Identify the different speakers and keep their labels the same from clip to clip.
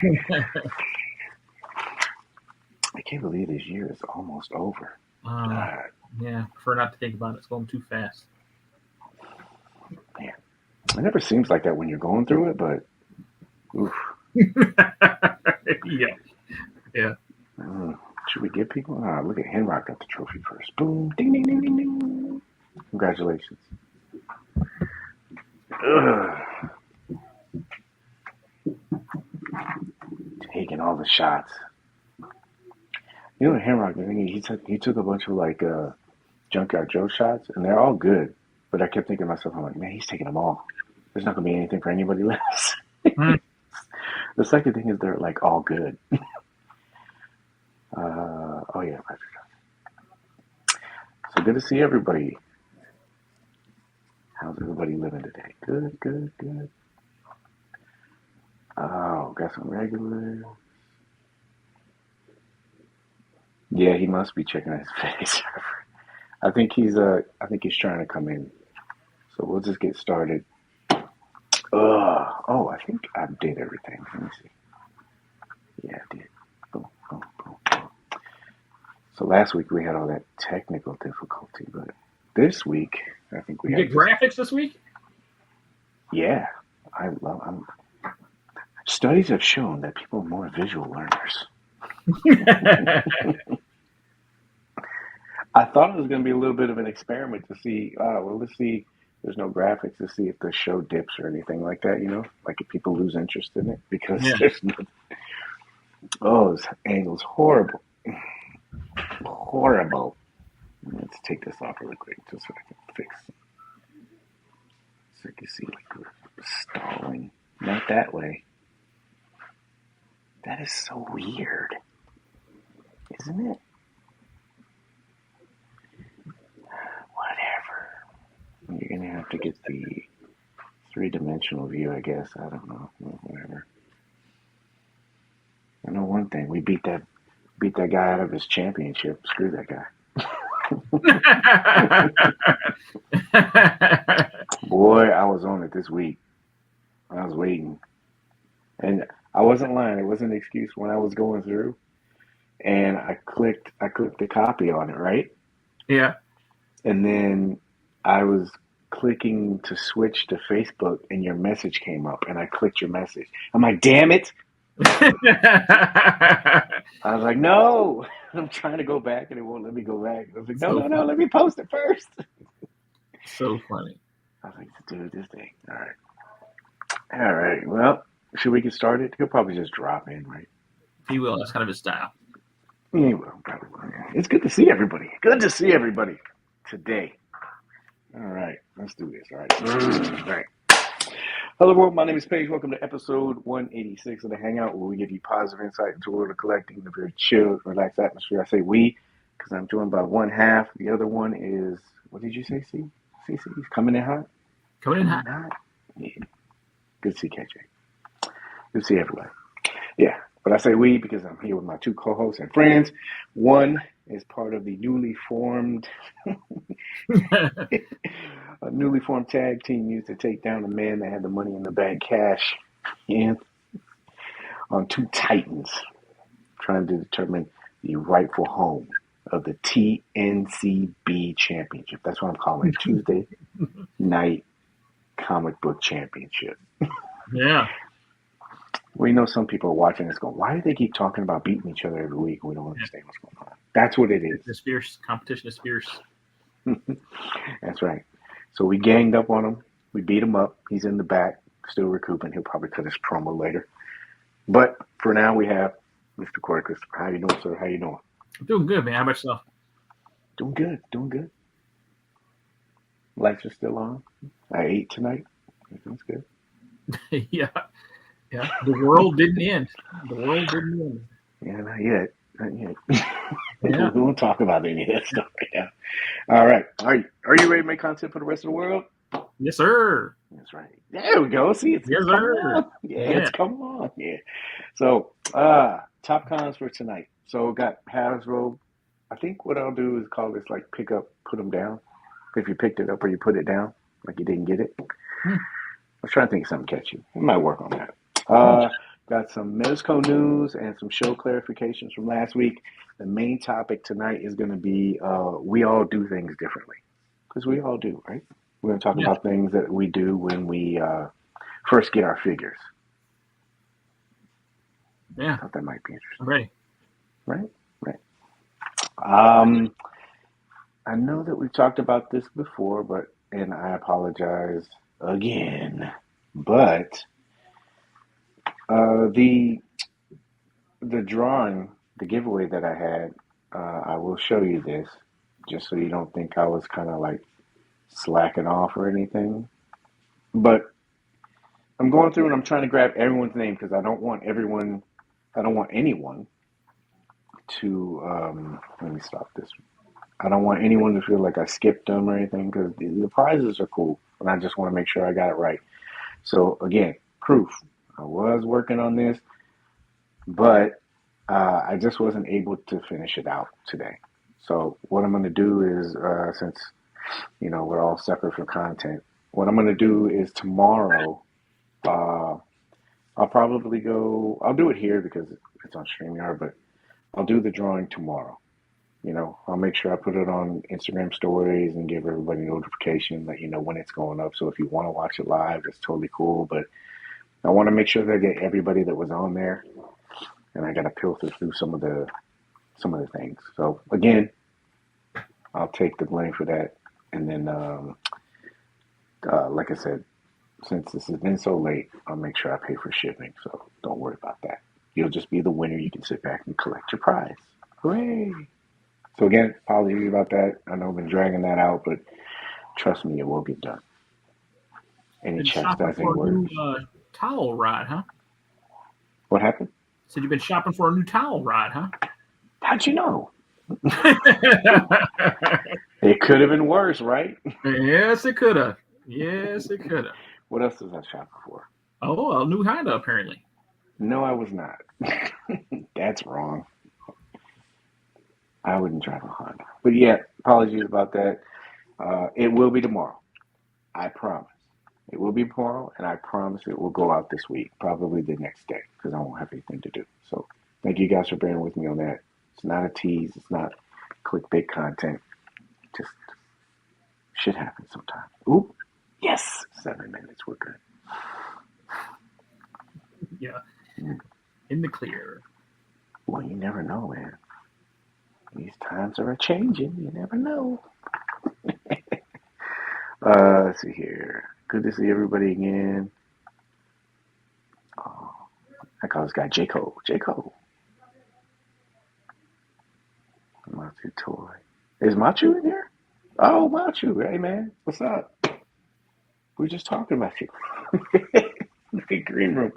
Speaker 1: I can't believe this year is almost over.
Speaker 2: Uh,
Speaker 1: God,
Speaker 2: yeah, prefer not to think about it. It's going too fast.
Speaker 1: man. It never seems like that when you're going through it, but oof.
Speaker 2: Yeah, yeah.
Speaker 1: Mm. Should we give people? Look at Henrock got the trophy first. Boom. Ding, ding, ding, ding, ding. Congratulations. Ugh. Taking all the shots. You know what Henrock, the thing he took a bunch of like Junkyard Joe shots, and they're all good. But I kept thinking to myself, I'm like, man, he's taking them all. There's not gonna be anything for anybody left.
Speaker 2: Mm.
Speaker 1: The second thing is they're like all good. Oh yeah, so good to see everybody. How's everybody living today? Good, good, good. Oh, got some regulars. Yeah, he must be checking his face. I think he's trying to come in. So we'll just get started. Oh, I think I did everything. Let me see. Yeah, I did. Boom, boom, boom, boom. So last week we had all that technical difficulty, but this week I think we
Speaker 2: You
Speaker 1: have
Speaker 2: get graphics this week?
Speaker 1: Yeah, studies have shown that people are more visual learners. I thought it was going to be a little bit of an experiment to see, let's see, there's no graphics to see if the show dips or anything like that, like if people lose interest in it, because
Speaker 2: Yeah.
Speaker 1: there's no, oh, this angle's horrible. Horrible. Let's take this off really quick just so I can fix it. So you can see, like, we're stalling. Not that way. That is so weird. Isn't it? Whatever. You're going to have to get the three-dimensional view, I guess. I don't know. Whatever. I know one thing. We beat that guy out of his championship. Screw that guy. Boy, I was on it this week. I was waiting. And I wasn't lying. It wasn't an excuse when I was going through. And I clicked the copy on it, right?
Speaker 2: Yeah.
Speaker 1: And then I was clicking to switch to Facebook and your message came up and I clicked your message. I'm like, damn it. I was like, no. I'm trying to go back and it won't let me go back. I was like, no, let me post it first.
Speaker 2: So funny.
Speaker 1: I was like, dude, this thing. All right. Well, should we get started? He'll probably just drop in, right?
Speaker 2: He will. That's kind of his style.
Speaker 1: He will, probably. It's good to see everybody. Good to see everybody today. All right. Let's do this. All right. All right. Hello, world. My name is Paige. Welcome to episode 186 of the Hangout, where we give you positive insight into the world of collecting in a very chilled, relaxed atmosphere. I say we because I'm joined by one half. The other one is, what did you say, C? CC? He's coming in hot?
Speaker 2: Coming in hot.
Speaker 1: Yeah. Good to see KJ. Good to see everybody. Yeah. But I say we because I'm here with my two co-hosts and friends. One is part of the newly formed tag team used to take down the man that had the money in the bank cash and on two titans trying to determine the rightful home of the TNCB championship. That's what I'm calling it. Tuesday night comic book championship.
Speaker 2: Yeah.
Speaker 1: Well, some people are watching this going, why do they keep talking about beating each other every week? We don't understand what's going on. That's what it is.
Speaker 2: It's fierce. Competition is fierce.
Speaker 1: That's right. So we ganged up on him. We beat him up. He's in the back, still recouping. He'll probably cut his promo later. But for now, we have Mr. Cory Christopher. How you doing, sir? How you doing?
Speaker 2: I'm doing good, man. How about yourself?
Speaker 1: Doing good. Doing good. Lights are still on. I ate tonight. Everything's good.
Speaker 2: Yeah. Yeah. The world didn't end. The world didn't end.
Speaker 1: Yeah, not yet. Not yet.
Speaker 2: Yeah.
Speaker 1: We won't talk about any of that stuff right now. All right. Are you ready to make content for the rest of the world?
Speaker 2: Yes, sir.
Speaker 1: That's right. There we go. See, it's
Speaker 2: Yes,
Speaker 1: coming
Speaker 2: sir.
Speaker 1: on. Yeah, it's coming on. Yeah. So, top cons for tonight. So, got Hasbro. I think what I'll do is call this like pick up, put them down. If you picked it up or you put it down, like you didn't get it. I was trying to think of something catchy. I might work on that. Got some Mezco news and some show clarifications from last week. The main topic tonight is going to be we all do things differently. Because we all do, right? We're going to talk
Speaker 2: Yeah.
Speaker 1: about things that we do when we first get our figures.
Speaker 2: Yeah.
Speaker 1: I thought that might be interesting.
Speaker 2: I'm ready.
Speaker 1: Right. I know that we've talked about this before, and I apologize again, but the drawing, the giveaway that I had, I will show you this, just so you don't think I was kind of like slacking off or anything. But I'm going through and I'm trying to grab everyone's name because I don't want anyone to, let me stop this. I don't want anyone to feel like I skipped them or anything because the prizes are cool, and I just want to make sure I got it right. So again, proof. I was working on this, but I just wasn't able to finish it out today. So what I'm going to do is, since we're all separate for content, what I'm going to do is tomorrow. I'll do it here because it's on StreamYard, but I'll do the drawing tomorrow. I'll make sure I put it on Instagram stories and give everybody notification, let you know when it's going up. So if you want to watch it live, it's totally cool. But I want to make sure that I get everybody that was on there, and I got to filter through some of the things. So again, I'll take the blame for that. And then, like I said, since this has been so late, I'll make sure I pay for shipping. So don't worry about that. You'll just be the winner. You can sit back and collect your prize. Hooray! So again, apologies about that. I know I've been dragging that out, but trust me, it will get done. Any chastising words?
Speaker 2: New, towel ride, huh?
Speaker 1: What happened?
Speaker 2: Said you've been shopping for a new towel ride, huh?
Speaker 1: How'd you know? It could have been worse, right?
Speaker 2: Yes, it could have. Yes, it could have.
Speaker 1: What else was I shopping for?
Speaker 2: Oh, a new Honda, apparently.
Speaker 1: No, I was not. That's wrong. I wouldn't drive a Honda. But yeah, apologies about that. It will be tomorrow. I promise. It will be tomorrow, and I promise it will go out this week, probably the next day, because I won't have anything to do. So thank you guys for bearing with me on that. It's not a tease. It's not clickbait content. Just shit happens sometimes. Oop. Yes. 7 minutes. We're good.
Speaker 2: Yeah. In the clear.
Speaker 1: Well, you never know, man. These times are a-changing. You never know. Let's see here. Good to see everybody again. Oh, I call this guy J-Cole. J-Cole. Machu Toy. Is Machu in here? Oh, Machu. Hey, man. What's up? We were just talking about you. The green room.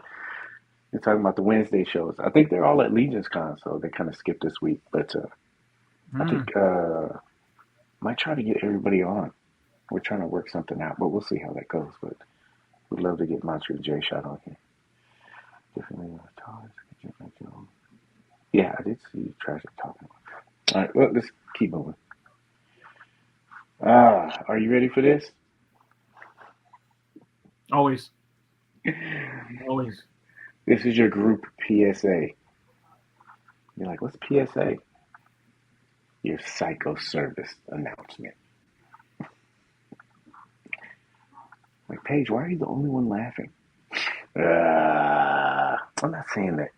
Speaker 1: We're talking about the Wednesday shows. I think they're all at Legion's Con, so they kind of skipped this week. But I think might try to get everybody on. We're trying to work something out, but we'll see how that goes. But we'd love to get Machu and J Shot on here. Definitely Toyz. Yeah, I did see Tragic talking. All right, well, let's keep moving. Are you ready for this?
Speaker 2: Always. Always.
Speaker 1: This is your group PSA. You're like, what's PSA? Your psycho service announcement. Like, Paige, why are you the only one laughing? I'm not saying that.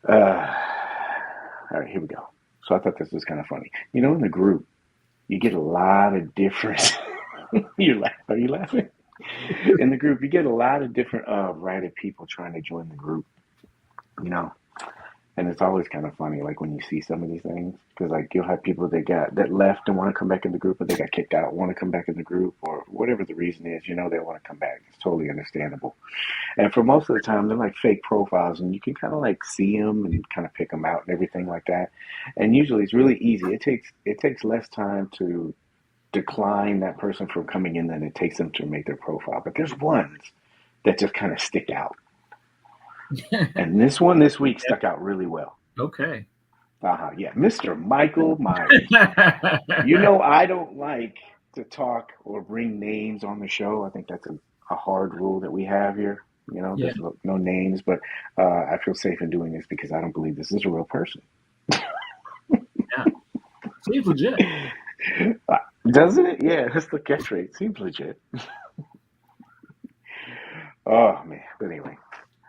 Speaker 1: All right, here we go. So I thought this was kind of funny. In the group, you get a lot of different. Are you laughing? In the group, you get a lot of different variety of people trying to join the group. And it's always kind of funny, like when you see some of these things, because like you'll have people that left and want to come back in the group, or they got kicked out, want to come back in the group, or whatever the reason is. They want to come back. It's totally understandable. And for most of the time, they're like fake profiles, and you can kind of like see them and kind of pick them out and everything like that. And usually, it's really easy. It takes less time to decline that person from coming in than it takes them to make their profile. But there's ones that just kind of stick out. And this one this week stuck out really well.
Speaker 2: Okay.
Speaker 1: Yeah, Mr. Michael Myers. I don't like to talk or bring names on the show. I think that's a hard rule that we have here. You know,
Speaker 2: Yeah.
Speaker 1: there's no names, but I feel safe in doing this because I don't believe this is a real person.
Speaker 2: Yeah. Seems legit.
Speaker 1: Doesn't it? Yeah, that's the catchphrase. Seems legit. Oh man. But anyway.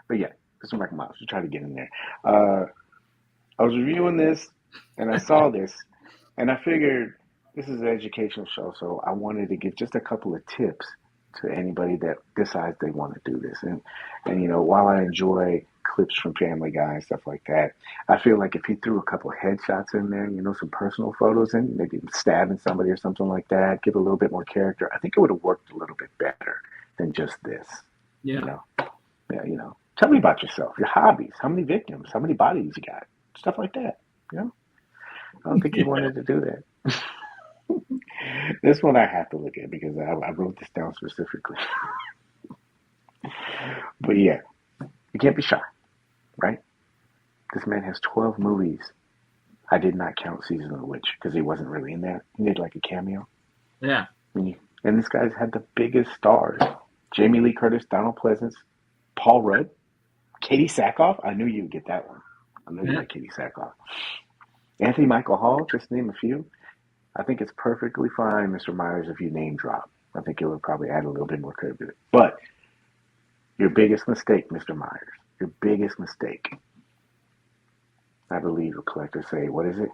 Speaker 1: But yeah, Mr. Michael Myers. We try to get in there. I was reviewing this and I saw this and I figured this is an educational show, so I wanted to give just a couple of tips to anybody that decides they want to do this. And you know, while I enjoy clips from Family Guy and stuff like that, I feel like if he threw a couple of headshots in there, you know, some personal photos in, maybe stabbing somebody or something like that, give a little bit more character, I think it would have worked a little bit better than just this.
Speaker 2: Yeah.
Speaker 1: You know? Yeah, you know. Tell me about yourself, your hobbies, how many victims, how many bodies you got, stuff like that. You know? I don't think he wanted to do that. This one I have to look at because I wrote this down specifically. But yeah, you can't be shy, right? This man has 12 movies. I did not count Season of the Witch because he wasn't really in there. He did like a cameo.
Speaker 2: Yeah.
Speaker 1: And this guy's had the biggest stars. Jamie Lee Curtis, Donald Pleasance, Paul Rudd, Katie Sackhoff. I knew you'd get that one. I knew you like Katie Sackhoff. Anthony Michael Hall, just to name a few. I think it's perfectly fine, Mr. Myers, if you name drop. I think it would probably add a little bit more credibility. But your biggest mistake, Mr. Myers, your biggest mistake, I believe the collectors say, what is it?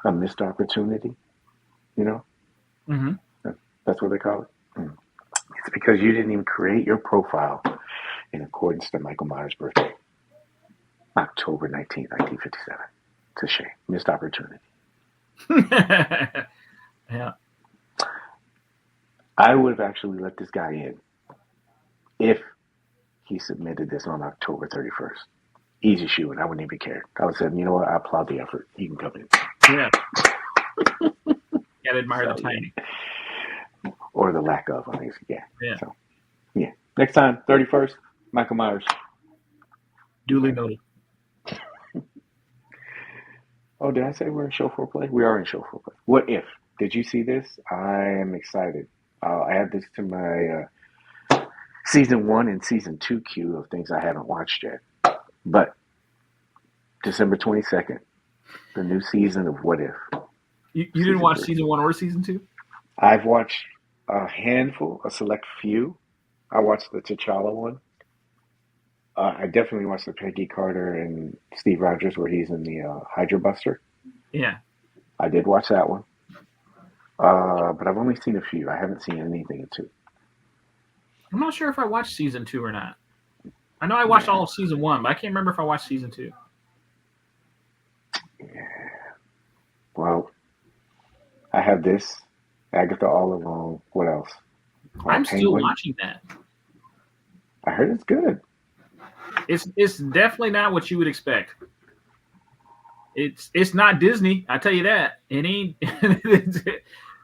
Speaker 1: A missed opportunity? You know?
Speaker 2: Mm-hmm.
Speaker 1: That's what they call it? It's because you didn't even create your profile in accordance to Michael Myers' birthday, October 19th, 1957. It's a shame. Missed opportunity.
Speaker 2: Yeah.
Speaker 1: I would have actually let this guy in if he submitted this on October 31st. Easy shoe, and I wouldn't even care. I would have said, you know what, I applaud the effort. You can come in.
Speaker 2: Yeah. Gotta admire the timing.
Speaker 1: Or the lack of, I think. Yeah.
Speaker 2: Yeah.
Speaker 1: So, yeah. Next time, 31st, Michael Myers.
Speaker 2: Duly noted.
Speaker 1: Oh, did I say we're in show foreplay? We are in show foreplay. What if? Did you see this? I am excited. I'll add this to my season 1 and season 2 queue of things I haven't watched yet. But December 22nd, the new season of What If.
Speaker 2: You didn't watch season 1 or season 2?
Speaker 1: I've watched a handful, a select few. I watched the T'Challa one. I definitely watched the Peggy Carter and Steve Rogers where he's in the Hydra Buster.
Speaker 2: Yeah.
Speaker 1: I did watch that one. But I've only seen a few. I haven't seen anything in 2.
Speaker 2: I'm not sure if I watched season 2 or not. I know I watched all of season 1, but I can't remember if I watched season 2.
Speaker 1: Yeah. Well, I have this, Agatha All Alone. What else?
Speaker 2: I'm still watching that.
Speaker 1: I heard it's good.
Speaker 2: It's definitely not what you would expect. It's not Disney, I tell you that. It ain't.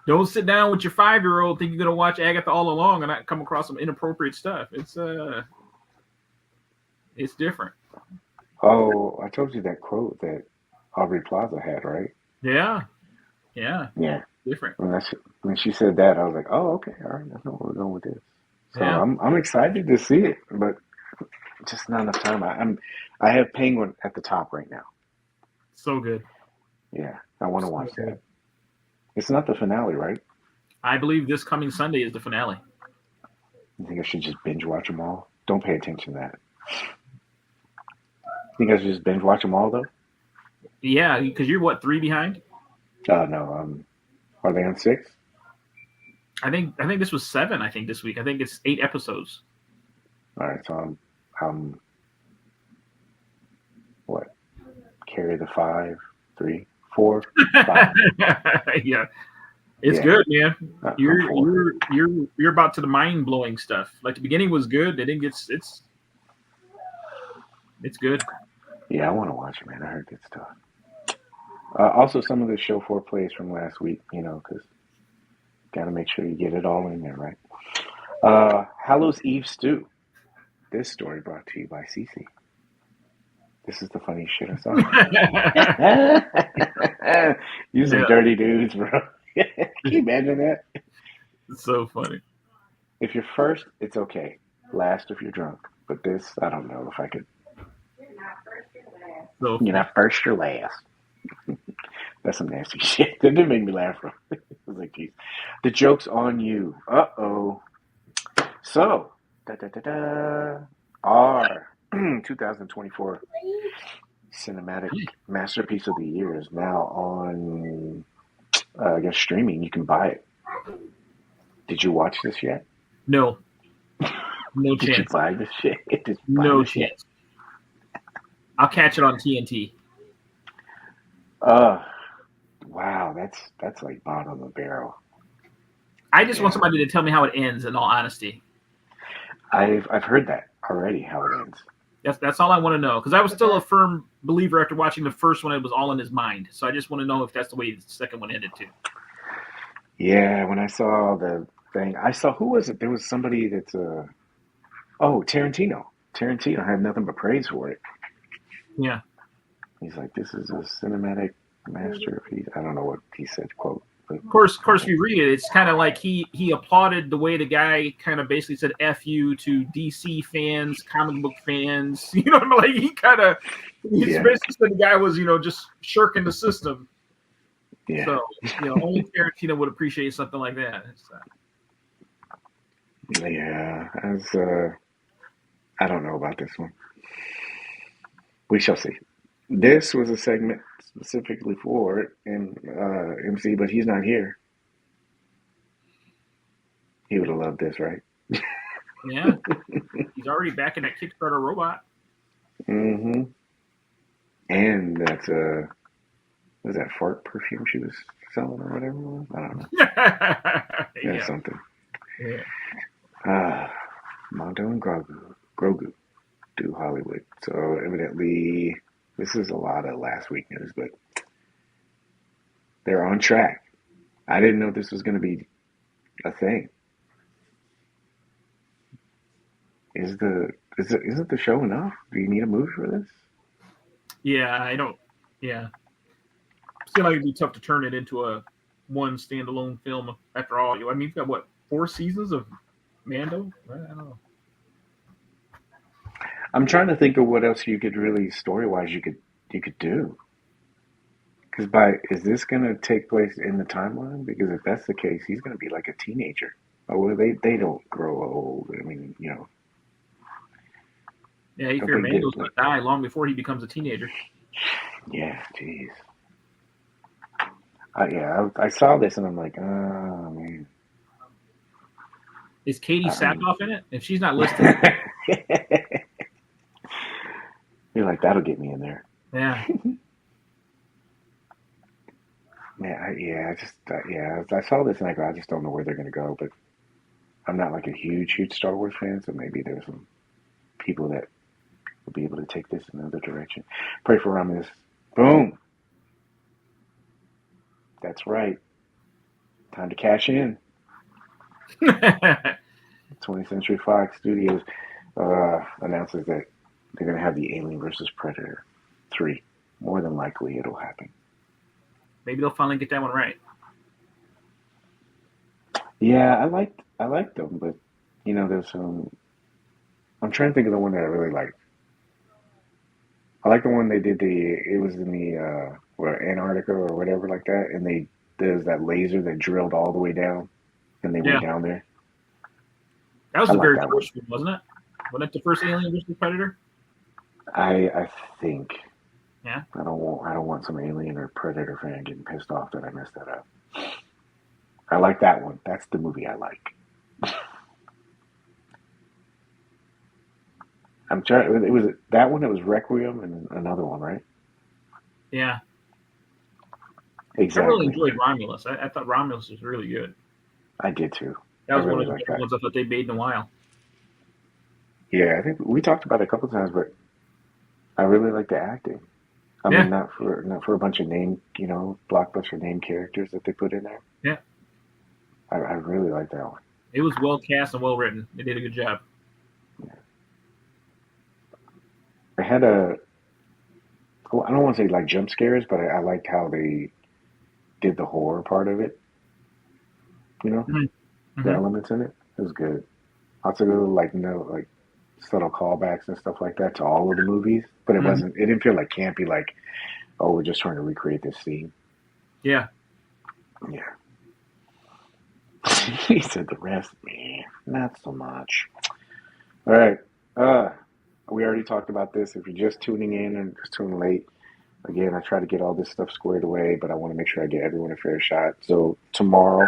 Speaker 2: Don't sit down with your 5-year-old think you're gonna watch Agatha All Along and not come across some inappropriate stuff. It's different.
Speaker 1: Oh, I told you that quote that Aubrey Plaza had, right?
Speaker 2: Yeah. Different.
Speaker 1: When she said that, I was like, oh, okay, all right, that's not where we're going with this. So
Speaker 2: yeah.
Speaker 1: I'm excited to see it, but just not enough time. I have Penguin at the top right now.
Speaker 2: So good.
Speaker 1: Yeah, I want to watch that. It's not the finale, right?
Speaker 2: I believe this coming Sunday is the finale.
Speaker 1: You think I should just binge watch them all? Don't pay attention to that. You think I should just binge watch them all, though?
Speaker 2: Yeah, because you're, what, 3 behind?
Speaker 1: No. Are they on 6?
Speaker 2: I think this was 7, I think, this week. I think it's 8 episodes.
Speaker 1: All right, so I'm what? Carry the 5, 3, 4, 5.
Speaker 2: Yeah. It's good, man.
Speaker 1: You're
Speaker 2: You're about to the mind blowing stuff. Like the beginning was good, then it gets it's good.
Speaker 1: Yeah, I want to watch it, man. I heard good stuff. Also, some of the show foreplays from last week, you know, because got to make sure you get it all in there, right? Hallows Eve Stew. This story brought to you by Cece. This is the funniest shit I saw. You some dirty dudes, bro. Can you imagine that?
Speaker 2: It's so funny.
Speaker 1: If you're first, it's okay. Last if you're drunk. But this, I don't know if I could.
Speaker 2: So
Speaker 1: You're not first or last. That's some nasty shit. That didn't make me laugh. I was like, geez. The joke's on you. Uh-oh. So, our 2024 cinematic masterpiece of the year is now on, I guess, streaming. You can buy it. Did you watch this yet?
Speaker 2: no
Speaker 1: Did you
Speaker 2: chance.
Speaker 1: buy this shit? Did you buy
Speaker 2: No
Speaker 1: this yet?
Speaker 2: chance. I'll catch it on TNT.
Speaker 1: Wow, that's like bottom of the barrel.
Speaker 2: I just want somebody to tell me how it ends. In all honesty,
Speaker 1: I've heard that already. How it ends.
Speaker 2: that's all I want to know. Because I was still a firm believer after watching the first one. It was all in his mind. So I just want to know if that's the way the second one ended too.
Speaker 1: Yeah, when I saw the thing, I saw who was it? There was somebody that's Tarantino. Tarantino had nothing but praise for it.
Speaker 2: Yeah.
Speaker 1: He's like, this is a cinematic masterpiece. I don't know what he said, quote. But,
Speaker 2: Of course, if you read it, it's kind of like he applauded the way the guy kind of basically said "F you" to DC fans, comic book fans. You know, like he basically said the guy was, just shirking the system.
Speaker 1: Yeah.
Speaker 2: So, only Tarantino would appreciate something like that.
Speaker 1: Yeah, I don't know about this one. We shall see. This was a segment specifically for MC, but he's not here. He would have loved this, right?
Speaker 2: Yeah. He's already back in that Kickstarter robot.
Speaker 1: Mm-hmm. And that's was that fart perfume she was selling or whatever? I don't know. That's something.
Speaker 2: Yeah.
Speaker 1: Mondo and Grogu do Hollywood. So evidently, this is a lot of last week news, but they're on track. I didn't know this was going to be a thing. Isn't the show enough? Do you need a movie for this?
Speaker 2: Yeah, I don't. Yeah, seems like it'd be tough to turn it into a one standalone film. After all, I mean, you've got what 4 seasons of Mando? I don't know.
Speaker 1: I'm trying to think of what else you could really story-wise you could do. Because is this going to take place in the timeline? Because if that's the case, he's going to be like a teenager. Oh, well, they don't grow old. I mean,
Speaker 2: Yeah, you figure Mando's going to die long before he becomes a teenager.
Speaker 1: Yeah, jeez. I saw this and I'm like, oh man.
Speaker 2: Is Katie Sackhoff in it? If she's not listed,
Speaker 1: you're like, that'll get me in there.
Speaker 2: Yeah.
Speaker 1: I saw this and I just don't know where they're going to go. But I'm not like a huge Star Wars fan, so maybe there's some people that will be able to take this in another direction. Pray for Romulus. Boom. That's right. Time to cash in. 20th Century Fox Studios announces that they're going to have the Alien vs. Predator 3. More than likely, it'll happen.
Speaker 2: Maybe they'll finally get that one right.
Speaker 1: Yeah, I liked them, but there's some. I'm trying to think of the one that I really liked. I like the one they did. It was in the Antarctica or whatever like that, and there's that laser that drilled all the way down, and they went down there.
Speaker 2: That was the very first one, wasn't it? Wasn't it the first Alien vs. Predator?
Speaker 1: I think.
Speaker 2: Yeah.
Speaker 1: I don't want some Alien or Predator fan getting pissed off that I messed that up. I like that one. That's the movie I like. I'm trying. It was that one. It was Requiem and another one, right?
Speaker 2: Yeah.
Speaker 1: Exactly.
Speaker 2: I really enjoyed Romulus. I thought Romulus was really good.
Speaker 1: I did too.
Speaker 2: That was one of the better ones I thought they made in a while.
Speaker 1: Yeah, I think we talked about it a couple of times, but I really like the acting. I mean, not for a bunch of blockbuster name characters that they put in there.
Speaker 2: Yeah.
Speaker 1: I really like that one.
Speaker 2: It was well cast and well written. They did a good job.
Speaker 1: Yeah. I had I don't want to say like jump scares, but I liked how they did the horror part of it. The elements in it. It was good. Also, subtle callbacks and stuff like that to all of the movies, but it wasn't. It didn't feel like campy. Like, oh, we're just trying to recreate this scene.
Speaker 2: Yeah.
Speaker 1: Yeah. He said the rest, man, not so much. All right. We already talked about this. If you're just tuning in and just tuning late, again, I try to get all this stuff squared away, but I want to make sure I get everyone a fair shot. So tomorrow,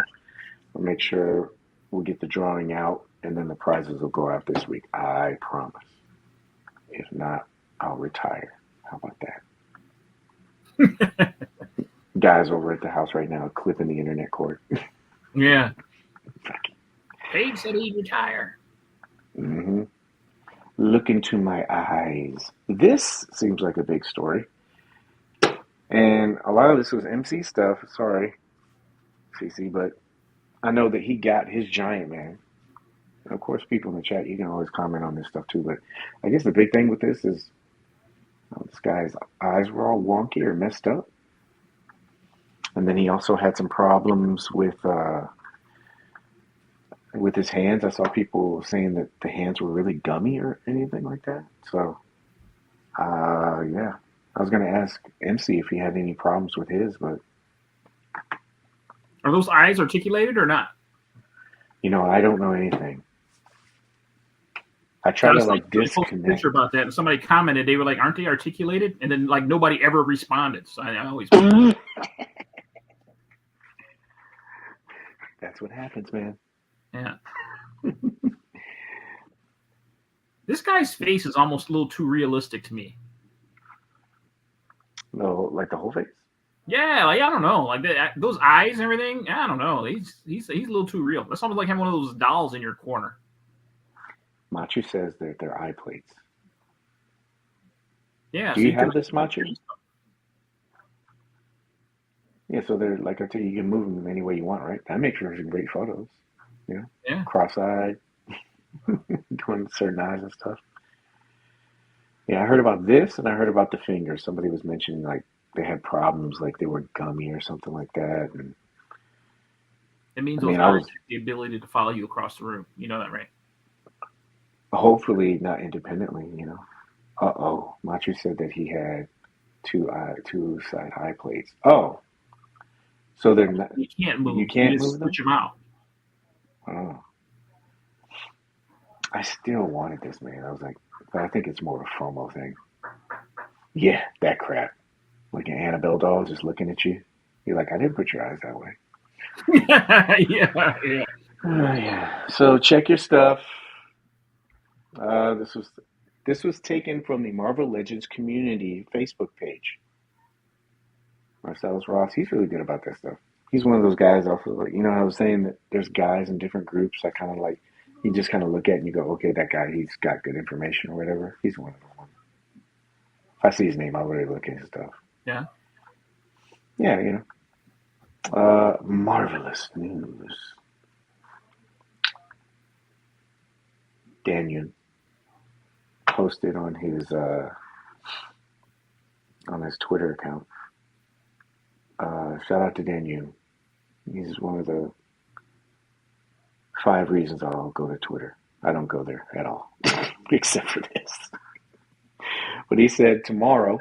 Speaker 1: I'll make sure we'll get the drawing out, and then the prizes will go out this week. I promise. If not, I'll retire. How about that? Guys over at the house right now clipping the internet cord.
Speaker 2: Yeah. Paige said he'd retire.
Speaker 1: Mm-hmm. Look into my eyes. This seems like a big story. And a lot of this was MC stuff. Sorry, CC, but I know that he got his giant man. And of course, people in the chat, you can always comment on this stuff too. But I guess the big thing with this is this guy's eyes were all wonky or messed up. And then he also had some problems with his hands. I saw people saying that the hands were really gummy or anything like that. So, yeah. I was going to ask MC if he had any problems with his, but...
Speaker 2: Are those eyes articulated or not?
Speaker 1: You know, I don't know anything. I try to, like, disconnect.
Speaker 2: Picture about that, and somebody commented, they were like, aren't they articulated? And then, like, nobody ever responded. So I always...
Speaker 1: That's what happens, man.
Speaker 2: Yeah. This guy's face is almost a little too realistic to me.
Speaker 1: No, like the whole face?
Speaker 2: Yeah, like I don't know, like those eyes and everything. I don't know. He's a little too real. That's almost like having one of those dolls in your corner.
Speaker 1: Machu says that they're eye plates.
Speaker 2: Yeah.
Speaker 1: Do you have this, Machu? Yeah, so they're like I tell you, you can move them any way you want, right? That makes for some great photos. You know?
Speaker 2: Yeah.
Speaker 1: Cross-eyed, doing certain eyes and stuff. Yeah, I heard about this, and I heard about the fingers. Somebody was mentioning like they had problems, like they were gummy or something like that. And
Speaker 2: it means those eyes have the ability to follow you across the room. You know that, right?
Speaker 1: Hopefully not independently, you know. Uh-oh. Machu said that he had two side eye plates. Oh. So they're not...
Speaker 2: You can't move.
Speaker 1: You can't move them?
Speaker 2: Switch them out.
Speaker 1: Oh. I still wanted this, man. I was like, but I think it's more of a FOMO thing. Yeah, that crap. Like an Annabelle doll just looking at you. You're like, I didn't put your eyes that way.
Speaker 2: Yeah.
Speaker 1: Yeah. So check your stuff. This was taken from the Marvel Legends community Facebook page. Marcellus Ross, he's really good about that stuff. He's one of those guys also, like, you know how I was saying that there's guys in different groups I kind of like, you just kind of look at and you go, okay, that guy, he's got good information or whatever. He's one of them. If I see his name, I'll really look at his stuff.
Speaker 2: Yeah.
Speaker 1: Yeah, you know. Marvelous news. Daniel posted on his Twitter account. Shout out to Daniel. He's one of the 5 reasons I'll go to Twitter. I don't go there at all, except for this. But he said tomorrow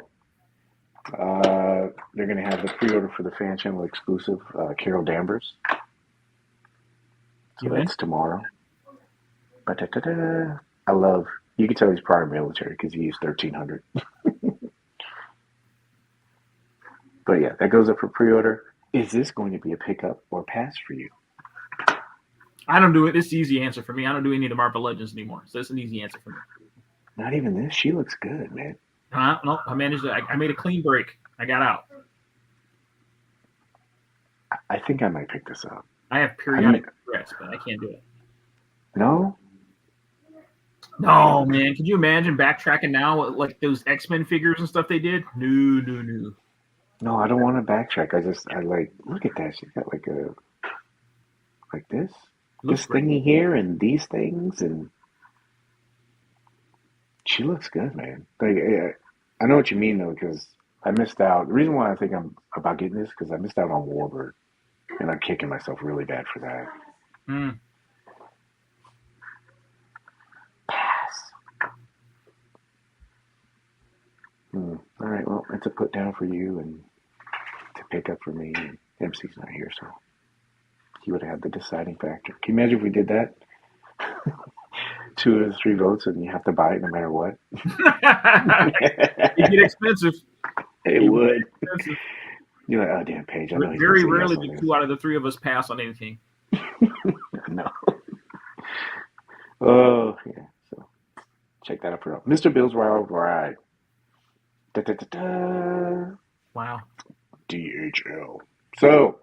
Speaker 1: they're going to have the pre-order for the fan channel exclusive Carol Danvers. So that's tomorrow. I love, you can tell he's prior military because he used 1300. But yeah, that goes up for pre-order. Is this going to be a pickup or pass for you?
Speaker 2: I don't do it. It's the easy answer for me. I don't do any of the Marvel Legends anymore. So it's an easy answer for me.
Speaker 1: Not even this. She looks good, man.
Speaker 2: No, I managed it. I made a clean break. I got out.
Speaker 1: I think I might pick this up.
Speaker 2: I have periodic regrets, but I can't do it.
Speaker 1: No?
Speaker 2: No, man. Could you imagine backtracking now, like those X-Men figures and stuff they did? No.
Speaker 1: No, I don't want to backtrack. I like, look at that. She's got like this. Looks this great. Thingy here and these things. And she looks good, man. Like, I know what you mean, though, because I missed out. The reason why I think I'm about getting this because I missed out on Warbird. And I'm kicking myself really bad for that.
Speaker 2: Mm.
Speaker 1: Pass. All right, well, it's a put down for you and to pick up for me. And MC's not here, so he would have had the deciding factor. Can you imagine if we did that? 2 of the 3 votes, and you have to buy it no matter what.
Speaker 2: It get expensive.
Speaker 1: It would. You're like, oh, damn, Paige. I know he's
Speaker 2: very
Speaker 1: gonna say
Speaker 2: rarely
Speaker 1: yes on
Speaker 2: do
Speaker 1: this.
Speaker 2: 2 out of the 3 of us pass on anything.
Speaker 1: No. Oh, yeah. So check that out for Mr. Bill's Wild Ride. Da, da, da, da.
Speaker 2: Wow.
Speaker 1: DHL. So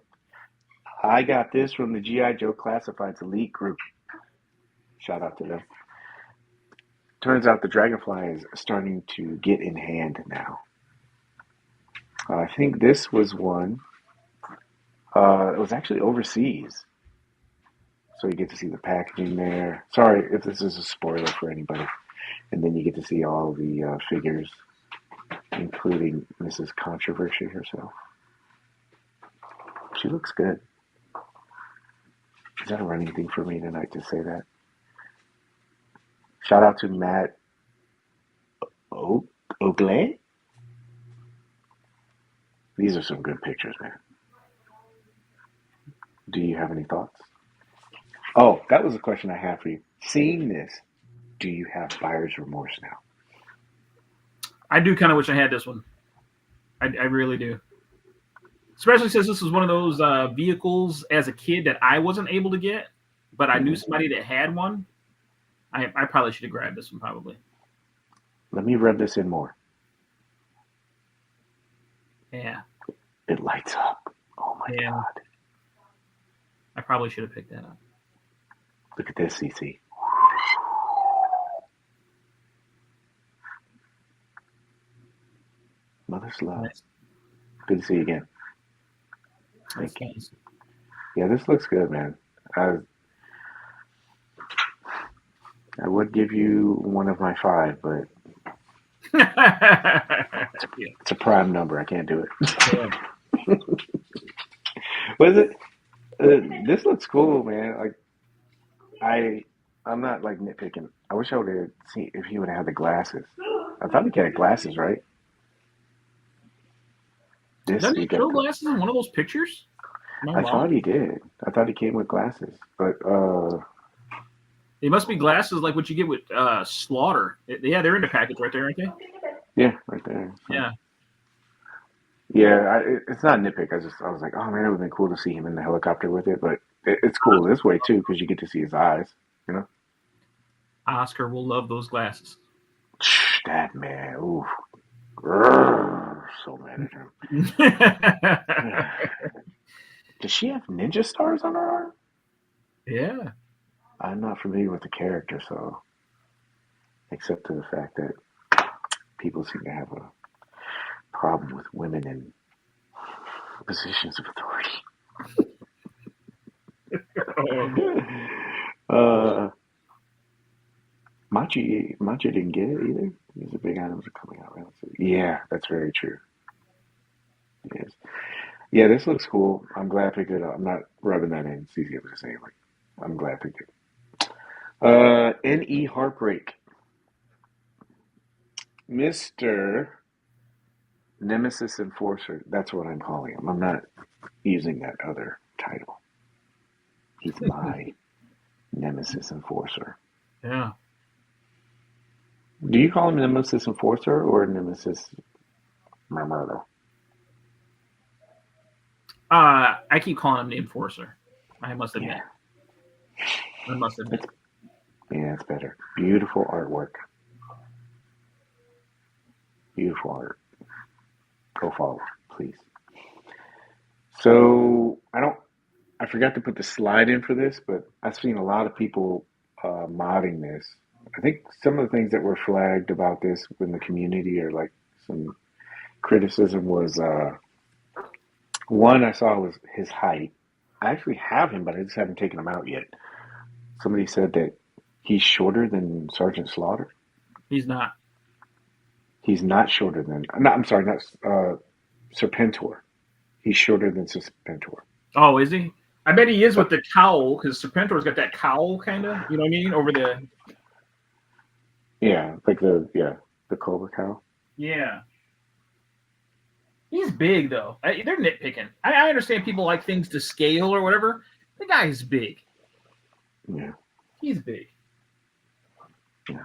Speaker 1: I got this from the G.I. Joe Classifieds Elite group. Shout out to them. Turns out the Dragonfly is starting to get in hand now. I think this was one. It was actually overseas. So you get to see the packaging there. Sorry if this is a spoiler for anybody. And then you get to see all the figures, including Mrs. Controversy herself. She looks good. Is that a running thing for me tonight to say that? Shout out to Matt Oakley. These are some good pictures, man. Do you have any thoughts? Oh, that was a question I have for you. Seeing this, do you have buyer's remorse now?
Speaker 2: I do kind of wish I had this one. I really do. Especially since this was one of those vehicles as a kid that I wasn't able to get, but I knew somebody that had one. I probably should have grabbed this one, probably.
Speaker 1: Let me rub this in more.
Speaker 2: Yeah.
Speaker 1: It lights up. Oh my God.
Speaker 2: I probably should have picked that up.
Speaker 1: Look at this, CC. Mother's love. Nice. Good to see you again. Thank you. Nice. Yeah, this looks good, man. I would give you one of my 5, but it's a prime number. I can't do it. Yeah. What is it? This looks cool, man. Like, I'm not like nitpicking. I wish I would have seen if he would have had the glasses. I thought he had glasses, right?
Speaker 2: Doesn't he show glasses in one of those pictures?
Speaker 1: I thought he did. I thought he came with glasses, but
Speaker 2: it must be glasses like what you get with Slaughter. Yeah, they're in the package right there, aren't they?
Speaker 1: Yeah, right there. So.
Speaker 2: Yeah.
Speaker 1: Yeah, it's not a nitpick. I was like, oh man, it would have been cool to see him in the helicopter with it, but it's cool this way too because you get to see his eyes, you know.
Speaker 2: Oscar will love those glasses.
Speaker 1: That man, oof, so mad at him. Does she have ninja stars on her arm?
Speaker 2: Yeah.
Speaker 1: I'm not familiar with the character, so except to the fact that people seem to have a problem with women in positions of authority. Machi didn't get it either. These are big items are coming out. Right? Yeah, that's very true. Yes. Yeah, this looks cool. I'm glad I picked it up. I'm not rubbing that in. It's easy to say. Like, I'm glad I picked it. N.E. Heartbreak. Mr. Nemesis Enforcer. That's what I'm calling him. I'm not using that other title. He's my Nemesis Enforcer.
Speaker 2: Yeah.
Speaker 1: Do you call him Nemesis Enforcer or Nemesis Murmurdo?
Speaker 2: I keep calling him the Enforcer. I must admit. Yeah. I must admit.
Speaker 1: Yeah, it's better. Beautiful artwork. Beautiful art. Go follow, please. So I forgot to put the slide in for this, but I've seen a lot of people modding this. I think some of the things that were flagged about this in the community or like some criticism was one I saw was his height. I actually have him, but I just haven't taken him out yet. Somebody said that he's shorter than Sergeant Slaughter.
Speaker 2: He's not.
Speaker 1: He's not shorter than. No, I'm sorry, not Serpentor. He's shorter than Serpentor.
Speaker 2: Oh, is he? I bet he is with the cowl because Serpentor's got that cowl kind of. You know what I mean? Over the.
Speaker 1: Yeah, like the Cobra cowl.
Speaker 2: Yeah. He's big though. They're nitpicking. I understand people like things to scale or whatever. The guy's big.
Speaker 1: Yeah.
Speaker 2: He's big.
Speaker 1: Yeah.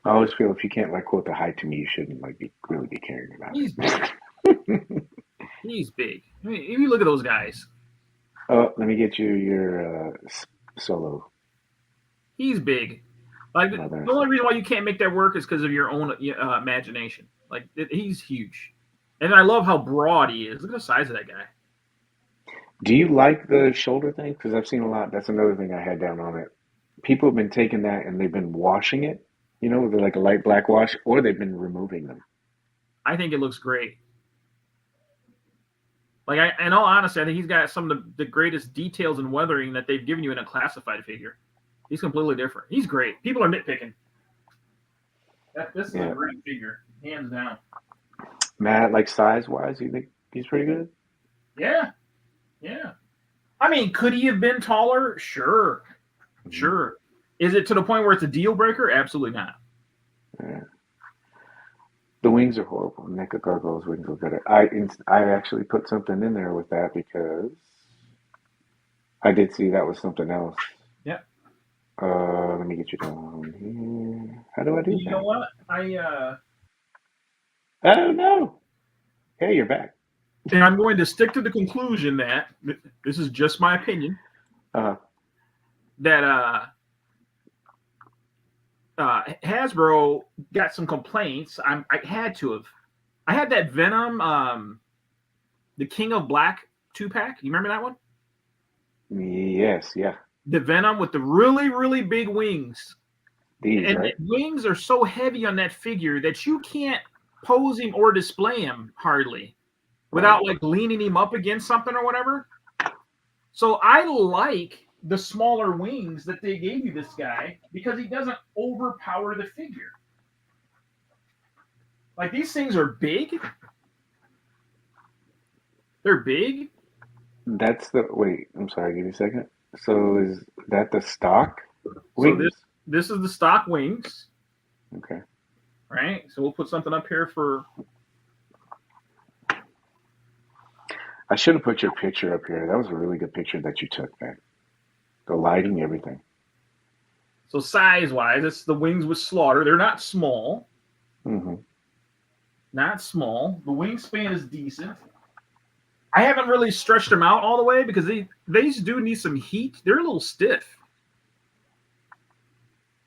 Speaker 1: I always feel if you can't like quote the height to me, you shouldn't like really be caring about
Speaker 2: He's
Speaker 1: it.
Speaker 2: big. He's big. I mean, if you look at those guys.
Speaker 1: Oh, let me get you your solo.
Speaker 2: He's big. Like the only reason why you can't make that work is because of your own imagination. Like he's huge, and I love how broad he is. Look at the size of that guy.
Speaker 1: Do you like the shoulder thing? Because I've seen a lot. That's another thing I had down on it. People have been taking that and they've been washing it, with like a light black wash, or they've been removing them.
Speaker 2: I think it looks great. Like, in all honesty, I think he's got some of the greatest details and weathering that they've given you in a classified figure. He's completely different. He's great. People are nitpicking. This is a great figure, hands down.
Speaker 1: Matt, like size-wise, you think he's pretty good?
Speaker 2: Yeah. I mean, could he have been taller? Sure. Sure. Is it to the point where it's a deal breaker? Absolutely not.
Speaker 1: Yeah. The wings are horrible. NECA Gargoyle's wings look better. I actually put something in there with that because I did see that was something else.
Speaker 2: Yeah.
Speaker 1: Let me get you down here. How do I do that?
Speaker 2: You know what?
Speaker 1: Oh, no. Hey, you're back.
Speaker 2: And I'm going to stick to the conclusion that, this is just my opinion, that Hasbro got some complaints. I had to have. I had that Venom, the King of Black 2-pack. You remember that one?
Speaker 1: Yes, yeah.
Speaker 2: The Venom with the really, really big wings.
Speaker 1: These, right?
Speaker 2: The wings are so heavy on that figure that you can't pose him or display him hardly without like leaning him up against something or whatever. So I like the smaller wings that they gave you this guy because he doesn't overpower the figure. Like these things are big. They're big.
Speaker 1: That's wait, I'm sorry, give me a second. So is that the stock wings?
Speaker 2: So this is the stock wings.
Speaker 1: Okay.
Speaker 2: Right? So we'll put something up here for...
Speaker 1: I should have put your picture up here. That was a really good picture that you took, man. The lighting, everything.
Speaker 2: So size-wise, it's the wings with Slaughter. They're not small.
Speaker 1: Mm-hmm.
Speaker 2: Not small. The wingspan is decent. I haven't really stretched them out all the way because these do need some heat. They're a little stiff.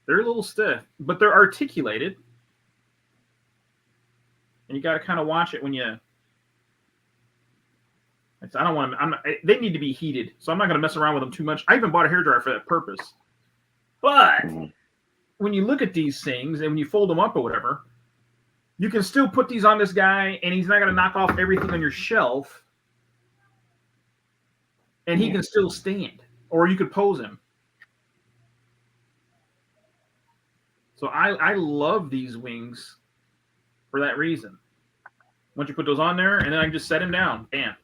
Speaker 2: But they're articulated. And you got to kind of watch it when you... I don't want them... they need to be heated, so I'm not going to mess around with them too much. I even bought a hairdryer for that purpose. But when you look at these things and when you fold them up or whatever, you can still put these on this guy, and he's not going to knock off everything on your shelf. And he can still stand, or you could pose him. So I love these wings for that reason. Once you put those on there, and then I can just set him down. Bam.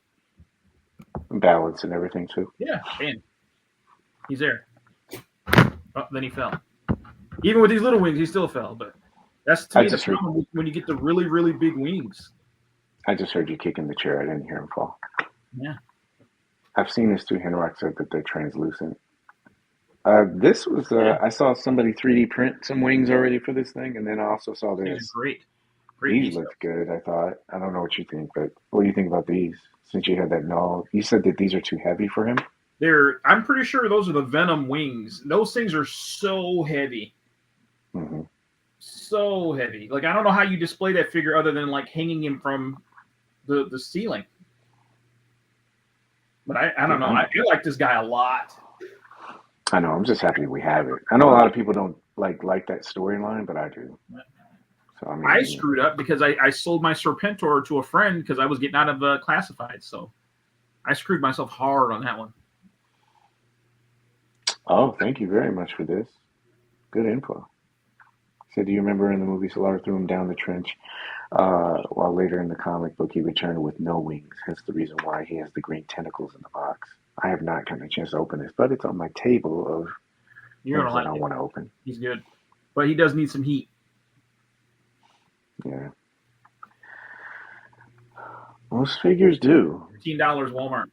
Speaker 1: Balance and everything, too.
Speaker 2: Yeah, bam. He's there. Oh, then he fell. Even with these little wings, he still fell. But that's to me the problem when you get the really, really big wings.
Speaker 1: I just heard you kicking the chair. I didn't hear him fall.
Speaker 2: Yeah.
Speaker 1: I've seen this too. Henrock said that they're translucent. This was I saw somebody 3D print some wings already for this thing, and then I also saw this.
Speaker 2: These are great.
Speaker 1: These looked good, I thought. I don't know what you think, but what do you think about these? Since you had that null, you said that these are too heavy for him.
Speaker 2: I'm pretty sure those are the Venom wings. Those things are so heavy.
Speaker 1: Mm-hmm.
Speaker 2: So heavy. Like I don't know how you display that figure other than like hanging him from the ceiling. But I don't know. I feel like this guy a lot.
Speaker 1: I know. I'm just happy we have it. I know a lot of people don't like that storyline, but I do. So I mean,
Speaker 2: I screwed up because I sold my Serpentor to a friend because I was getting out of classified. So I screwed myself hard on that one.
Speaker 1: Oh, thank you very much for this. Good info. So do you remember in the movie Solar threw him down the trench? While later in the comic book he returned with no wings. Hence the reason why he has the green tentacles in the box. I have not gotten a chance to open this, but it's on my table of
Speaker 2: You're
Speaker 1: things
Speaker 2: gonna
Speaker 1: that I want to open.
Speaker 2: He's good. But he does need some heat.
Speaker 1: Yeah. Most figures do.
Speaker 2: $13 Walmart.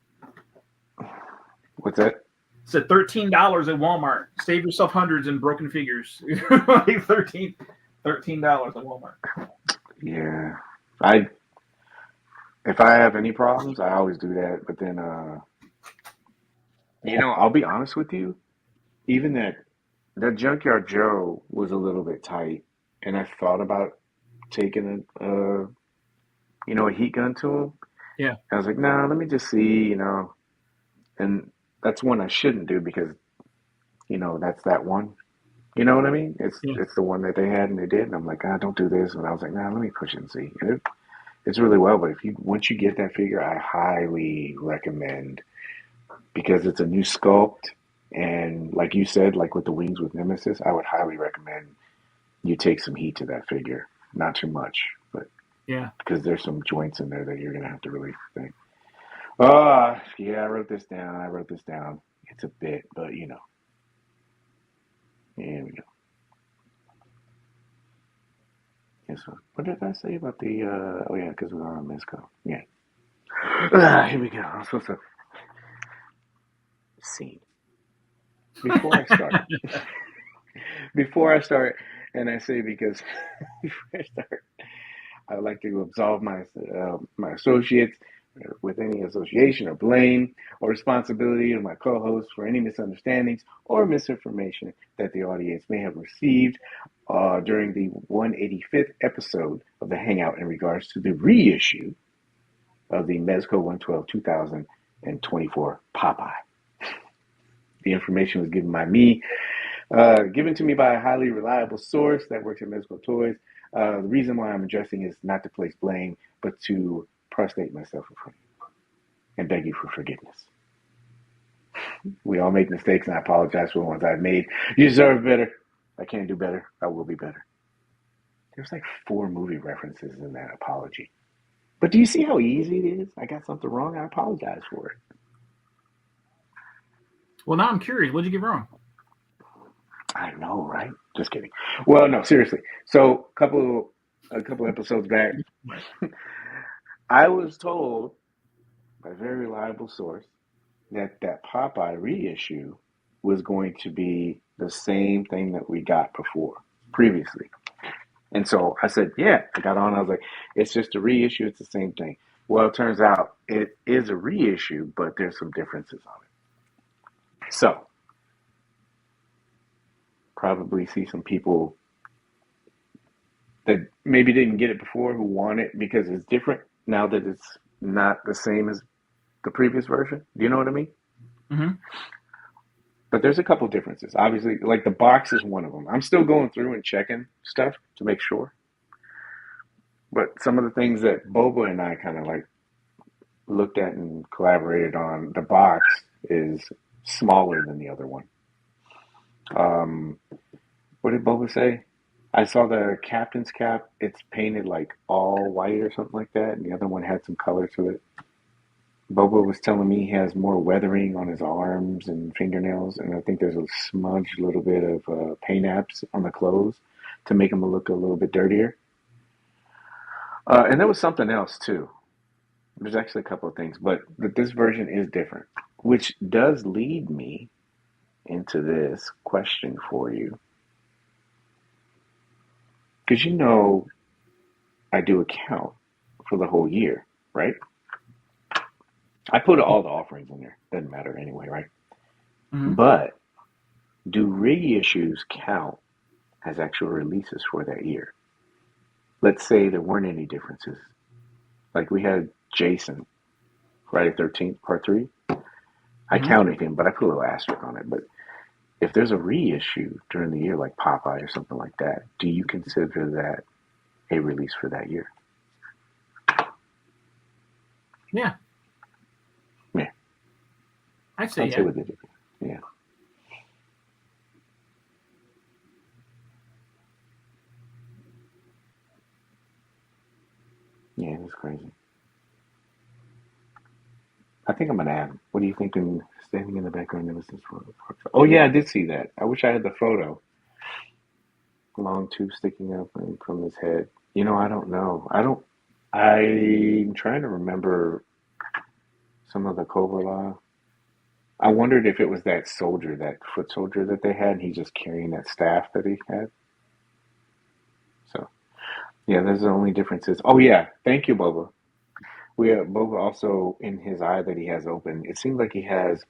Speaker 1: What's that?
Speaker 2: It's at $13 at Walmart. Save yourself hundreds in broken figures. Like $13 at Walmart.
Speaker 1: Yeah. If I have any problems, I always do that. But then, I'll be honest with you. Even that Junkyard Joe was a little bit tight, and I thought about taking a heat gun to him.
Speaker 2: Yeah.
Speaker 1: I was like, no, let me just see, and that's one I shouldn't do because, that's that one. You know what I mean? It's the one that they had and they did, and I'm like, don't do this. And I was like, nah, let me push it and see. And it's really well, but once you get that figure, I highly recommend because it's a new sculpt, and like you said, like with the wings with Nemesis, I would highly recommend you take some heat to that figure. Not too much, but
Speaker 2: yeah,
Speaker 1: because there's some joints in there that you're gonna have to really think. Oh, yeah, I wrote this down. It's a bit, but here we go. Yes, what did I say about the? Oh yeah, because we're on Mezco. Yeah. Here we go. I'm supposed to scene before I start, and I say because before I start, I would like to absolve my associates with any association or blame or responsibility of my co-hosts for any misunderstandings or misinformation that the audience may have received during the 185th episode of the Hangout in regards to the reissue of the Mezco 112 2024 Popeye. The information was given to me by a highly reliable source that works at Mezco Toys. The reason why I'm addressing is not to place blame, but to prostrate myself in front of you and beg you for forgiveness. We all make mistakes, and I apologize for the ones I've made. You deserve better. I can't do better. I will be better. There's like 4 movie references in that apology. But do you see how easy it is? I got something wrong. I apologize for it.
Speaker 2: Well, now I'm curious. What did you get wrong?
Speaker 1: I know, right? Just kidding. Well, no, seriously. So a couple episodes back, I was told by a very reliable source that Popeye reissue was going to be the same thing that we got previously. And so I said, yeah, I got on. I was like, it's just a reissue. It's the same thing. Well, it turns out it is a reissue, but there's some differences on it. So probably see some people that maybe didn't get it before who want it because it's different now that it's not the same as the previous version. Do you know what I mean?
Speaker 2: Mm-hmm.
Speaker 1: But there's a couple differences. Obviously, like the box is one of them. I'm still going through and checking stuff to make sure. But some of the things that Boba and I kind of like looked at and collaborated on, the box is smaller than the other one. What did Boba say? I saw the captain's cap. It's painted like all white or something like that, and the other one had some color to it. Boba was telling me he has more weathering on his arms and fingernails, and I think there's a smudge, little bit of paint apps on the clothes to make him look a little bit dirtier. And there was something else too. There's actually a couple of things, but this version is different, which does lead me into this question for you. Because I do a count for the whole year, right? I put all the offerings in there. Doesn't matter anyway, right?
Speaker 2: Mm-hmm.
Speaker 1: But do reissues count as actual releases for that year? Let's say there weren't any differences. Like we had Jason, Friday 13th, Part 3. I counted him, but I put a little asterisk on it. But if there's a reissue during the year, like Popeye or something like that, do you consider that a release for that year?
Speaker 2: Yeah.
Speaker 1: Yeah.
Speaker 2: I'd say
Speaker 1: yeah. Yeah. Yeah, it's crazy. I think I'm gonna add. What do you think? Standing in the background, Nemesis. Oh yeah, I did see that. I wish I had the photo. Long tube sticking up from his head. I don't know. I'm trying to remember some of the Cobra Law. I wondered if it was that soldier, that foot soldier that they had, and he's just carrying that staff that he had. So, yeah, there's the only differences. Oh, yeah. Thank you, Boba. We have Boba also in his eye that he has open. It seems like he has,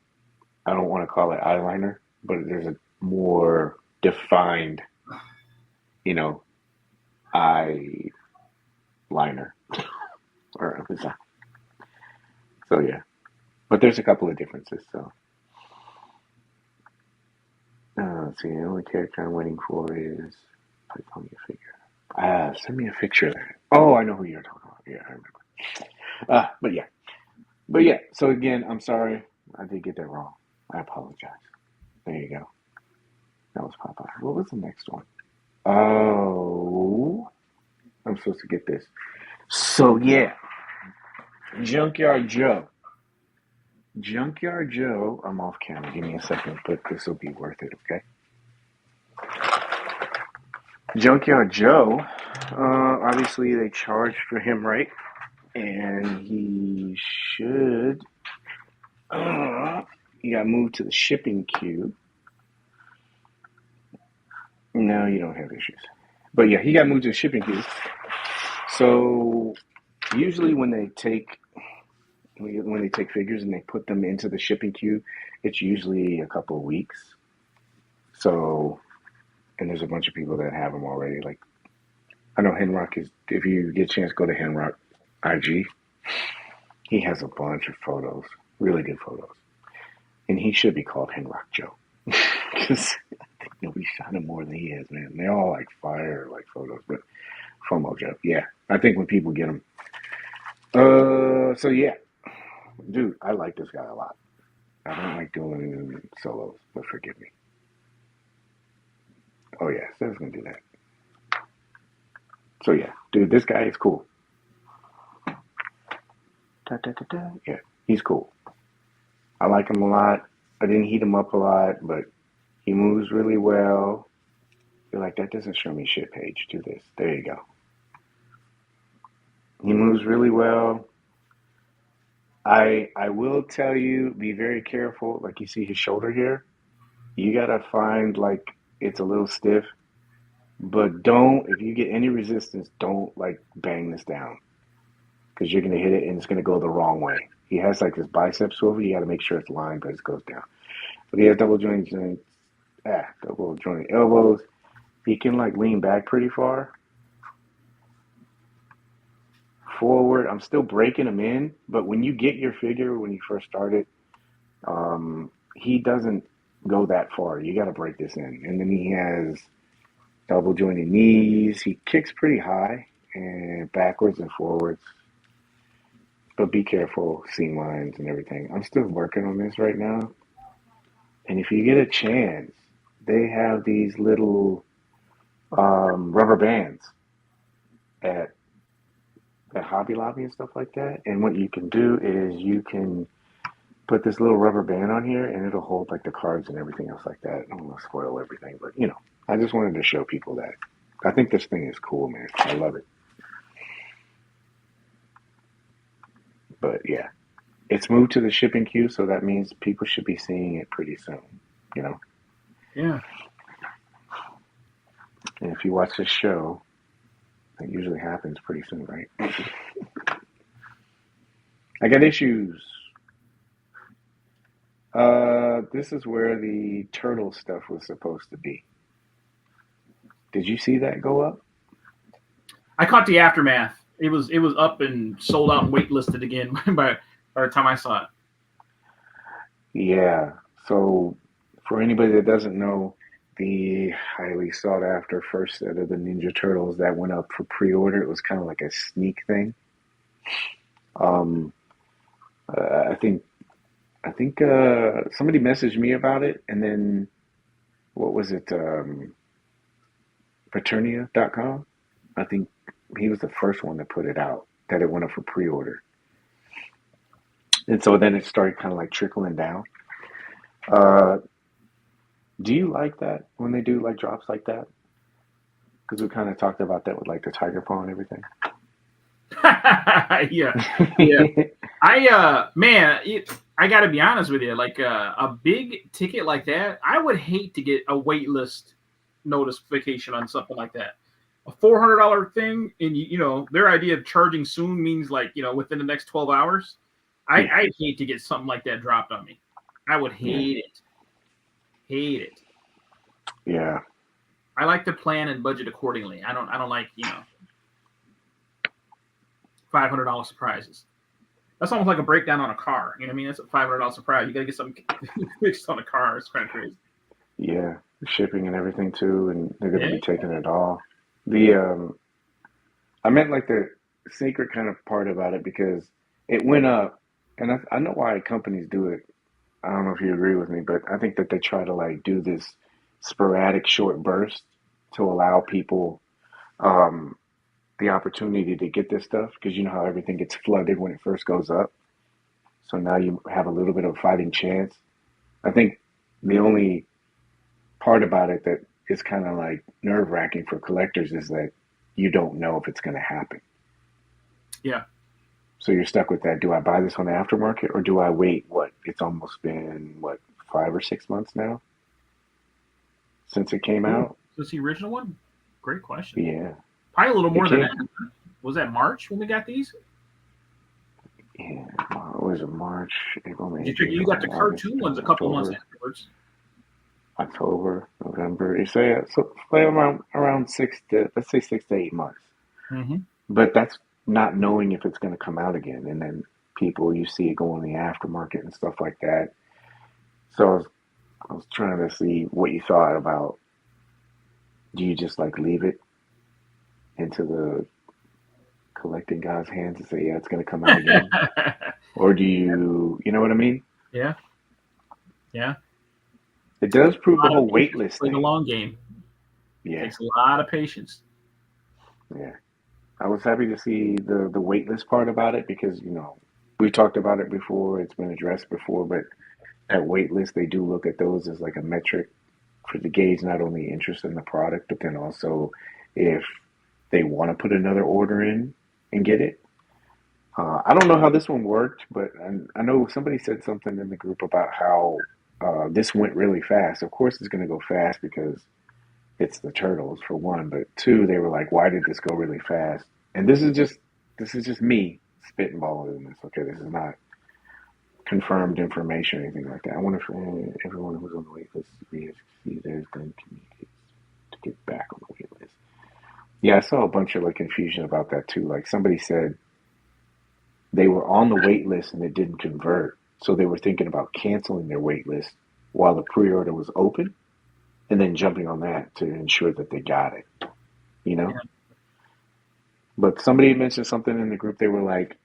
Speaker 1: I don't want to call it eyeliner, but there's a more defined, you know, eye liner. Or, so, yeah. But there's a couple of differences. So, let's see. The only character I'm waiting for is, tell me a figure. Send me a picture of that. Oh, I know who you're talking about. Yeah, I remember. But yeah. But yeah, so again, I'm sorry. I did get that wrong. I apologize. There you go. That was Popeye. What was the next one? Oh, I'm supposed to get this. So yeah, Junkyard Joe. Junkyard Joe. I'm off camera. Give me a second, but this will be worth it, okay? Junkyard Joe. Obviously, they charged for him, right? And he should. He got moved to the shipping queue. No, you don't have issues. But yeah, he got moved to the shipping queue. So usually when they take figures and they put them into the shipping queue, it's usually a couple of weeks. So, and there's a bunch of people that have them already. Like, I know Henrock is, if you get a chance, go to Henrock IG. He has a bunch of photos, really good photos. And he should be called Henrock Joe. Because I think nobody shot him more than he is, man. They're all like fire, like photos. But FOMO Joe, yeah. I think when people get them. So yeah. Dude, I like this guy a lot. I don't like doing solos, but forgive me. Oh yeah, so I was gonna do that. So yeah, dude, this guy is cool. Yeah, he's cool. I like him a lot. I didn't heat him up a lot, but he moves really well. You're like, that doesn't show me shit, Paige. Do this. There you go. He moves really well. I will tell you, be very careful. Like you see his shoulder here. You gotta find like it's a little stiff. But don't, if you get any resistance, don't like bang this down because you're going to hit it and it's going to go the wrong way. He has like this bicep swivel. You got to make sure it's lined, but it goes down. But he has double jointed elbows. He can like lean back pretty far. Forward. I'm still breaking him in, but when you get your figure, when you first started, he doesn't go that far. You got to break this in. And then he has double jointed knees. He kicks pretty high and backwards and forwards. But be careful, seam lines and everything. I'm still working on this right now. And if you get a chance, they have these little rubber bands at Hobby Lobby and stuff like that. And what you can do is you can put this little rubber band on here and it'll hold like the cards and everything else like that. I don't want to spoil everything, but you know, I just wanted to show people that. I think this thing is cool, man. I love it. But yeah, it's moved to the shipping queue, so that means people should be seeing it pretty soon, you know?
Speaker 2: Yeah.
Speaker 1: And if you watch this show, it usually happens pretty soon, right? I got issues. This is where the turtle stuff was supposed to be. Did you see that go up?
Speaker 2: I caught the aftermath. It was up and sold out and waitlisted again by the time I saw it.
Speaker 1: Yeah. So for anybody that doesn't know, the highly sought after first set of the Ninja Turtles that went up for pre-order, it was kind of like a sneak thing. I think somebody messaged me about it, and then what was it? Paternia.com. I think he was the first one to put it out that it went up for pre-order, and so then it started kind of like trickling down. Do you like that when they do like drops like that? Because we kind of talked about that with like the Tiger Paw and everything.
Speaker 2: Yeah, yeah. I got to be honest with you. Like a big ticket like that, I would hate to get a wait list notification on something like that. A $400 thing, and their idea of charging soon means like within the next 12 hours. I'd hate to get something like that dropped on me. I would hate it. Hate it.
Speaker 1: Yeah.
Speaker 2: I like to plan and budget accordingly. I don't like $500 surprises. That's almost like a breakdown on a car. You know what I mean? That's a $500 surprise. You got to get something fixed on a car. It's kind of crazy.
Speaker 1: Yeah, shipping and everything too, and they're going to be taking it all. I meant like the secret kind of part about it because it went up, and I know why companies do it. I don't know if you agree with me, but I think that they try to like do this sporadic short burst to allow people um, the opportunity to get this stuff because you know how everything gets flooded when it first goes up. So now you have a little bit of a fighting chance. I think the only part about it that is kind of like nerve wracking for collectors is that you don't know if it's going to happen.
Speaker 2: Yeah.
Speaker 1: So you're stuck with that. Do I buy this on the aftermarket or do I wait? It's almost been 5 or 6 months now since it came out?
Speaker 2: Was the original one? Great question.
Speaker 1: Yeah.
Speaker 2: Probably a little more than that. Was that March when we got these?
Speaker 1: Yeah. It was March, April, May.
Speaker 2: You got the cartoon ones a couple months afterwards.
Speaker 1: October, November. You say so around 6 to 8 months.
Speaker 2: Mm-hmm.
Speaker 1: But that's not knowing if it's going to come out again, and then you see it go in the aftermarket and stuff like that. So I was trying to see what you thought about. Do you just like leave it into the collecting guy's hands and say, yeah, it's going to come out again, or do you know what I mean?
Speaker 2: Yeah. Yeah.
Speaker 1: It does prove the whole wait list thing.
Speaker 2: The long game.
Speaker 1: Yeah.
Speaker 2: It takes a lot of patience.
Speaker 1: Yeah. I was happy to see the wait list part about it because, we talked about it before. It's been addressed before, but at wait list, they do look at those as like a metric for the gauge, not only interest in the product, but then also if they want to put another order in and get it. I don't know how this one worked, but I know somebody said something in the group about how this went really fast. Of course, it's going to go fast because it's the Turtles for one, but two, they were like, "Why did this go really fast?" And this is just me spitballing this. Okay, this is not confirmed information or anything like that. I wonder if everyone who's on the wait list see theirs then communicate to get back on the wait list. Yeah, I saw a bunch of like confusion about that too. Like somebody said they were on the wait list and it didn't convert, so they were thinking about canceling their wait list while the pre-order was open, and then jumping on that to ensure that they got it. Yeah. But somebody mentioned something in the group. They were like,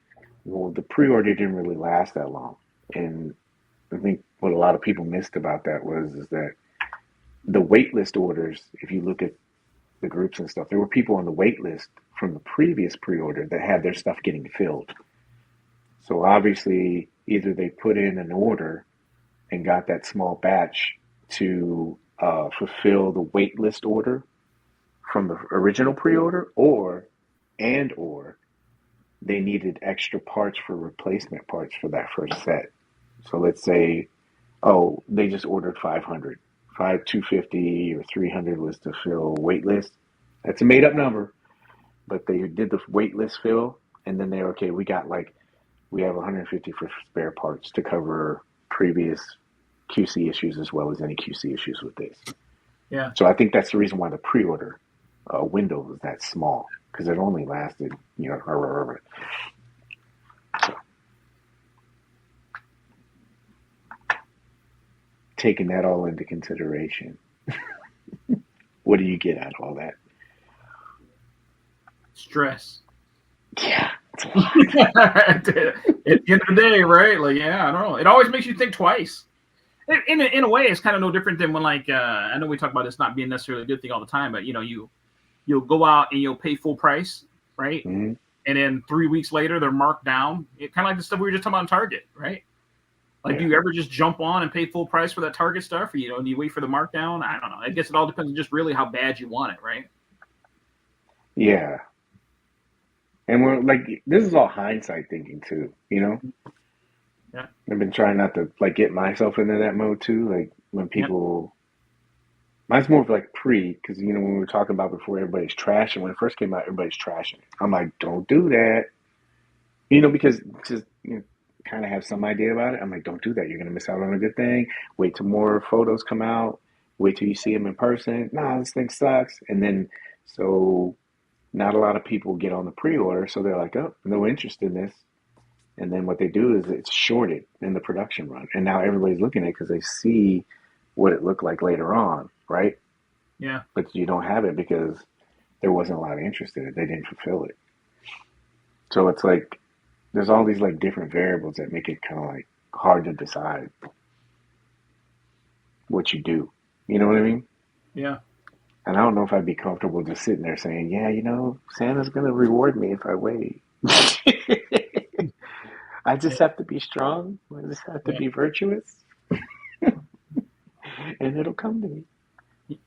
Speaker 1: "Well, the pre-order didn't really last that long," and I think what a lot of people missed about that is that the wait list orders. If you look at the groups and stuff, there were people on the wait list from the previous pre-order that had their stuff getting filled. So obviously, either they put in an order and got that small batch to fulfill the wait list order from the original pre-order, or they needed extra parts for replacement parts for that first set. So let's say, they just ordered 500, 250 or 300 was to fill wait list. That's a made up number, but they did the wait list fill, and then we have 150 for spare parts to cover previous QC issues as well as any QC issues with this.
Speaker 2: Yeah.
Speaker 1: So I think that's the reason why the pre-order window was that small, because it only lasted, So, taking that all into consideration, what do you get out of all that?
Speaker 2: Stress.
Speaker 1: Yeah.
Speaker 2: At the end of the day, right? Like, yeah, I don't know. It always makes you think twice. In a way, it's kind of no different than when, like, I know we talk about this not being necessarily a good thing all the time, but you'll go out and you'll pay full price, right?
Speaker 1: Mm-hmm.
Speaker 2: And then 3 weeks later, they're marked down. It kind of like the stuff we were just talking about on Target, right? Like, do you ever just jump on and pay full price for that Target stuff, or do you wait for the markdown? I don't know. I guess it all depends on just really how bad you want it, right?
Speaker 1: Yeah. And we're like, this is all hindsight thinking too, you know?
Speaker 2: Yeah.
Speaker 1: I've been trying not to like get myself into that mode too. Like when
Speaker 2: Yeah.
Speaker 1: people, mine's more of like because you know, when we were talking about before, everybody's trashing. When it first came out, everybody's trashing. I'm like, don't do that. You know, because just you know, kind of have some idea about it. I'm like, don't do that. You're going to miss out on a good thing. Wait till more photos come out. Wait till you see them in person. Nah, this thing sucks. And then, so not a lot of people get on the pre-order. So they're like, oh, no interest in this. And then what they do is it's shorted in the production run. And now everybody's looking at it because they see what it looked like later on, right?
Speaker 2: Yeah.
Speaker 1: But you don't have it because there wasn't a lot of interest in it. They didn't fulfill it. So it's like, there's all these like different variables that make it kind of like hard to decide what you do. You know what I mean?
Speaker 2: Yeah.
Speaker 1: And I don't know if I'd be comfortable just sitting there saying, yeah, you know, Santa's going to reward me if I wait. I just have to be strong. I just have to
Speaker 2: Yeah.
Speaker 1: be virtuous and it'll come to me.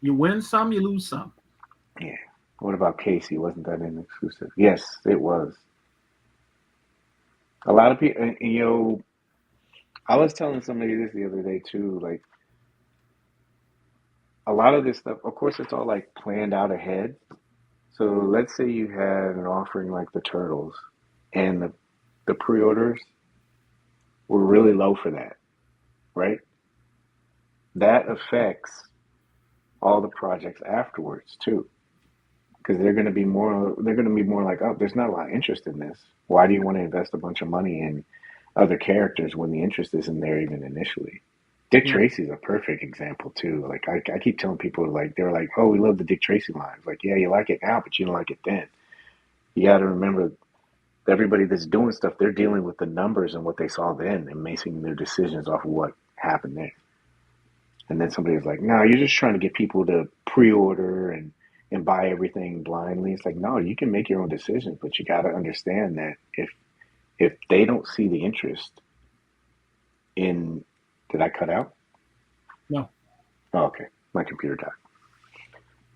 Speaker 2: You win some, you lose some.
Speaker 1: Yeah. What about Casey? Wasn't that an exclusive? Yes, it was. A lot of people, you know, I was telling somebody this the other day too. Like, a lot of this stuff, of course, it's all like planned out ahead. So let's say you had an offering like the Turtles and the pre-orders were really low for that, right? That affects all the projects afterwards too. Because they're going to be more like, oh, there's not a lot of interest in this. Why do you want to invest a bunch of money in other characters when the interest isn't there even initially? Dick
Speaker 2: Yeah.
Speaker 1: Tracy's a perfect example too. Like I keep telling people like they're like, oh, we love the Dick Tracy lines. Like, yeah, you like it now, but you don't like it then. You got to remember everybody that's doing stuff, they're dealing with the numbers and what they saw then and making their decisions off of what happened there. And then somebody was like, no, you're just trying to get people to pre-order and buy everything blindly. It's like, no, you can make your own decisions, but you got to understand that if they don't see the interest in, did I cut out?
Speaker 2: No.
Speaker 1: Oh, okay, my computer died.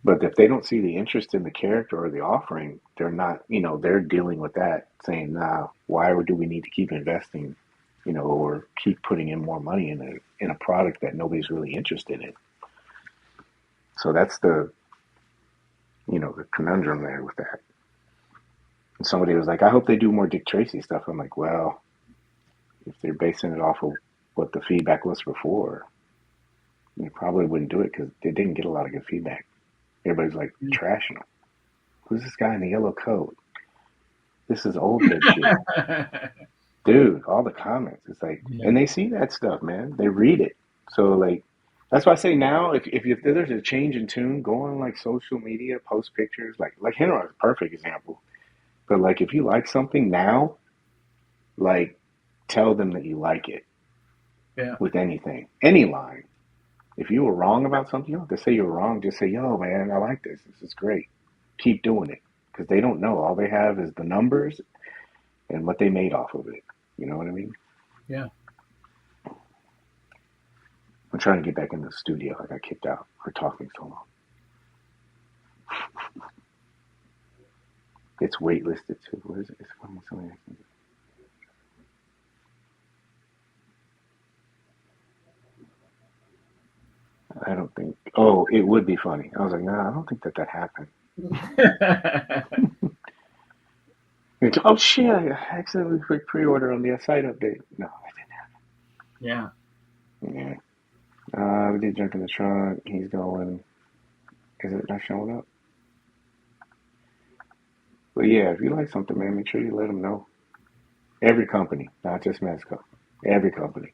Speaker 1: But if they don't see the interest in the character or the offering, they're not, you know, they're dealing with that, saying, nah, why do we need to keep investing, you know, or keep putting in more money in a product that nobody's really interested in? So that's the, you know, the conundrum there with that. And somebody was like, I hope they do more Dick Tracy stuff. I'm like, well, if they're basing it off of what the feedback was before, they probably wouldn't do it because they didn't get a lot of good feedback. Everybody's like trashing them. Who's this guy in the yellow coat? This is old head shit. Dude, all the comments. It's like,
Speaker 2: Yeah.
Speaker 1: and they see that stuff, man. They read it. So, like, that's why I say now, if there's a change in tune, go on, like, social media, post pictures. Like Henry is a perfect example. But, like, if you like something now, like, tell them that you like it
Speaker 2: Yeah.
Speaker 1: with anything, any line. If you were wrong about something, you don't have to say you were wrong. Just say, yo, man, I like this. This is great. Keep doing it. Because they don't know. All they have is the numbers and what they made off of it. You know what I mean?
Speaker 2: Yeah.
Speaker 1: I'm trying to get back in the studio. I got kicked out for talking so long. It's waitlisted too. What is it? It's funny. Something I don't think. Oh, it would be funny. I was like, nah, I don't think that happened. Oh shit! I accidentally clicked pre-order on the site update. No, I
Speaker 2: Yeah.
Speaker 1: didn't. Yeah. We did junk in the trunk. He's going. Is it not showing up? But yeah, if you like something, man, make sure you let them know. Every company, not just Mezco. Every company.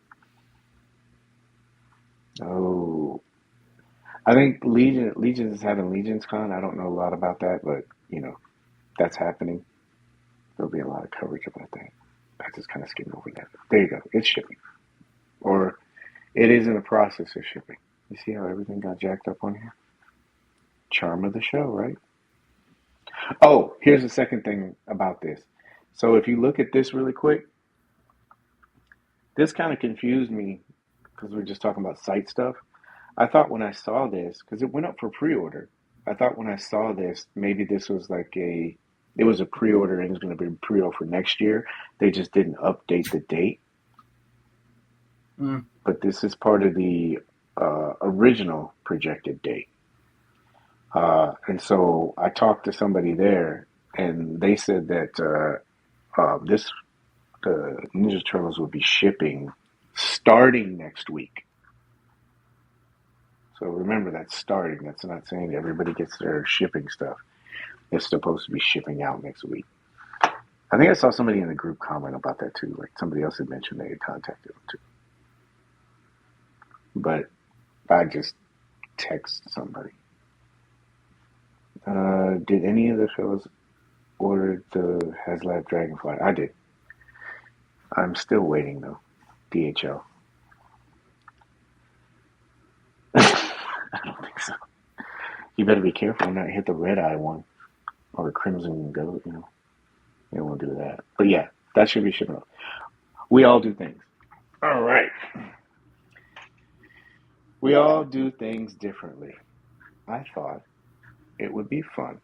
Speaker 1: Oh, I think Legion is having Legion's Con. I don't know a lot about that, but you know that's happening. There'll be a lot of coverage about that. I just kind of skimmed over that. There you go. It's shipping, or it is in the process of shipping. You see how everything got jacked up on here? Charm of the show, right? Oh, here's the second thing about this. So if you look at this really quick, this kind of confused me because we were just talking about site stuff. I thought when I saw this, because it went up for pre-order, I thought when I saw this, maybe this was like a It was a pre-order and it's going to be pre-order for next year. They just didn't update the date. But this is part of the original projected date. And so I talked to somebody there, and they said that the Ninja Turtles will be shipping starting next week. So remember, that's starting. That's not saying everybody gets their shipping stuff. It's supposed to be shipping out next week. I think I saw somebody in the group comment about that too. Like somebody else had mentioned they had contacted them too. But I just text somebody. Did any of the fellas order the HasLab Dragonfly? I did. I'm still waiting though. DHL. I don't think so. You better be careful and not hit the red eye one or the crimson goat. You know, you don't want to do that. But yeah, that should be shipping out. We all do things. All right. We all do things differently. I thought it would be fun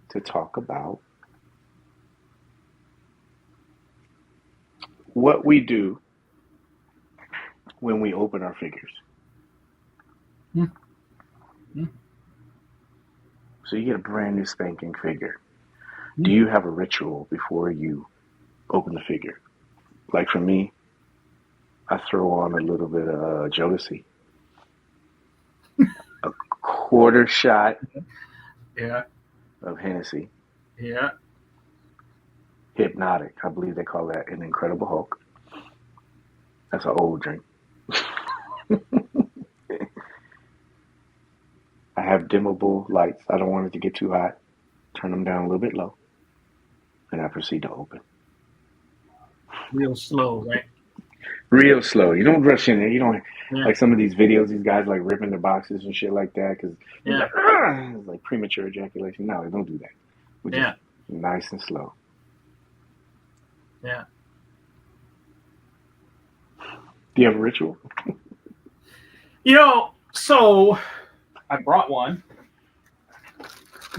Speaker 1: to talk about what we do when we open our figures. So you get a brand new spanking figure. Do you have a ritual before you open the figure? Like for me, I throw on a little bit of Jodeci, a quarter shot of Hennessy.
Speaker 2: Yeah.
Speaker 1: Hypnotic. I believe they call that an Incredible Hulk. That's an old drink. I have dimmable lights. I don't want it to get too hot. Turn them down a little bit low. And I proceed to open.
Speaker 2: Real slow, right?
Speaker 1: Real slow. You don't rush in there. You don't like some of these videos. These guys like ripping the boxes and shit like that because it's like premature ejaculation. No, don't do that. We're just nice and slow.
Speaker 2: Yeah.
Speaker 1: Do you have a ritual?
Speaker 2: So I brought one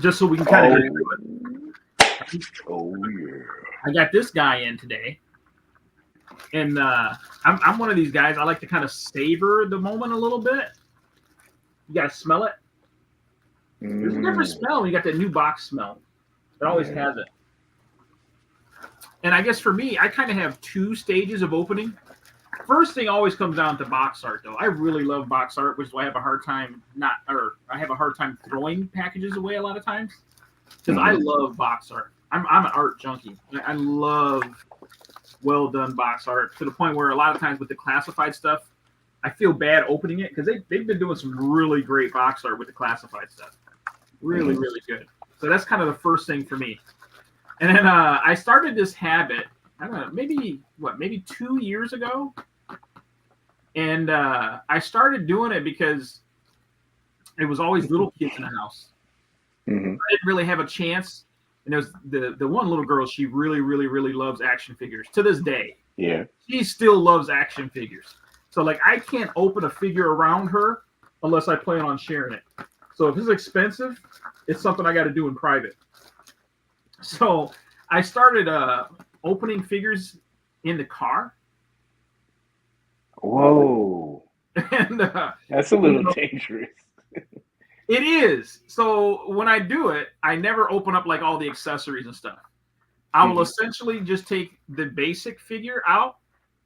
Speaker 2: just so we can kind of get through it.
Speaker 1: Oh yeah.
Speaker 2: I got this guy in today. And I'm one of these guys. I like to kind of savor the moment a little bit. You gotta smell it. There's a different smell when you got that new box smell. It always has it. And I guess for me, I kind of have two stages of opening. First thing always comes down to box art, though. I really love box art, which is why I have a hard time throwing packages away a lot of times because I love box art. I'm an art junkie. I love well done box art to the point where a lot of times with the classified stuff, I feel bad opening it because they've been doing some really great box art with the classified stuff. Really, really good. So that's kind of the first thing for me. And then I started this habit, I don't know, maybe 2 years ago. And I started doing it because it was always little kids in the house. I didn't really have a chance. And there was the one little girl, she really, really, really loves action figures to this day.
Speaker 1: Yeah.
Speaker 2: She still loves action figures. So, like, I can't open a figure around her unless I plan on sharing it. So if it's expensive, it's something I got to do in private. So I started opening figures in the car.
Speaker 1: Whoa.
Speaker 2: And
Speaker 1: that's a little dangerous.
Speaker 2: It is. So when I do it, I never open up like all the accessories and stuff. I will essentially just take the basic figure out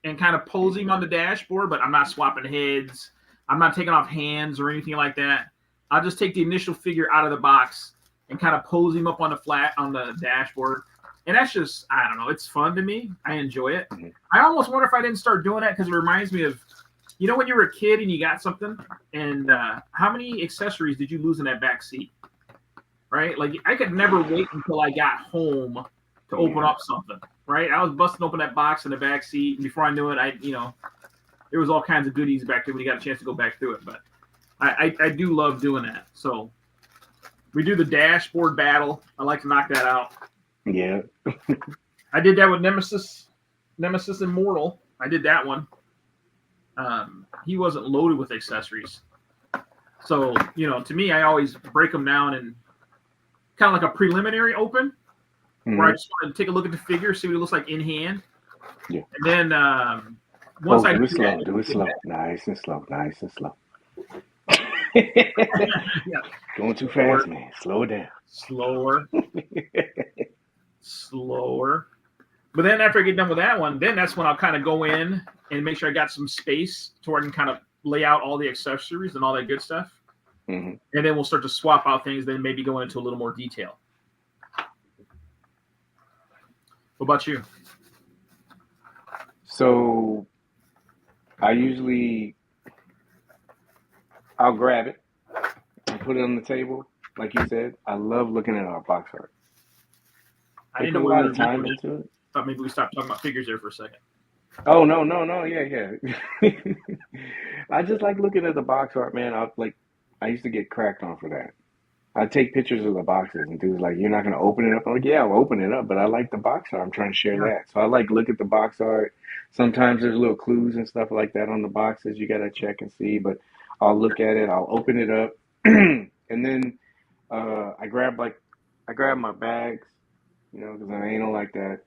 Speaker 2: and kind of pose him on the dashboard, but I'm not swapping heads. I'm not taking off hands or anything like that. I'll just take the initial figure out of the box and kind of pose him up on the dashboard. And that's just, I don't know, it's fun to me. I enjoy it. I almost wonder if I didn't start doing that because it reminds me of, when you were a kid and you got something, and how many accessories did you lose in that back seat? Right? Like, I could never wait until I got home to open up something. Right? I was busting open that box in the back seat, and before I knew it, there was all kinds of goodies back there when you got a chance to go back through it. But I do love doing that. So we do the dashboard battle. I like to knock that out.
Speaker 1: Yeah.
Speaker 2: I did that with Nemesis Immortal. I did that one. He wasn't loaded with accessories. So, to me, I always break them down and kind of like a preliminary open,
Speaker 1: Mm-hmm.
Speaker 2: where I just want to take a look at the figure, see what it looks like in hand.
Speaker 1: Yeah.
Speaker 2: And then once I
Speaker 1: do it
Speaker 2: do
Speaker 1: slow,
Speaker 2: that,
Speaker 1: do it slow, nice and slow.
Speaker 2: yeah.
Speaker 1: Going too fast, man. Slow it down.
Speaker 2: Slower. But then after I get done with that one, then that's when I'll kind of go in and make sure I got some space to where I can kind of lay out all the accessories and all that good stuff.
Speaker 1: Mm-hmm.
Speaker 2: And then we'll start to swap out things, then maybe go into a little more detail. What about you?
Speaker 1: So I'll grab it and put it on the table. Like you said, I love looking at our box art.
Speaker 2: I didn't
Speaker 1: put
Speaker 2: know
Speaker 1: a
Speaker 2: we
Speaker 1: lot
Speaker 2: were
Speaker 1: of time into it.
Speaker 2: Thought maybe we stopped talking about figures there for a second.
Speaker 1: Oh no, yeah. I just like looking at the box art, man. I used to get cracked on for that. I'd take pictures of the boxes and dudes like, you're not gonna open it up. I'm like, yeah, I'll open it up, but I like the box art. I'm trying to share that. So I like look at the box art. Sometimes there's little clues and stuff like that on the boxes you gotta check and see, but I'll look at it, I'll open it up, and then I grab my bags, because I ain't like that.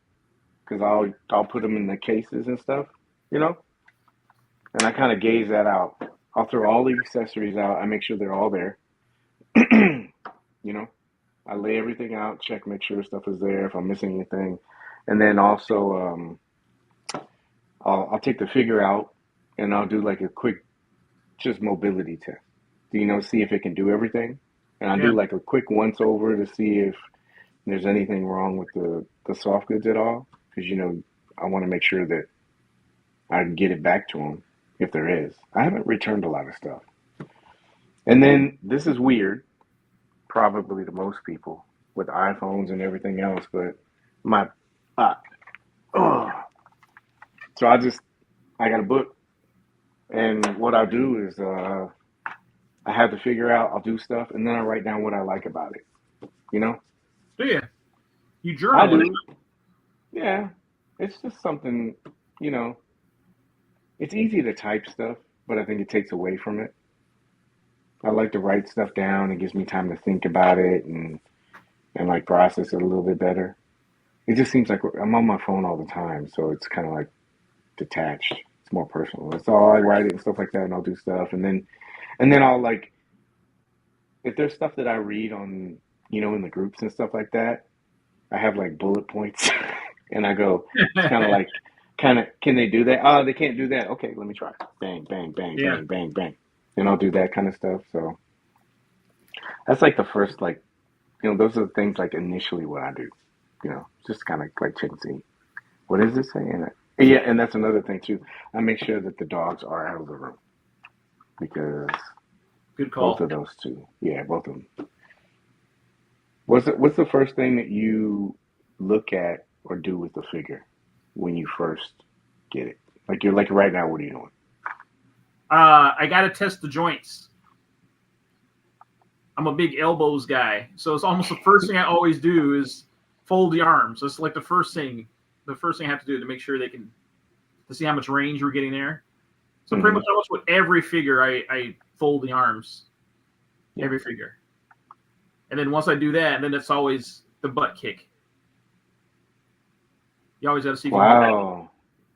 Speaker 1: Because I'll put them in the cases and stuff, and I kind of gauge that out. I'll throw all the accessories out. I make sure they're all there. I lay everything out, check, make sure stuff is there if I'm missing anything, and then also I'll take the figure out and I'll do like a quick just mobility test. See if it can do everything, and I'll do like a quick once over to see if there's anything wrong with the soft goods at all, because I want to make sure that I can get it back to them if there is. I haven't returned a lot of stuff. And then this is weird, probably to most people with iPhones and everything else, but so I got a book, and what I do is I have to figure out, I'll do stuff, and then I write down what I like about it.
Speaker 2: Do you? You
Speaker 1: I
Speaker 2: journal?
Speaker 1: do. Yeah, it's just something, it's easy to type stuff, but I think it takes away from it. I like to write stuff down. It gives me time to think about it and like process it a little bit better. It just seems like I'm on my phone all the time, so it's kind of like detached. It's more personal. It's all I write it and stuff like that, and I'll do stuff, and then I'll like, if there's stuff that I read on, in the groups and stuff like that, I have like bullet points, and I go, it's kind of, can they do that? Oh, they can't do that. Okay, let me try. Bang, bang, bang, bang, bang, bang. And I'll do that kind of stuff. So that's like the first, like, those are the things like initially what I do, just kind of like check and see. What is this saying? Yeah, and that's another thing too. I make sure that the dogs are out of the room, because
Speaker 2: good call.
Speaker 1: Both of those two. Yeah, both of them. What's the first thing that you look at or do with the figure when you first get it? Like, you're like right now, what are you doing?
Speaker 2: I got to test the joints. I'm a big elbows guy, so it's almost the first thing I always do is fold the arms. That's like the first thing I have to do to make sure to see how much range we're getting there. So pretty much almost with every figure, I fold the arms. Every figure. And then once I do that, then it's always the butt kick. You always got to see.
Speaker 1: Wow.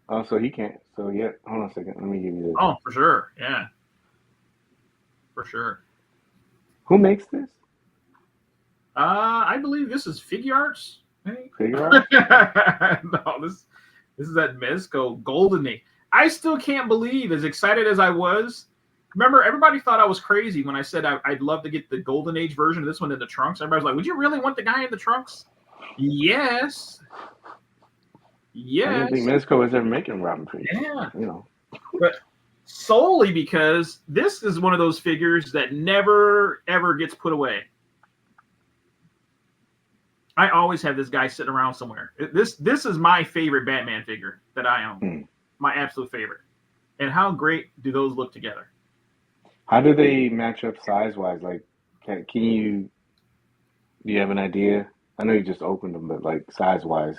Speaker 1: Oh, so he can't. So yeah, hold on a second. Let me give you this.
Speaker 2: Oh, for sure. Yeah. For sure.
Speaker 1: Who makes this?
Speaker 2: I believe this is Figure Arts.
Speaker 1: Figure Arts?
Speaker 2: No, this is that Mezco Golden Age. I still can't believe, as excited as I was. Remember, everybody thought I was crazy when I said I'd love to get the Golden Age version of this one in the trunks. Everybody was like, would you really want the guy in the trunks? Yes. Yes.
Speaker 1: I didn't think Mezco was ever making Robin figures.
Speaker 2: Yeah. But solely because this is one of those figures that never, ever gets put away. I always have this guy sitting around somewhere. This is my favorite Batman figure that I own. My absolute favorite. And how great do those look together?
Speaker 1: How do they match up size-wise? Like, do you have an idea? I know you just opened them, but like size-wise.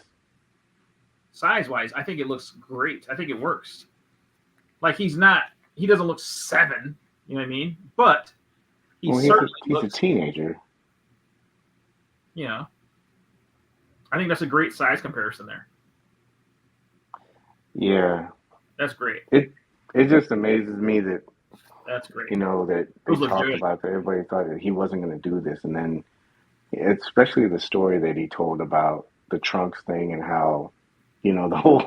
Speaker 2: Size-wise, I think it looks great. I think it works. Like, he doesn't look 7, you know what I mean? But he's
Speaker 1: a teenager.
Speaker 2: you know, I think that's a great size comparison there.
Speaker 1: Yeah.
Speaker 2: That's great.
Speaker 1: It just amazes me that,
Speaker 2: That's great.
Speaker 1: you know, that they
Speaker 2: Those look
Speaker 1: talked
Speaker 2: good.
Speaker 1: about that everybody thought that he wasn't going to do this, and then especially the story that he told about the trunks thing and how, you know, the whole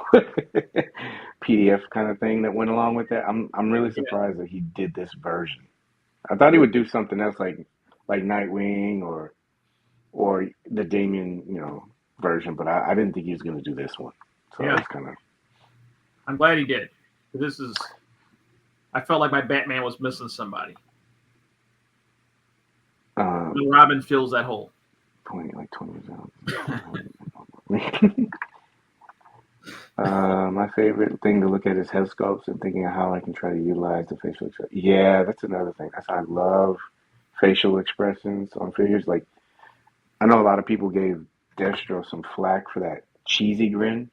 Speaker 1: PDF kind of thing that went along with that. I'm really
Speaker 2: Yeah.
Speaker 1: surprised that he did this version. I thought he would do something else like Nightwing or the Damien, you know, version, but I didn't think he was going to do this one. So I
Speaker 2: Yeah.
Speaker 1: was kind of
Speaker 2: I'm glad he did. This is. I felt like my Batman was missing somebody. Robin fills that hole.
Speaker 1: 20 years old. My favorite thing to look at is head sculpts and thinking of how I can try to utilize the facial expression. Yeah, that's another thing. I love facial expressions on figures. Like, I know a lot of people gave Destro some flack for that cheesy grin,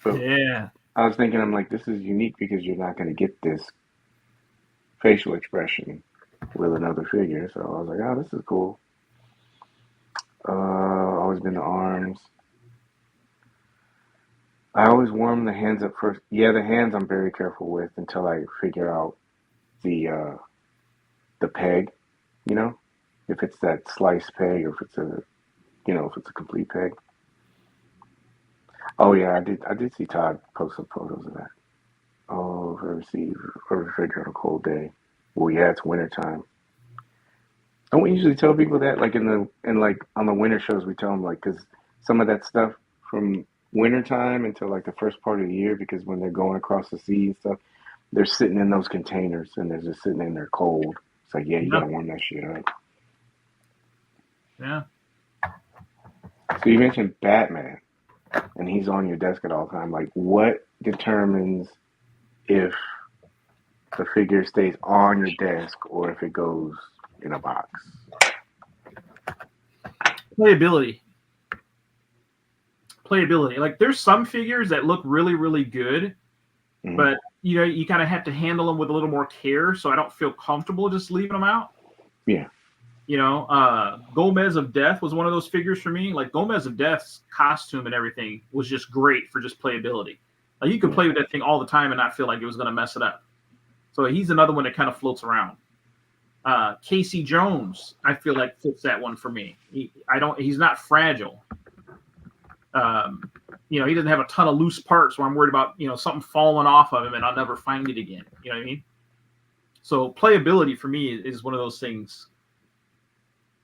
Speaker 1: but
Speaker 2: Yeah.
Speaker 1: I was thinking, I'm like, this is unique because you're not going to get this facial expression with another figure. So I was like, oh, this is cool. Always been the arms. I always warm the hands up first. Yeah, the hands I'm very careful with until I figure out the peg, you know, if it's that slice peg or if it's a, you know, if it's a complete peg. Oh yeah, I did see Todd post some photos of that. Oh, if I receive or refrigerator on a cold day. Well, yeah, it's winter time. Don't we usually tell people that, like like on the winter shows, we tell them like because some of that stuff from winter time until like the first part of the year, because when they're going across the sea and stuff, they're sitting in those containers and they're just sitting in there cold. It's like, yeah, you
Speaker 2: Yeah.
Speaker 1: gotta warm that shit up.
Speaker 2: Yeah.
Speaker 1: So you mentioned Batman, and he's on your desk at all time. Like, what determines if the figure stays on your desk or if it goes in a box?
Speaker 2: Playability. Like there's some figures that look really, really good,
Speaker 1: Mm-hmm.
Speaker 2: but you know, you kind of have to handle them with a little more care. So I don't feel comfortable just leaving them out.
Speaker 1: Yeah.
Speaker 2: You know, Gomez of Death was one of those figures for me. Like Gomez of Death's costume and everything was just great for just playability. Like you could play with that thing all the time and not feel like it was going to mess it up. So he's another one that kind of floats around. Casey Jones, I feel like fits that one for me. He's not fragile. You know, he doesn't have a ton of loose parts where I'm worried about, you know, something falling off of him and I'll never find it again. You know what I mean? So playability for me is one of those things.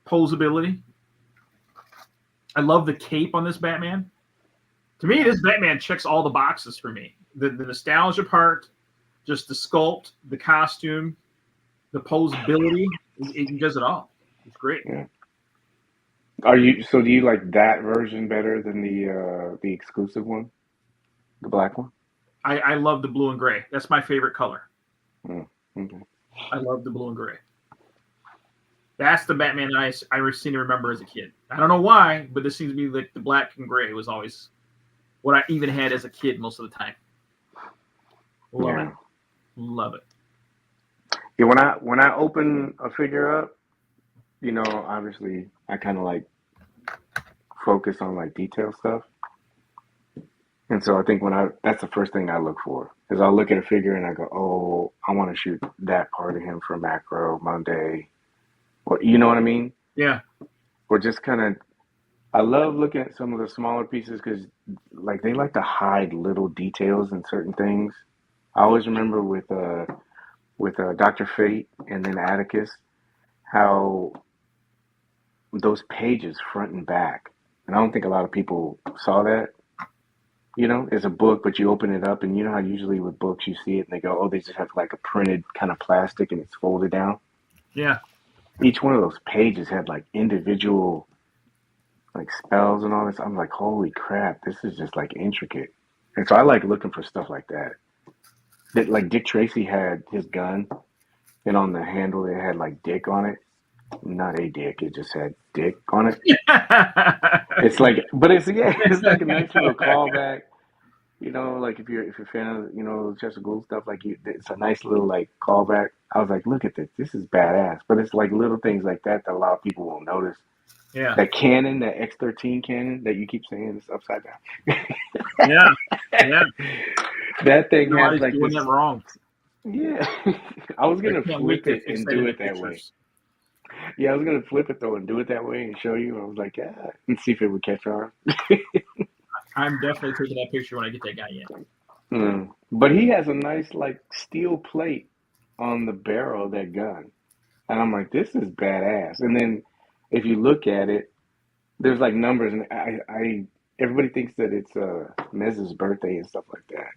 Speaker 2: Posability. I love the cape on this Batman. To me, this Batman checks all the boxes for me. The nostalgia part, just the sculpt, the costume, the posability. It does it all. It's great.
Speaker 1: Yeah. Do you like that version better than the exclusive one, the black one?
Speaker 2: I love the blue and gray. That's my favorite color.
Speaker 1: Oh, okay.
Speaker 2: I love the blue and gray. That's the Batman I seem to remember as a kid. I don't know why, but this seems to be like the black and gray was always what I even had as a kid most of the time. Love it. Love it.
Speaker 1: Yeah, when I open a figure up, you know, obviously I kind of like focus on like detail stuff. And so I think that's the first thing I look for is I'll look at a figure and I go, oh, I want to shoot that part of him for Macro Monday, or you know what I mean?
Speaker 2: Yeah.
Speaker 1: Or just kind of, I love looking at some of the smaller pieces because like they like to hide little details in certain things. I always remember with Dr. Fate and then Atticus how those pages front and back, and I don't think a lot of people saw that. You know, it's a book, but you open it up, and you know how usually with books you see it, and they go, "Oh, they just have like a printed kind of plastic, and it's folded down."
Speaker 2: Yeah.
Speaker 1: Each one of those pages had like individual like spells and all this. I'm like, "Holy crap, this is just like intricate." And so I like looking for stuff like that. That like Dick Tracy had his gun, and on the handle it had like Dick on it. Not a dick, it just had Dick on it. It's like, but it's it's like a nice little callback. You know, like if you're a fan of Chester Gould stuff, like it's a nice little like callback. I was like, look at this, this is badass. But it's like little things like that that a lot of people won't notice.
Speaker 2: Yeah.
Speaker 1: That cannon, that X-13 cannon that you keep saying is upside down.
Speaker 2: Yeah. Yeah.
Speaker 1: That thing has
Speaker 2: Nobody's
Speaker 1: like
Speaker 2: doing
Speaker 1: this.
Speaker 2: that wrong.
Speaker 1: Yeah. I was
Speaker 2: I
Speaker 1: gonna
Speaker 2: can't wait
Speaker 1: flip
Speaker 2: to
Speaker 1: it
Speaker 2: fix
Speaker 1: and
Speaker 2: that
Speaker 1: do
Speaker 2: into
Speaker 1: it that way.
Speaker 2: pictures.
Speaker 1: Yeah, I was gonna flip it though and do it that way and show you. I was like, yeah, and see if it would catch on.
Speaker 2: I'm definitely taking that picture when I get that guy in.
Speaker 1: But he has a nice like steel plate on the barrel of that gun, and I'm like, this is badass. And then if you look at it, there's like numbers, and I everybody thinks that it's Mez's birthday and stuff like that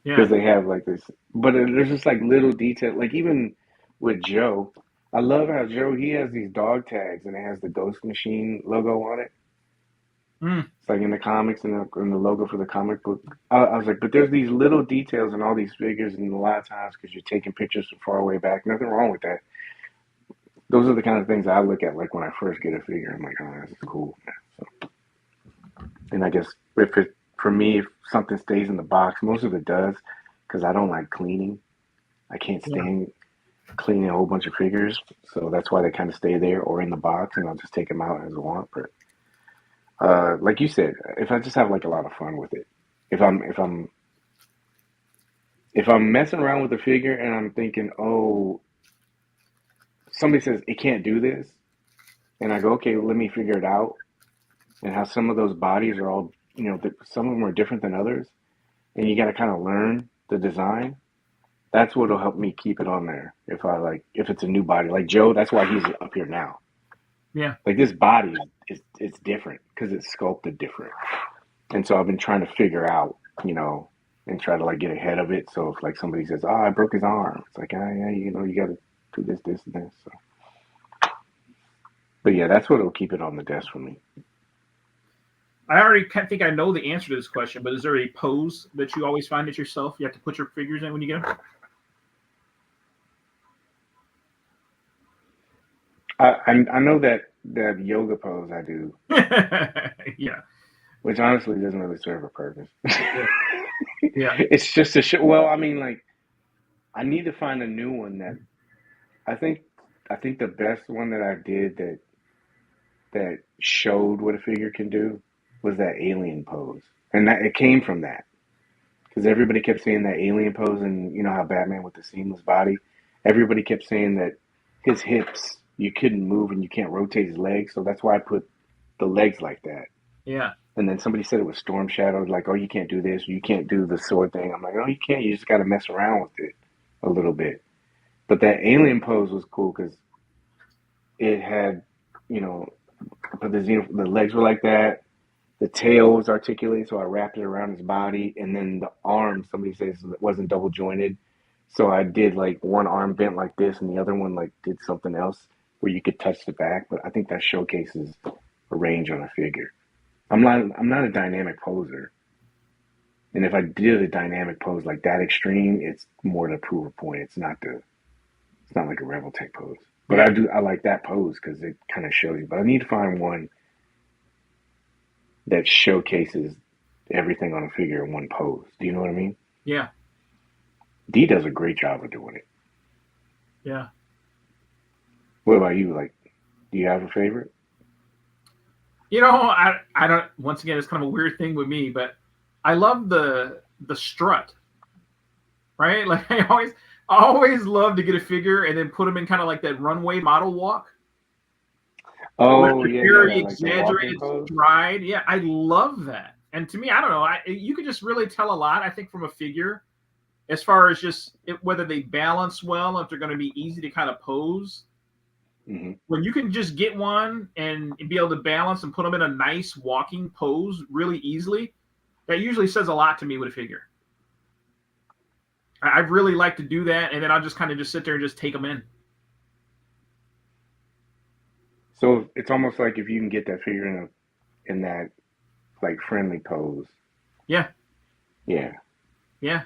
Speaker 2: Yeah.
Speaker 1: because they have like this. But there's just like little detail, like even with Joe. I love how Joe he has these dog tags and it has the Ghost Machine logo on it.
Speaker 2: Mm.
Speaker 1: It's like in the comics and the logo for the comic book. I was like, but there's these little details in all these figures, and a lot of times because you're taking pictures from far away back, nothing wrong with that. Those are the kind of things I look at, like when I first get a figure. I'm like, oh, this is cool. So, and I guess if it for me, if something stays in the box, most of it does, because I don't like cleaning. I can't
Speaker 2: Yeah.
Speaker 1: stand cleaning a whole bunch of figures, so that's why they kind of stay there or in the box, and I'll just take them out as I want. But like you said, if I just have like a lot of fun with it, if I'm messing around with the figure and I'm thinking, oh, somebody says it can't do this, and I go, okay, well, let me figure it out, and how some of those bodies are all, some of them are different than others, and you got to kind of learn the design. That's what'll help me keep it on there. If it's a new body, like Joe, that's why he's up here now.
Speaker 2: Yeah.
Speaker 1: Like this body is it's different because it's sculpted different. And so I've been trying to figure out, and try to like get ahead of it. So if like somebody says, "Oh, I broke his arm," it's like, "Ah, yeah, you got to do this, this, and this." So, but yeah, that's what'll keep it on the desk for me.
Speaker 2: I already think I know the answer to this question, but is there a pose that you always find it yourself? You have to put your figures in when you get them?
Speaker 1: I know that yoga pose I do,
Speaker 2: Yeah.
Speaker 1: which honestly doesn't really serve a purpose.
Speaker 2: Yeah. Yeah.
Speaker 1: It's just a show. Well, I mean, like I need to find a new one that I think I think the best one that I did that showed what a figure can do was that alien pose, and that it came from that because everybody kept saying that alien pose, and you know how Batman with the seamless body, everybody kept saying that his hips you couldn't move and you can't rotate his legs, so that's why I put the legs like that.
Speaker 2: Yeah.
Speaker 1: And then somebody said it was Storm Shadow, like, oh, you can't do this, you can't do the sword thing. I'm like, oh, you can't. You just got to mess around with it a little bit. But that alien pose was cool because it had, you know, but the legs were like that. The tail was articulated, so I wrapped it around his body, and then the arm, somebody says it wasn't double jointed, so I did like one arm bent like this, and the other one like did something else where you could touch the back. But I think that showcases a range on a figure. I'm not a dynamic poser, and if I did a dynamic pose like that extreme, it's more to prove a point. It's not like a Rebel Tech pose. But
Speaker 2: Yeah.
Speaker 1: I like that pose because it kind of shows you. But I need to find one that showcases everything on a figure in one pose. Do you know what I mean?
Speaker 2: Yeah.
Speaker 1: D does a great job of doing it.
Speaker 2: Yeah.
Speaker 1: What about you? Like, do you have a favorite?
Speaker 2: You know, I don't. Once again, it's kind of a weird thing with me, but I love the strut, right? Like I always love to get a figure and then put them in kind of like that runway model walk. With
Speaker 1: Oh
Speaker 2: the
Speaker 1: yeah,
Speaker 2: very
Speaker 1: like the walking
Speaker 2: exaggerated
Speaker 1: pose.
Speaker 2: stride. Yeah, I love that. And to me, I don't know. You could just really tell a lot, I think, from a figure as far as just whether they balance well, if they're going to be easy to kind of pose.
Speaker 1: Hmm.
Speaker 2: When you can just get one and be able to balance and put them in a nice walking pose really easily, that usually says a lot to me with a figure. I really like to do that, and then I'll just kind of just sit there and just take them in.
Speaker 1: So it's almost like if you can get that figure in that like friendly pose.
Speaker 2: Yeah.
Speaker 1: Yeah.
Speaker 2: Yeah.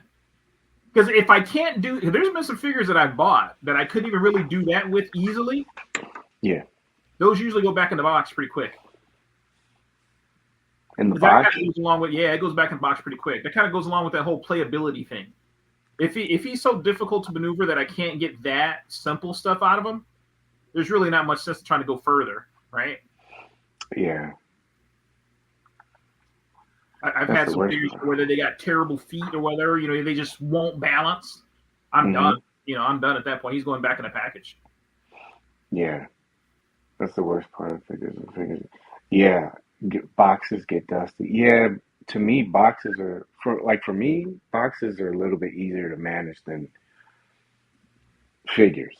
Speaker 2: Because if I can't there's been some figures that I bought that I couldn't even really do that with easily.
Speaker 1: Yeah.
Speaker 2: Those usually go back in the box pretty quick.
Speaker 1: In the
Speaker 2: That
Speaker 1: box.
Speaker 2: kind of goes along with it goes back in the box pretty quick. That kind of goes along with that whole playability thing. If he's so difficult to maneuver that I can't get that simple stuff out of him, there's really not much sense in trying to go further, right?
Speaker 1: Yeah,
Speaker 2: I've
Speaker 1: that's
Speaker 2: had
Speaker 1: the
Speaker 2: some
Speaker 1: worst
Speaker 2: figures
Speaker 1: part.
Speaker 2: where they got terrible feet or whatever. You know, they just won't balance. I'm done.
Speaker 1: Hmm.
Speaker 2: You know, I'm done at that point. He's going back in the package.
Speaker 1: Yeah, that's the worst part of figures. Yeah, boxes get dusty. Yeah, to me, boxes are for me, boxes are a little bit easier to manage than figures.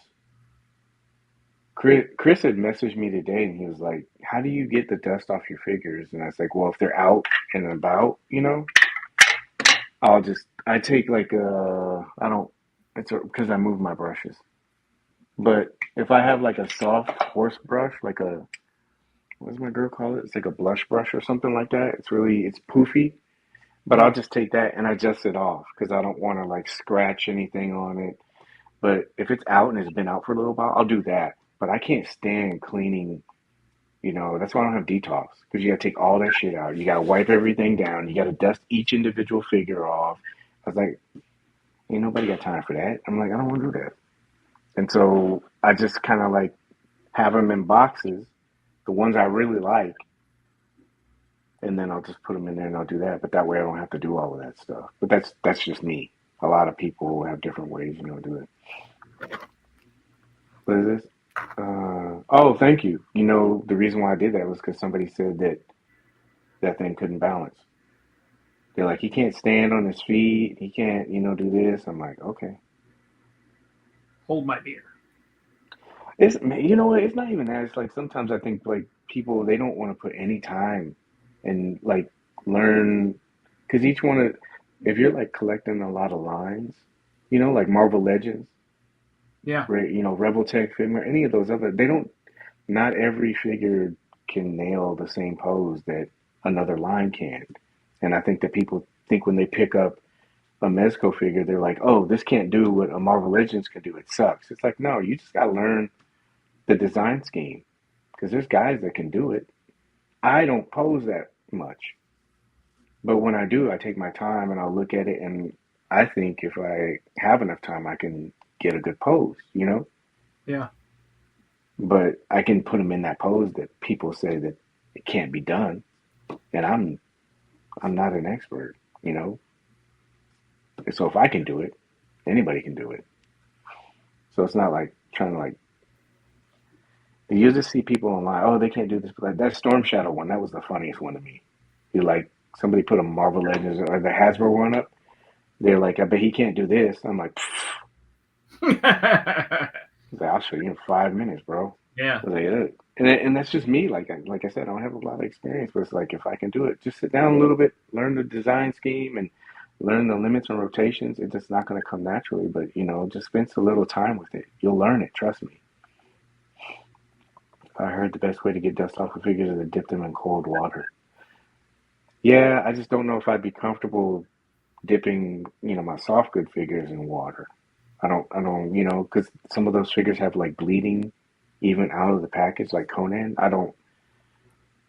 Speaker 1: Chris had messaged me today and he was like, "How do you get the dust off your figures?" And I was like, "Well, if they're out and about, I take like I don't it's because I move my brushes. But if I have like a soft horse brush, like a what does my girl call it? It's like a blush brush or something like that. It's poofy, but I'll
Speaker 2: Mhm.
Speaker 1: just take that and I adjust it off because I don't want to like scratch anything on it. But if it's out and it's been out for a little while, I'll do that. But I can't stand cleaning. That's why I don't have detox because you got to take all that shit out. You got to wipe everything down. You got to dust each individual figure off. I was like, ain't nobody got time for that. I'm like, I don't want to do that. And so I just kind of like have them in boxes, the ones I really like, and then I'll just put them in there and I'll do that. But that way I don't have to do all of that stuff. But that's just me. A lot of people have different ways, to do it. What is this? Oh, thank you. The reason why I did that was because somebody said that that thing couldn't balance. They're like, he can't stand on his feet. He can't, do this. I'm like, okay.
Speaker 2: Hold my beer.
Speaker 1: You know what? It's not even that. It's like sometimes I think like people they don't want to put any time and like learn because each one of if you're like collecting a lot of lines, like Marvel Legends,
Speaker 2: Yeah.
Speaker 1: right? Rebel Tech figure, any of those other they don't. Not every figure can nail the same pose that another line can, and I think that people think when they pick up a Mezco figure, they're like, oh, this can't do what a Marvel Legends can do. It sucks. It's like no, you just gotta learn the design scheme because there's guys that can do it. I don't pose that much, but when I do, I take my time and I'll look at it, and I think if I have enough time, I can get a good pose.
Speaker 2: Yeah.
Speaker 1: But I can put them in that pose that people say that it can't be done, and I'm not an expert. So if I can do it, anybody can do it. So it's not like trying to like you just see people online. Oh, they can't do this. But like that Storm Shadow one, that was the funniest one to me. You like somebody put a Marvel Legends or the Hasbro one up. They're like, I bet he can't do this. I'm like, I'll show you in 5 minutes, bro.
Speaker 2: Yeah.
Speaker 1: I was like, "Ugh." And that's just me. Like I said, I don't have a lot of experience, but it's like if I can do it, just sit down a little bit, learn the design scheme, and learn the limits and rotations. It's just not going to come naturally, but just spend a little time with it. You'll learn it. Trust me. I heard the best way to get dust off of figures is to dip them in cold water. Yeah, I just don't know if I'd be comfortable dipping, my soft good figures in water. I don't, because some of those figures have like bleeding even out of the package, like Conan. I don't.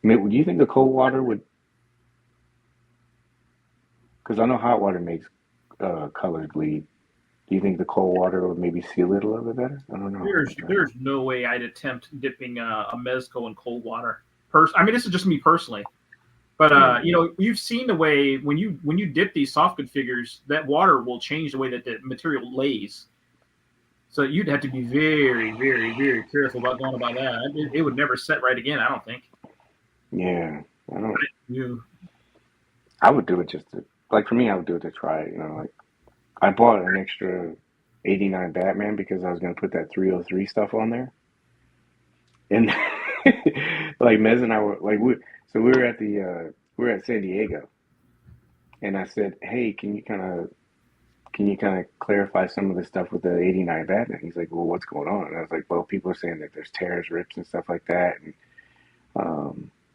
Speaker 1: I mean, do you think the cold water would? Because I know hot water makes colors bleed. Do you think the cold water would maybe seal it a little bit better? I don't know.
Speaker 2: There's no way I'd attempt dipping a mezco in cold water. I mean, this is just me personally. But
Speaker 1: Yeah,
Speaker 2: you've seen the way when you dip these soft good figures, that water will change the way that the material lays. So you'd have to be very, very, very careful about going about that. It would never set right again. I don't think.
Speaker 1: yeah. I don't.
Speaker 2: You.
Speaker 1: I would do it just to like for me. I would do it to try it. Like I bought an extra 89 Batman because I was gonna put that 303 stuff on there, and like Mez and I were like we were at we were at San Diego, and I said, hey, can you kind of clarify some of the stuff with the 89 Batman? He's like, well, what's going on? And I was like, well, people are saying that there's tears, rips, and stuff like that, and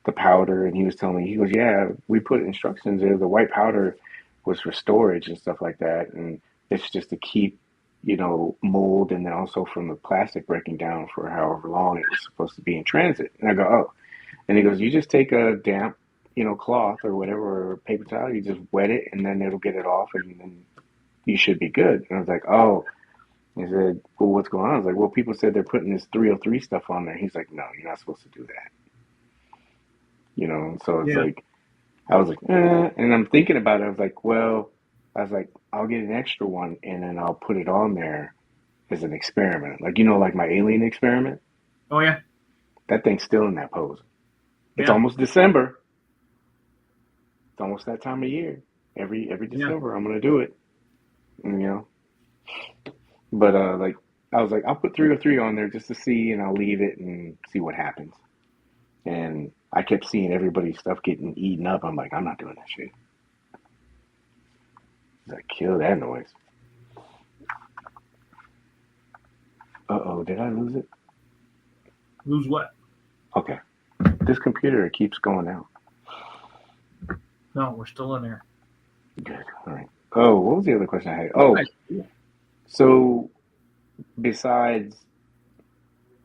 Speaker 1: the powder. And he was telling me, he goes, yeah, we put instructions there. The white powder was for storage and stuff like that, and it's just to keep, mold, and then also from the plastic breaking down for however long it was supposed to be in transit. And I go, oh. And he goes, you just take a damp, cloth or whatever, or paper towel, you just wet it, and then it'll get it off, and then you should be good. And I was like, oh. He said, well, what's going on? I was like, well, people said they're putting this 303 stuff on there. He's like, no, you're not supposed to do that. you know. And so it's
Speaker 2: Yeah.
Speaker 1: like I was like, and I'm thinking about it. I was like, well, I was like, I'll get an extra one, and then I'll put it on there as an experiment, like like my alien experiment.
Speaker 2: Oh yeah.
Speaker 1: That thing's still in that pose. It's
Speaker 2: Yeah.
Speaker 1: almost December. It's almost that time of year. Every
Speaker 2: Yeah.
Speaker 1: December, I'm gonna do it. You know, but like I was like, I'll put 303 on there just to see, and I'll leave it and see what happens. And I kept seeing everybody's stuff getting eaten up. I'm like, I'm not doing that shit. Like, kill that noise. Uh-oh, did I lose it?
Speaker 2: Lose what?
Speaker 1: Okay. This computer, it keeps going out.
Speaker 2: No, we're still in there.
Speaker 1: Good. All right. Oh, what was the other question I had? Oh, so besides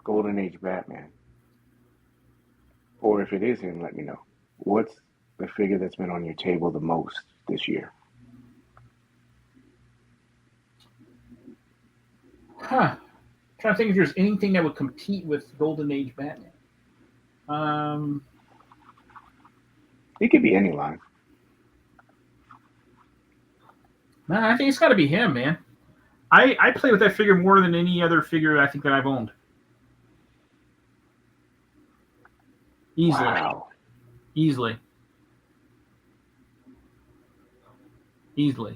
Speaker 1: Golden Age Batman, or if it is him, let me know. What's the figure that's been on your table the most this year?
Speaker 2: Huh. Trying to think if there's anything that would compete with Golden Age Batman.
Speaker 1: It could be any line.
Speaker 2: Nah, I think it's got to be him, man. I play with that figure more than any other figure I think that I've owned. Easily.
Speaker 1: Wow.
Speaker 2: Easily.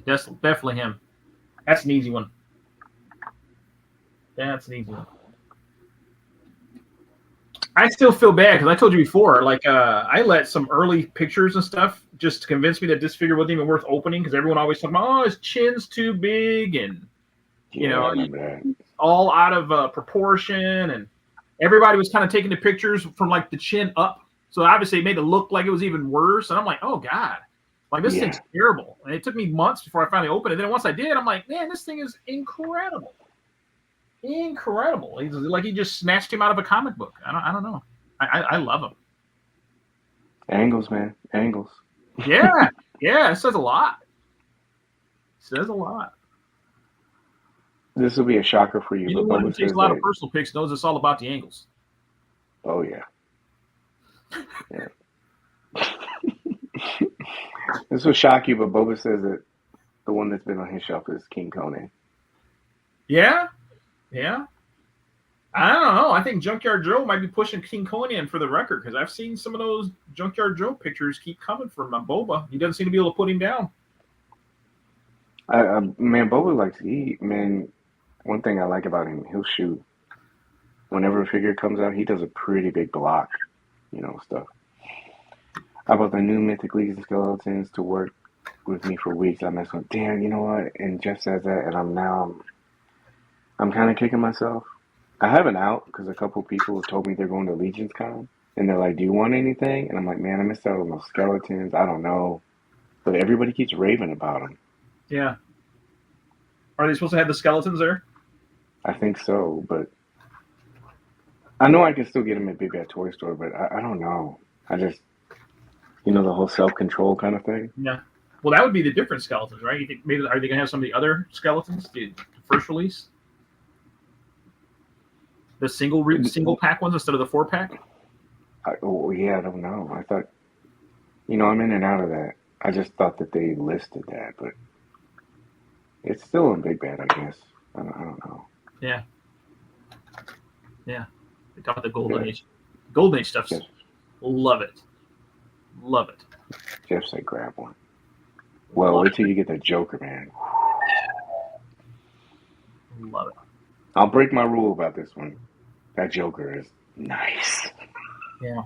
Speaker 2: That's definitely him. That's an easy one. That's an easy one. I still feel bad because I told you before, like I let some early pictures and stuff just to convince me that this figure wasn't even worth opening because everyone always talking about, oh, his chin's too big and
Speaker 1: I remember that.
Speaker 2: all out of proportion, and everybody was kind of taking the pictures from like the chin up, so obviously it made it look like it was even worse. And I'm like, oh god, like this thing's terrible. And it took me months before I finally opened it. Then once I did, I'm like, man, this thing is incredible. Incredible. He's like he just snatched him out of a comic book. I don't know. I love him.
Speaker 1: Angles, man. Angles.
Speaker 2: Yeah. It says a lot. Says a lot.
Speaker 1: This will be a shocker for you.
Speaker 2: Anyone who takes a lot of personal pics knows it's all about the angles.
Speaker 1: Oh yeah. This will shock you, but Boba says that the one that's been on his shelf is King Conan.
Speaker 2: Yeah. I don't know. I think Junkyard Joe might be pushing King Conan for the record because I've seen some of those Junkyard Joe pictures keep coming from Boba. He doesn't seem to be able to put him down.
Speaker 1: Man, Boba likes to eat. Man, one thing I like about him, he'll shoot. Whenever a figure comes out, he does a pretty big block, stuff. I bought the new Mythic Legion skeletons to work with me for weeks. I messed with, damn, you know what? And Jeff says that, and I'm kind of kicking myself. I have an out because a couple people have told me they're going to Legion's Con, and they're like, do you want anything? And I'm like, man, I missed out on those skeletons. I don't know. But everybody keeps raving about them.
Speaker 2: Yeah. Are they supposed to have the skeletons there?
Speaker 1: I think so, but I know I can still get them at Big Bad Toy Store, but I don't know. I just, the whole self-control kind of thing.
Speaker 2: Yeah. Well, that would be the different skeletons, right? You think maybe are they going to have some of the other skeletons, the first release? The single pack ones instead of the 4-pack?
Speaker 1: I don't know. I thought, I'm in and out of that. I just thought that they listed that, but it's still in Big Bad, I guess. I don't know.
Speaker 2: Yeah. They got the Golden Age. Golden Age stuff. Love it.
Speaker 1: Jeff said grab one. Well, wait till you get the Joker, man.
Speaker 2: Love it.
Speaker 1: I'll break my rule about this one. That Joker is nice.
Speaker 2: Yeah.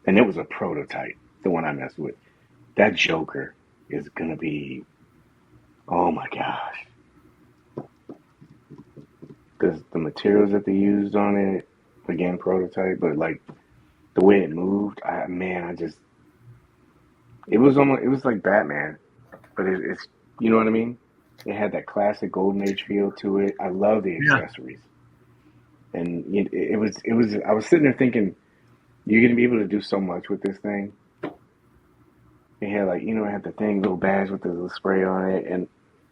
Speaker 1: And it was a prototype, the one I messed with. That Joker is going to be, oh my gosh. Because the materials that they used on it, again, prototype, but like the way it moved, it was like Batman, but it's, you know what I mean? It had that classic Golden Age feel to it. I love the accessories. And it was, I was sitting there thinking, you're going to be able to do so much with this thing. It had like, it had the thing, little badge with the little spray on it.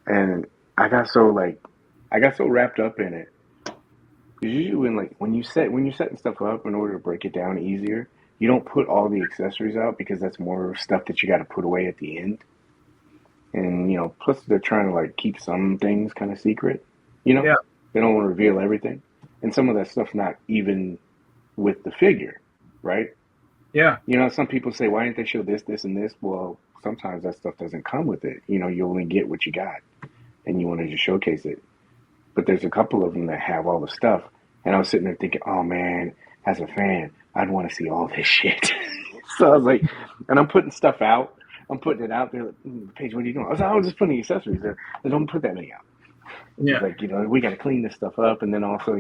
Speaker 1: And I got so wrapped up in it. Usually when you're setting stuff up in order to break it down easier, you don't put all the accessories out because that's more stuff that you got to put away at the end. And, plus they're trying to like keep some things kind of secret,
Speaker 2: Yeah.
Speaker 1: they don't want to reveal everything. And some of that stuff's not even with the figure, right?
Speaker 2: Yeah.
Speaker 1: Some people say, why didn't they show this, this, and this? Well, sometimes that stuff doesn't come with it. You only get what you got and you want to just showcase it. But there's a couple of them that have all the stuff. And I was sitting there thinking, oh man, as a fan, I'd want to see all this shit. So I was like, and I'm putting stuff out. I'm putting it out there. Like, Paige, what are you doing? I was like, I'm just putting accessories there. I don't put that many out.
Speaker 2: Yeah.
Speaker 1: Like, we got to clean this stuff up. And then also,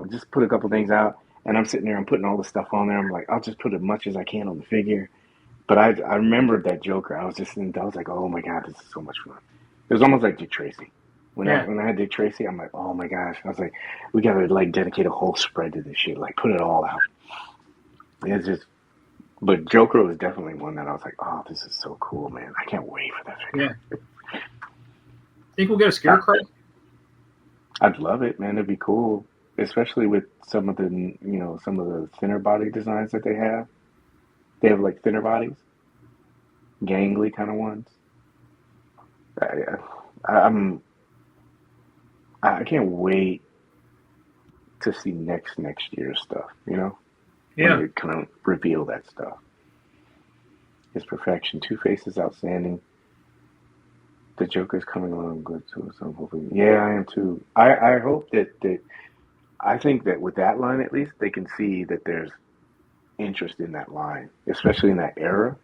Speaker 1: just put a couple things out. And I'm sitting there, I'm putting all the stuff on there. I'm like, I'll just put as much as I can on the figure. But I remembered that Joker. I was like, oh my God, this is so much fun. It was almost like Dick Tracy. When I had Dick Tracy, I'm like, oh my gosh. I was like, we got to like dedicate a whole spread to this shit. Like put it all out. It's just, but Joker was definitely one that I was like, oh, this is so cool, man. I can't wait for that figure.
Speaker 2: Yeah. Think we'll get a Scarecrow?
Speaker 1: I'd love it, man. It'd be cool. Especially with some of the thinner body designs that they have. They have like thinner bodies, gangly kind of ones. I can't wait to see next year's stuff.
Speaker 2: Yeah.
Speaker 1: When they kind of reveal that stuff. It's perfection. Two-Face is outstanding. The Joker's coming along good too. So hopefully, yeah, I am too. I hope that I think that with that line at least, they can see that there's interest in that line, especially in that era.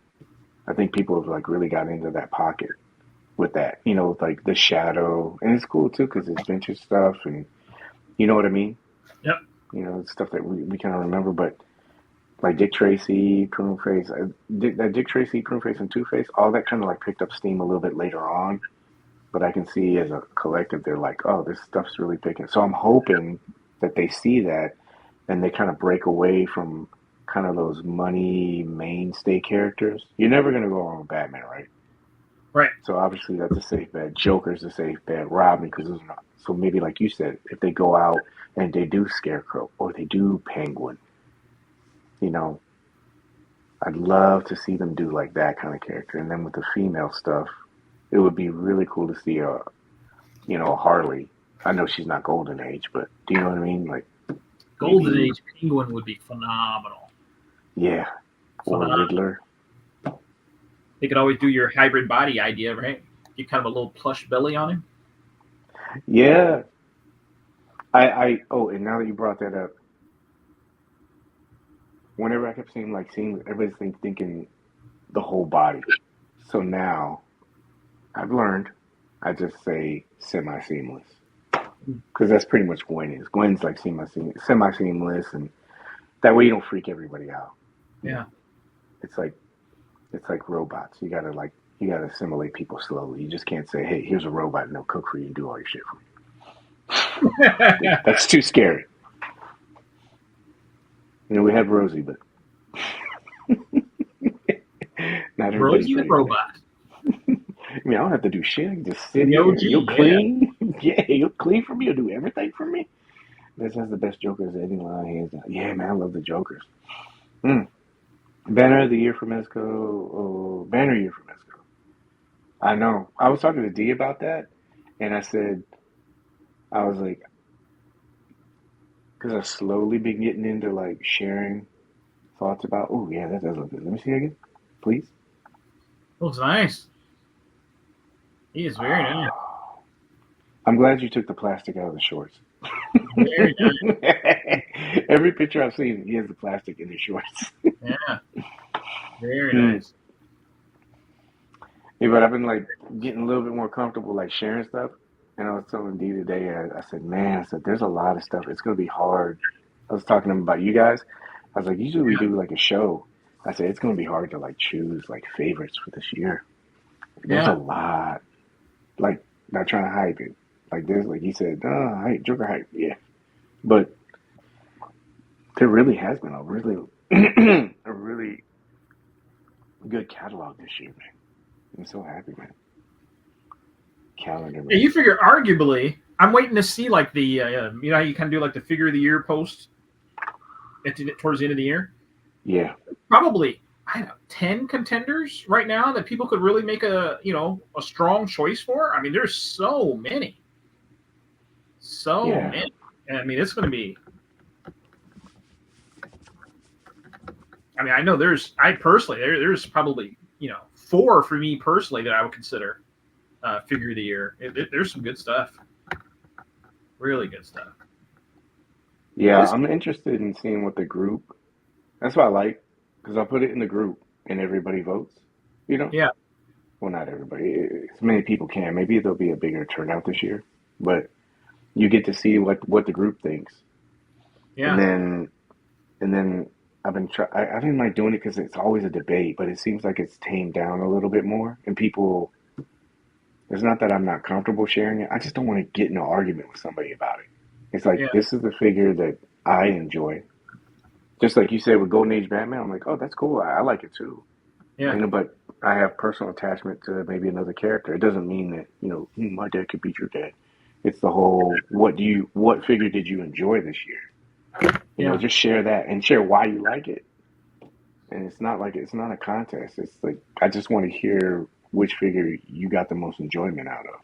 Speaker 1: I think people have like really got into that pocket with that, with like the Shadow, and it's cool too because it's vintage stuff, and you know what I mean.
Speaker 2: Yep.
Speaker 1: It's stuff that we kind of remember, but like Dick Tracy, Pruneface, Dick Tracy, Pruneface, and Two-Face, all that kind of like picked up steam a little bit later on. But I can see as a collective, they're like, oh, this stuff's really picking. So I'm hoping that they see that and they kind of break away from kind of those money mainstay characters. You're never going to go wrong with Batman, right?
Speaker 2: Right.
Speaker 1: So obviously that's a safe bet. Joker's a safe bet. Robin, because those are not. So maybe like you said, if they go out and they do Scarecrow or they do Penguin, I'd love to see them do like that kind of character. And then with the female stuff, it would be really cool to see a Harley. I know she's not Golden Age, but do you know what I mean? Like
Speaker 2: Golden Age Penguin would be phenomenal.
Speaker 1: Yeah. Or Riddler.
Speaker 2: They could always do your hybrid body idea, right? Get kind of a little plush belly on him.
Speaker 1: Yeah. And now that you brought that up, whenever I kept seeing everybody's thinking the whole body. So now I've learned I just say semi-seamless. Because that's pretty much Gwen is. Gwen's like semi-seamless, and that way you don't freak everybody out.
Speaker 2: Yeah.
Speaker 1: It's like robots. You gotta assimilate people slowly. You just can't say, hey, here's a robot and they'll cook for you and do all your shit for you. That's too scary. We have Rosie, but not
Speaker 2: Rosie the robot.
Speaker 1: I don't have to do shit. I can just sit here. You'll clean. Yeah, you'll clean for me. You'll do everything for me. This has the best Jokers any line hands down. Yeah, man, I love the Jokers. Banner of the year for Mezco. Oh, banner year for Mezco. I know. I was talking to D about that, and I was like, because I've slowly been getting into like sharing thoughts about, oh yeah, that does look good. Let me see again, please.
Speaker 2: Looks nice. He is very nice.
Speaker 1: I'm glad you took the plastic out of the shorts.
Speaker 2: Very nice.
Speaker 1: Every picture I've seen, he has the plastic in his shorts.
Speaker 2: Yeah. Very nice.
Speaker 1: Yeah, but I've been like getting a little bit more comfortable like sharing stuff. And I was telling D today, I said, there's a lot of stuff. It's going to be hard. I was talking to him about you guys. I was like, usually we do like a show. I said, it's going to be hard to like choose like favorites for this year. There's a lot. Like, not trying to hype it. Like, there's, like he said, Joker hype, yeah. But there really has been a really good catalog this year, man. I'm so happy, man. Calendar.
Speaker 2: Yeah, you figure arguably, I'm waiting to see like the, how you kind of do like the figure of the year post towards the end of the year.
Speaker 1: Yeah.
Speaker 2: Probably, I don't know, 10 contenders right now that people could really make a strong choice for. I mean, there's so many. So
Speaker 1: Yeah.
Speaker 2: many. And I mean, it's going to be. I mean, I know there's. I personally, there's probably 4 for me personally that I would consider figure of the year. There's some good stuff. Really good stuff.
Speaker 1: Yeah.
Speaker 2: This,
Speaker 1: I'm interested in seeing what the group. That's what I like because I'll put it in the group and everybody votes. You know.
Speaker 2: yeah,
Speaker 1: Well, not everybody. As many people can. Maybe there'll be a bigger turnout this year, but you get to see what the group thinks, and
Speaker 2: yeah,
Speaker 1: then I've been I didn't like doing it because it's always a debate, but it seems like it's tamed down a little bit more, and people. It's not that I'm not comfortable sharing it. I just don't want to get in an argument with somebody about it. It's like
Speaker 2: yeah,
Speaker 1: this is the figure that I enjoy. Just like you said with Golden Age Batman, I'm like, oh, that's cool. I like it too.
Speaker 2: yeah,
Speaker 1: But I have personal attachment to maybe another character. It doesn't mean that my dad could beat your dad. It's the whole what figure did you enjoy this year?
Speaker 2: yeah,
Speaker 1: Just share that and share why you like it. And it's not a contest. It's like I just want to hear which figure you got the most enjoyment out of.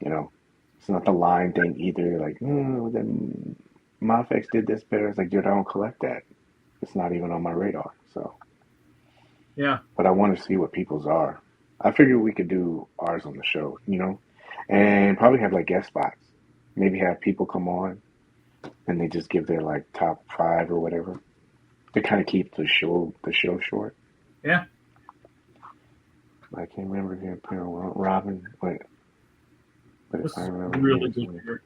Speaker 1: You know, it's not the line thing either. Like, oh, then Mafex did this better. It's like, dude, I don't collect that. It's not even on my radar. So,
Speaker 2: yeah.
Speaker 1: but I want to see what people's are. I figured we could do ours on the show, and probably have like guest spots. Maybe have people come on and they just give their like top 5 or whatever to kind of keep the show short.
Speaker 2: Yeah.
Speaker 1: I can't remember if you're playing Robin, but if
Speaker 2: This
Speaker 1: I
Speaker 2: is
Speaker 1: remember,
Speaker 2: really good figure.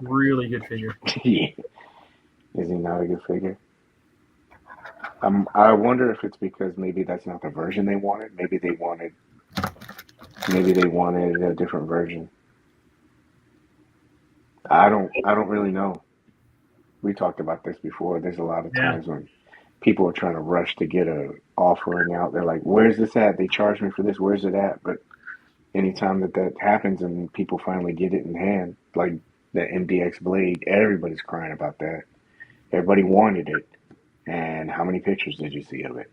Speaker 2: Really good figure.
Speaker 1: yeah, is he not a good figure? I wonder if it's because maybe that's not the version they wanted. Maybe they wanted a different version. I don't really know. We talked about this before. There's a lot of
Speaker 2: Yeah.
Speaker 1: times when people are trying to rush to get a offering out. They're like, "Where's this at? They charged me for this. Where's it at?" But anytime that happens and people finally get it in hand, like the MDX Blade, everybody's crying about that. Everybody wanted it, and how many pictures did you see of it?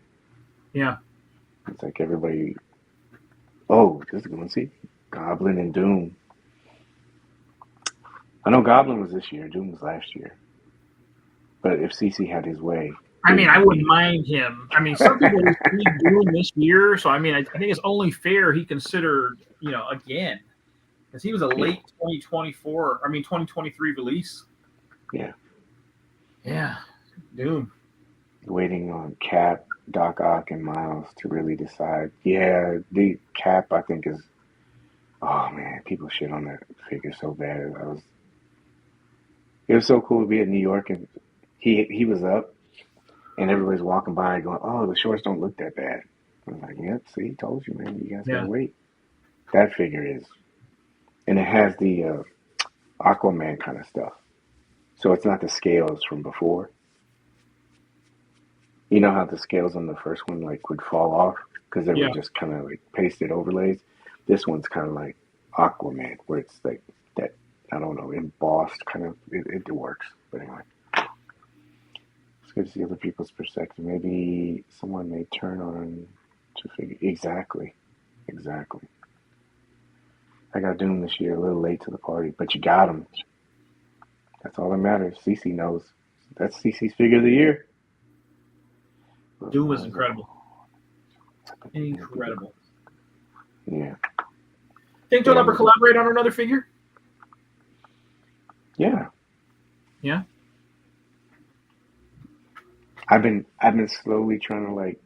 Speaker 2: Yeah.
Speaker 1: It's like everybody. Oh, this is going to see Goblin and Doom. I know Goblin was this year. Doom was last year. But if CC had his way,
Speaker 2: I mean,
Speaker 1: Doom
Speaker 2: I
Speaker 1: would
Speaker 2: wouldn't
Speaker 1: be.
Speaker 2: mind him. I mean, some people he's doing this year, so I mean, I think it's only fair he considered, again, because he was a
Speaker 1: Yeah,
Speaker 2: late 2024. I mean, 2023 release.
Speaker 1: yeah.
Speaker 2: Yeah, Doom.
Speaker 1: Waiting on Cap, Doc Ock, and Miles to really decide. Yeah, the Cap I think is. Oh man, people shit on that figure so bad. It was so cool to be in New York and he was up and everybody's walking by going, "Oh, the shorts don't look that bad." I was like, "Yep, see, told you, man. You guys gotta
Speaker 2: Yeah,
Speaker 1: wait." That figure is, and it has the Aquaman kind of stuff. So it's not the scales from before. You know how the scales on the first one like would fall off because they were
Speaker 2: yeah,
Speaker 1: just kind of like pasted overlays. This one's kind of like Aquaman, where it's like that. I don't know, embossed kind of. It works, but anyway. It's good to see other people's perspective. Maybe someone may turn on to figure. Exactly. I got Doom this year, a little late to the party, but you got him. That's all that matters. CC knows. That's CC's figure of the year.
Speaker 2: Doom was incredible. Incredible.
Speaker 1: Yeah.
Speaker 2: Think they'll ever collaborate on another figure?
Speaker 1: Yeah.
Speaker 2: Yeah.
Speaker 1: I've been slowly trying to like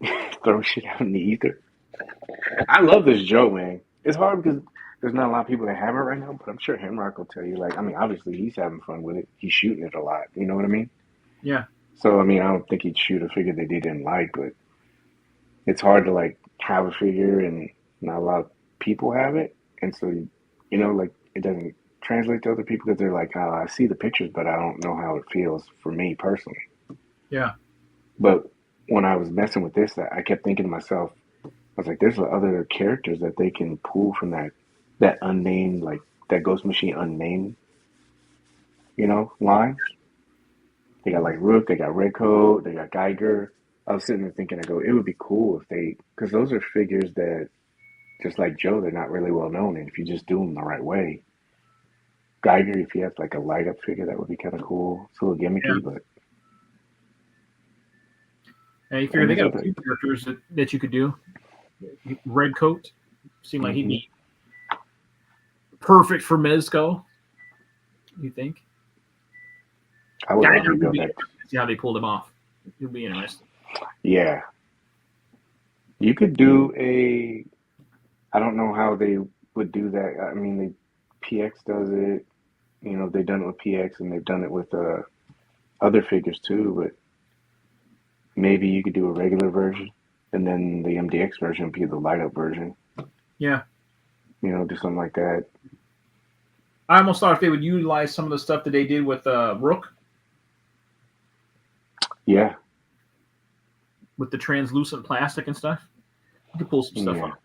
Speaker 1: throw shit out in the ether. I love this Joe, man. It's hard because there's not a lot of people that have it right now, but I'm sure Hemrock will tell you. Like, I mean, obviously he's having fun with it. He's shooting it a lot. You know what I mean?
Speaker 2: Yeah.
Speaker 1: So I mean, I don't think he'd shoot a figure that he didn't like, but it's hard to like have a figure and not a lot of people have it, and so like it doesn't translate to other people because they're like, oh, I see the pictures, but I don't know how it feels for me personally.
Speaker 2: Yeah.
Speaker 1: But when I was messing with this, I kept thinking to myself, I was like, there's other characters that they can pull from that unnamed, like that Ghost Machine unnamed, line. They got like Rook, they got Redcoat, they got Geiger. I was sitting there thinking, I go, it would be cool if they, because those are figures that, just like Joe, they're not really well known. And if you just do them the right way, Geiger, if he has like a light up figure, that would be kind of cool. It's a little gimmicky, but.
Speaker 2: And you figure they got a few characters that you could do. Redcoat seemed like he'd be perfect for Mezco. You think?
Speaker 1: I would love to go back.
Speaker 2: See how they pulled him off. It'll be interesting.
Speaker 1: Yeah. You could do a. I don't know how they would do that. I mean, PX does it. You know, they've done it with PX and they've done it with other figures too. But maybe you could do a regular version, and then the MDX version would be the light up version.
Speaker 2: Yeah.
Speaker 1: You know, do something like that.
Speaker 2: I almost thought if they would utilize some of the stuff that they did with Rook.
Speaker 1: Yeah.
Speaker 2: With the translucent plastic and stuff. You could pull some stuff off.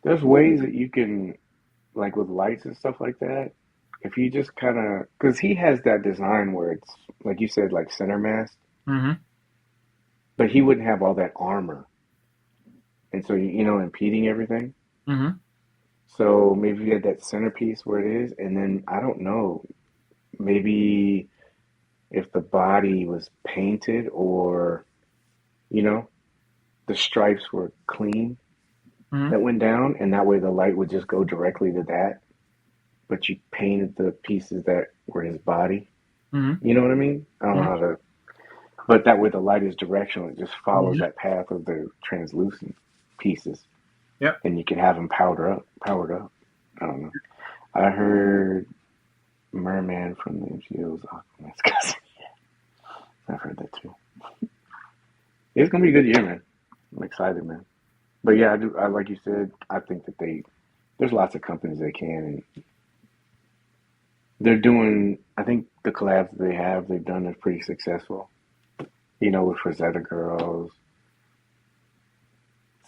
Speaker 1: There's ways that you can, like with lights and stuff like that, if you just kind of, because he has that design where it's, like you said, like center masked.
Speaker 2: Mm-hmm.
Speaker 1: But he wouldn't have all that armor. And so, you know, impeding everything.
Speaker 2: Mm-hmm.
Speaker 1: So maybe you had that centerpiece where it is, and then, I don't know, maybe if the body was painted or, you know, the stripes were clean that went down, and that way the light would just go directly to that, but you painted the pieces that were his body.
Speaker 2: Mm-hmm.
Speaker 1: You know what I mean? I don't know how to, but that way the light is directional. It just follows that path of the translucent pieces.
Speaker 2: Yep.
Speaker 1: And you can have them powered up. I don't know. I heard Merman from the MCO's Aquaman's cousin. I've heard that too. It's gonna be a good year, man. I'm excited, man. But yeah, I like you said, I think that there's lots of companies that can, and they're doing, I think the collabs that they've done are pretty successful. You know, with Rosetta Girls,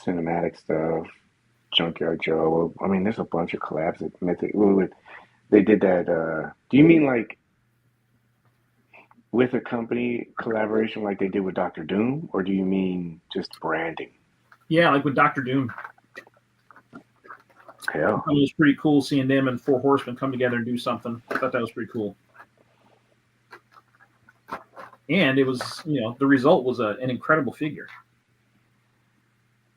Speaker 1: cinematic stuff, Junkyard Joe. I mean, there's a bunch of collabs that they did that. Do you mean like with a company collaboration like they did with Dr. Doom, or do you mean just branding?
Speaker 2: Yeah, like with Dr. Doom.
Speaker 1: Hell.
Speaker 2: It was pretty cool seeing them and Four Horsemen come together and do something. I thought that was pretty cool. And it was, you know, the result was an incredible figure.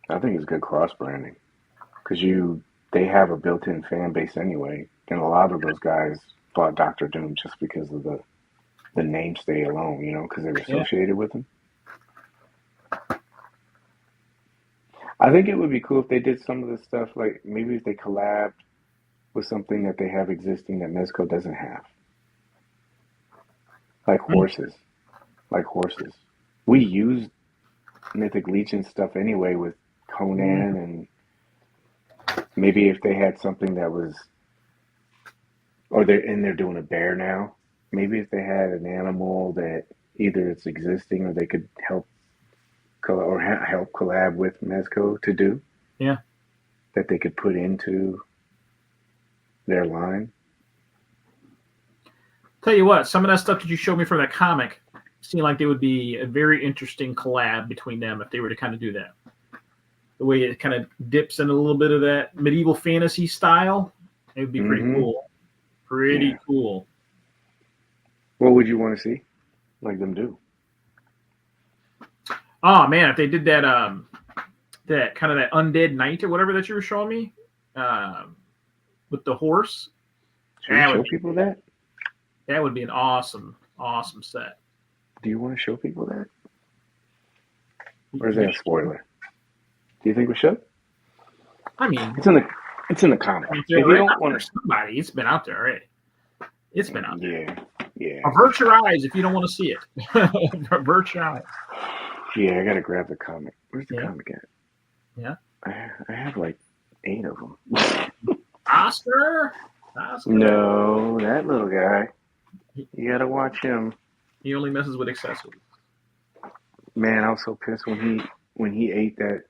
Speaker 1: I think it's good cross branding because they have a built-in fan base anyway, and a lot of those guys bought Dr. Doom just because of the namestay alone, you know, because they were associated with him. I think it would be cool if they did some of this stuff, like maybe if they collabed with something that they have existing that Mezco doesn't have, like horses. We use Mythic Legion stuff anyway with Conan, and maybe if they had something that was, or they're doing a bear now. Maybe if they had an animal that either it's existing or they could help collab with Mezco to do.
Speaker 2: Yeah.
Speaker 1: That they could put into their line.
Speaker 2: Tell you what, some of that stuff that you showed me from that comic seemed like they would be a very interesting collab between them if they were to kind of do that. The way it kind of dips in a little bit of that medieval fantasy style, it would be pretty cool. Pretty cool.
Speaker 1: What would you want to see like them do?
Speaker 2: Oh man, if they did that that kind of that undead knight or whatever that you were showing me, with the horse.
Speaker 1: Should we show people that?
Speaker 2: That would be an awesome set.
Speaker 1: Do you want to show people that? Or is that a spoiler? Do you think we should?
Speaker 2: I mean,
Speaker 1: it's in the comic. If you don't want to,
Speaker 2: somebody, it's been out there already. It's been out there.
Speaker 1: Yeah.
Speaker 2: Avert your eyes if you don't want to see it. Avert your eyes.
Speaker 1: Yeah, I gotta grab the comic. Where's the comic at?
Speaker 2: Yeah.
Speaker 1: I have like 8 of them.
Speaker 2: Oscar.
Speaker 1: No, that little guy. You gotta watch him.
Speaker 2: He only messes with accessories.
Speaker 1: Man, I was so pissed when he ate that.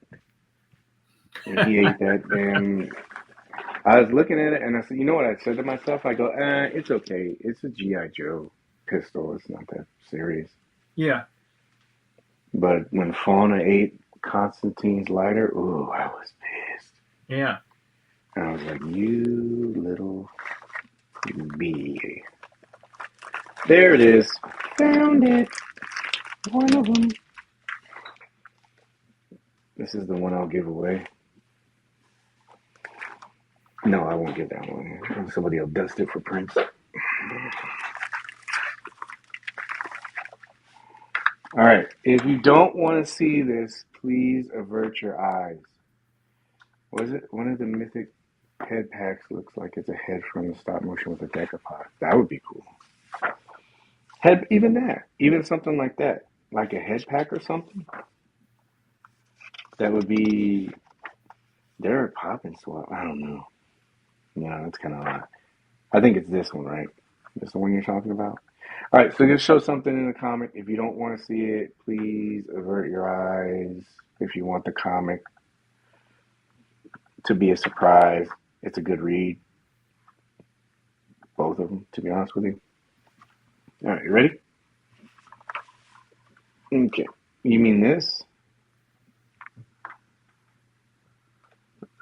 Speaker 1: When he ate that damn. I was looking at it and I said, you know what I said to myself? I go, it's okay. It's a G.I. Joe. pistol. It's not that serious.
Speaker 2: Yeah.
Speaker 1: But when Fauna ate Constantine's lighter, ooh, I was pissed.
Speaker 2: Yeah.
Speaker 1: And I was like, you little bee. There it is. Found it. One of them. This is the one I'll give away. No, I won't give that one. Somebody will dust it for Prince. All right. If you don't want to see this, please avert your eyes. Was it one of the mythic head packs? Looks like it's a head from the stop motion with a Decapod. That would be cool. Head, even that, even something like that, like a head pack or something. That would be. They're popping swap. I don't know. Yeah, that's kind of odd. I think it's this one, right? This the one you're talking about? All right, so just show something in the comic. If you don't want to see it, please avert your eyes. If you want the comic to be a surprise, it's a good read. Both of them, to be honest with you. All right, you ready? Okay. You mean this?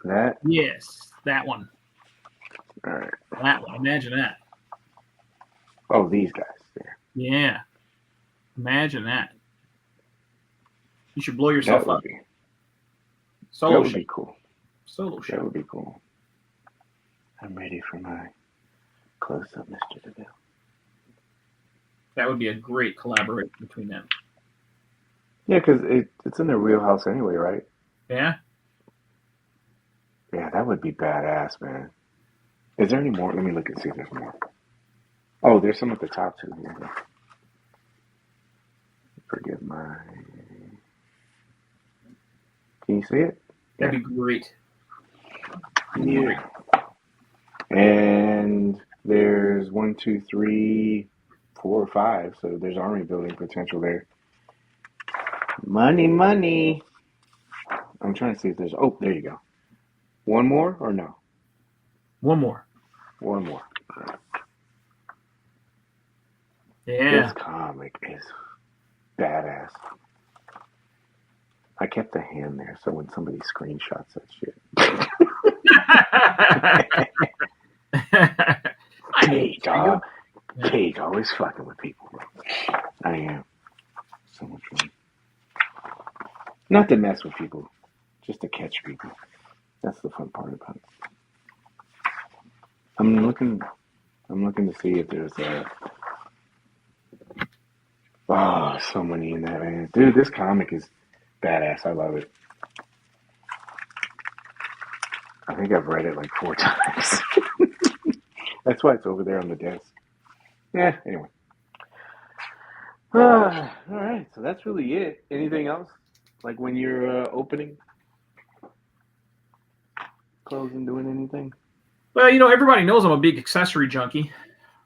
Speaker 1: That?
Speaker 2: Yes, that one.
Speaker 1: All right.
Speaker 2: That one. Imagine that.
Speaker 1: Oh, these guys there.
Speaker 2: Yeah. Imagine that. You should blow yourself
Speaker 1: That would
Speaker 2: up.
Speaker 1: be.
Speaker 2: Solo
Speaker 1: That would
Speaker 2: show.
Speaker 1: be cool.
Speaker 2: Solo show.
Speaker 1: That would be cool. I'm ready for my close-up, Mr. DeVille.
Speaker 2: That would be a great collaboration between them.
Speaker 1: Yeah, because it's in their wheelhouse anyway, right?
Speaker 2: Yeah.
Speaker 1: Yeah, that would be badass, man. Is there any more? Let me look and see if there's more. Oh, there's some at the top too. Here. Forgive my. Can you see it?
Speaker 2: That'd be great.
Speaker 1: Yeah. And there's 1, 2, 3, 4, 5. So there's army building potential there. Money, money. I'm trying to see if there's. Oh, there you go. One more or no?
Speaker 2: One more.
Speaker 1: One more.
Speaker 2: Yeah.
Speaker 1: This comic is badass. I kept the hand there, so when somebody screenshots that shit. Paige, dog. Paige always fucking with people, bro. I am. So much fun. Not to mess with people, just to catch people. That's the fun part about it. I'm looking to see if there's so many in that, man. Dude, this comic is badass. I love it. I think I've read it like 4 times. That's why it's over there on the desk. Yeah, anyway. All right, so that's really it. Anything else? Like when you're opening? Closing, doing anything?
Speaker 2: Well, everybody knows I'm a big accessory junkie,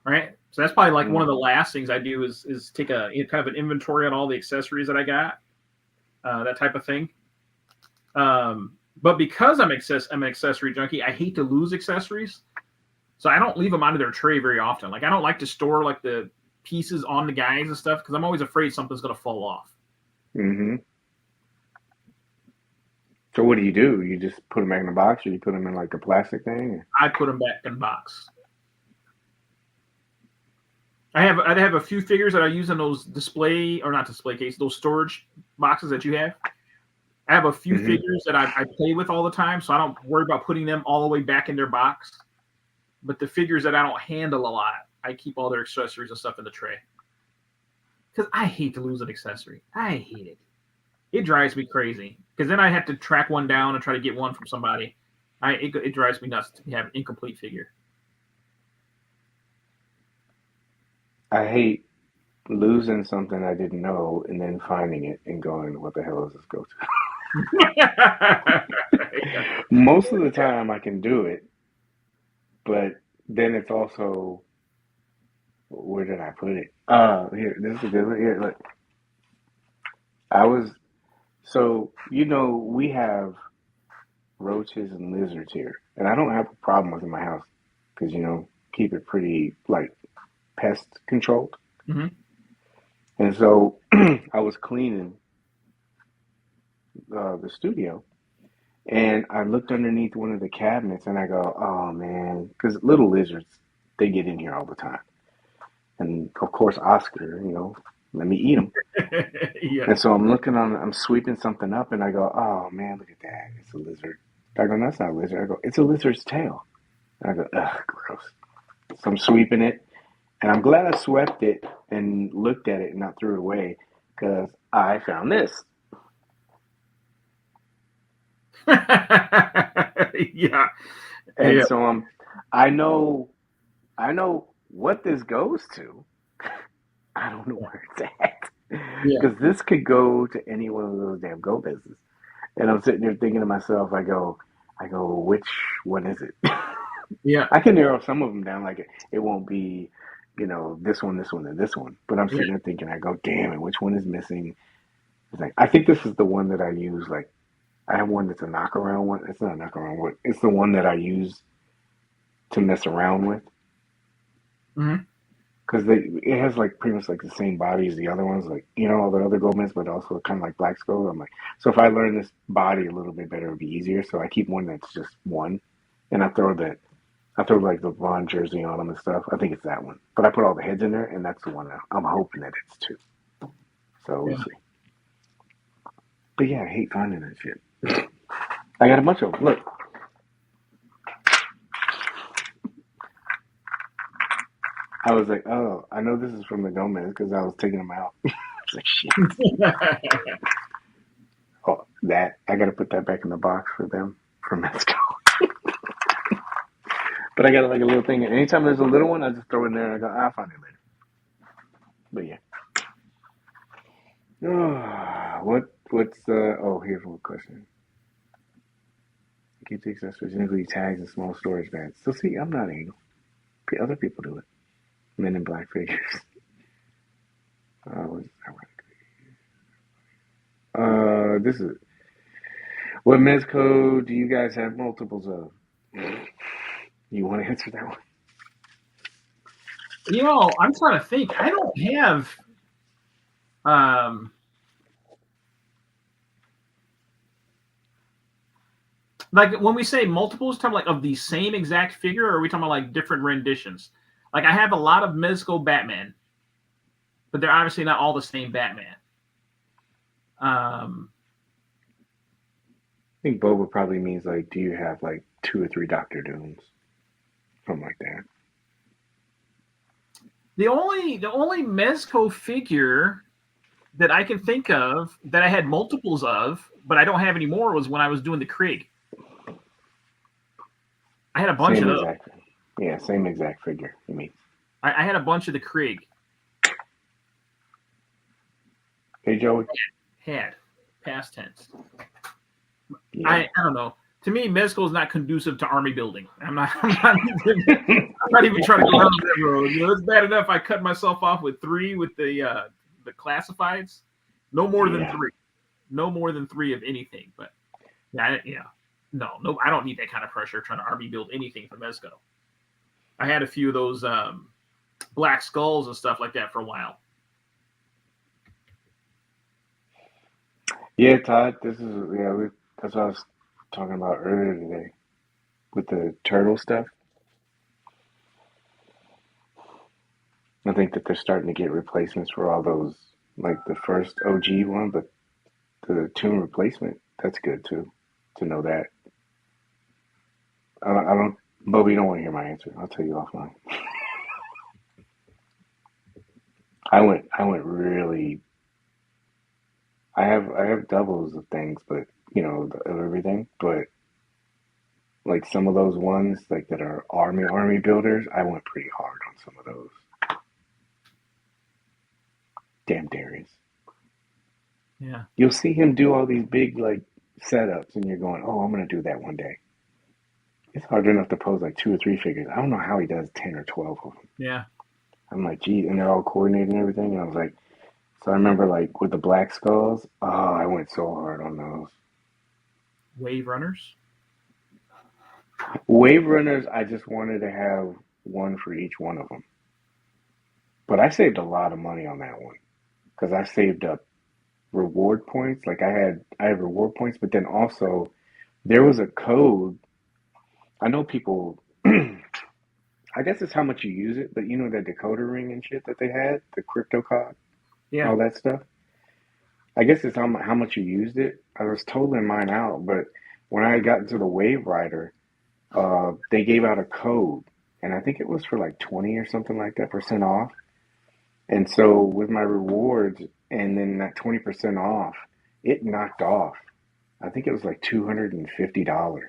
Speaker 2: right? So that's probably like one of the last things I do is take a kind of an inventory on all the accessories that I got, that type of thing. But because I'm an accessory junkie, I hate to lose accessories, so I don't leave them out of their tray very often. Like I don't like to store like the pieces on the guys and stuff because I'm always afraid something's gonna fall off.
Speaker 1: Mm-hmm. So what do? You just put them back in the box, or you put them in like a plastic thing?
Speaker 2: I put them back in the box. I have a few figures that I use in those not display case, those storage boxes that you have. I have a few figures that I play with all the time, so I don't worry about putting them all the way back in their box. But the figures that I don't handle a lot, I keep all their accessories and stuff in the tray. Because I hate to lose an accessory. I hate it. It drives me crazy. Because then I have to track one down and try to get one from somebody. It drives me nuts to have an incomplete figure.
Speaker 1: I hate losing something I didn't know and then finding it and going, what the hell does this go to? Most of the time I can do it, but then it's also, where did I put it? Here, this is a good one. Here, look. We have roaches and lizards here, and I don't have a problem with in my house because, keep it pretty, like, pest controlled.
Speaker 2: Mm-hmm.
Speaker 1: And so I was cleaning the studio, and I looked underneath one of the cabinets, and I go, "Oh man," because little lizards, they get in here all the time. And of course, Oscar, let me eat them.
Speaker 2: Yeah.
Speaker 1: And so I'm sweeping something up, and I go, "Oh man, look at that! It's a lizard." I go, "That's not a lizard." I go, "It's a lizard's tail." And I go, "Ugh, gross." So I'm sweeping it, and I'm glad I swept it and looked at it and not threw it away, because I found this.
Speaker 2: Yeah.
Speaker 1: And
Speaker 2: Yeah.
Speaker 1: so I know what this goes to. I don't know where it's at.
Speaker 2: Yeah.
Speaker 1: Because this could go to any one of those damn go buses. And I'm sitting there thinking to myself, I go, which one is it?
Speaker 2: Yeah.
Speaker 1: I can narrow some of them down, like it won't be, this one, and this one. But I'm
Speaker 2: Yeah.
Speaker 1: sitting there thinking, I go, damn it, which one is missing? It's like, I think this is the one that I use. Like, I have one that's a knockaround one. It's not a knockaround one. It's the one that I use to mess around with.
Speaker 2: Mm-hmm.
Speaker 1: Because it has like pretty much like the same body as the other ones, like all the other Gomez, but also kind of like Black Skull. I'm like, so if I learn this body a little bit better, it'd be easier. So I keep one that's just one, and I throw like the Von jersey on them and stuff. I think it's that one, but I put all the heads in there, and that's the one I'm hoping that it's two. So we'll
Speaker 2: Yeah.
Speaker 1: see. But yeah, I hate finding that shit. I got a bunch of them. Look, I was like, oh, I know this is from the Gomez because I was taking them out. It's like shit. Oh, that I got to put that back in the box for them for Mezco. But I got like a little thing. Anytime there's a little one, I just throw it in there and I go, I'll find it later. But yeah. Here's one question. Keep the accessories, including tags and small storage bags. So see, I'm not anal. Other people do it. Men in black figures. This is what Mezco do you guys have multiples of? You want to answer that one?
Speaker 2: I'm trying to think. I don't have like when we say multiples, talking like of the same exact figure, or are we talking about like different renditions? Like I have a lot of Mezco Batman, but they're obviously not all the same Batman.
Speaker 1: I think Boba probably means like, do you have like 2 or 3 Doctor Dooms? Something like that.
Speaker 2: The only Mezco figure that I can think of that I had multiples of, but I don't have anymore, was when I was doing the Krieg. I had a bunch
Speaker 1: Same
Speaker 2: of those.
Speaker 1: exact. Yeah, same exact figure. You mean?
Speaker 2: I had a bunch of the Krieg.
Speaker 1: Hey, Joey.
Speaker 2: Had past tense.
Speaker 1: Yeah.
Speaker 2: I don't know. To me, Mezco is not conducive to army building. I'm not even trying to go down that road. It's bad enough I cut myself off with 3 with the classifieds. No more than 3. No more than 3 of anything. But no, I don't need that kind of pressure trying to army build anything for Mezco. I had a few of those Black Skulls and stuff like that for a while.
Speaker 1: Yeah, Todd. That's what I was talking about earlier today with the turtle stuff. I think that they're starting to get replacements for all those, like the first OG one, but the tomb replacement. That's good too, to know that. I don't, Bobby, you don't want to hear my answer. I'll tell you offline. I went really. I have doubles of things, but of everything. But like some of those ones, like that are army builders, I went pretty hard on some of those. Damn Darius.
Speaker 2: Yeah.
Speaker 1: You'll see him do all these big like setups, and you're going, "Oh, I'm gonna do that one day." It's hard enough to pose like 2 or 3 figures. I don't know how he does 10 or 12 of them.
Speaker 2: Yeah.
Speaker 1: I'm like, gee, and they're all coordinated and everything. And I was like, so I remember like with the Black Skulls, oh, I went so hard on those.
Speaker 2: Wave Runners?
Speaker 1: Wave Runners, I just wanted to have one for each one of them. But I saved a lot of money on that one because I saved up reward points. Like I had reward points, but then also there was a code. I know people. I guess it's how much you use it, but you know that decoder ring and shit that they had, the crypto card,
Speaker 2: Yeah.
Speaker 1: all that stuff. I guess it's how much you used it. I was totaling mine out, but when I got into the Wave Rider, they gave out a code, and I think it was for like 20 or something like that percent off. And so with my rewards and then that 20% off, it knocked off. I think it was like $250.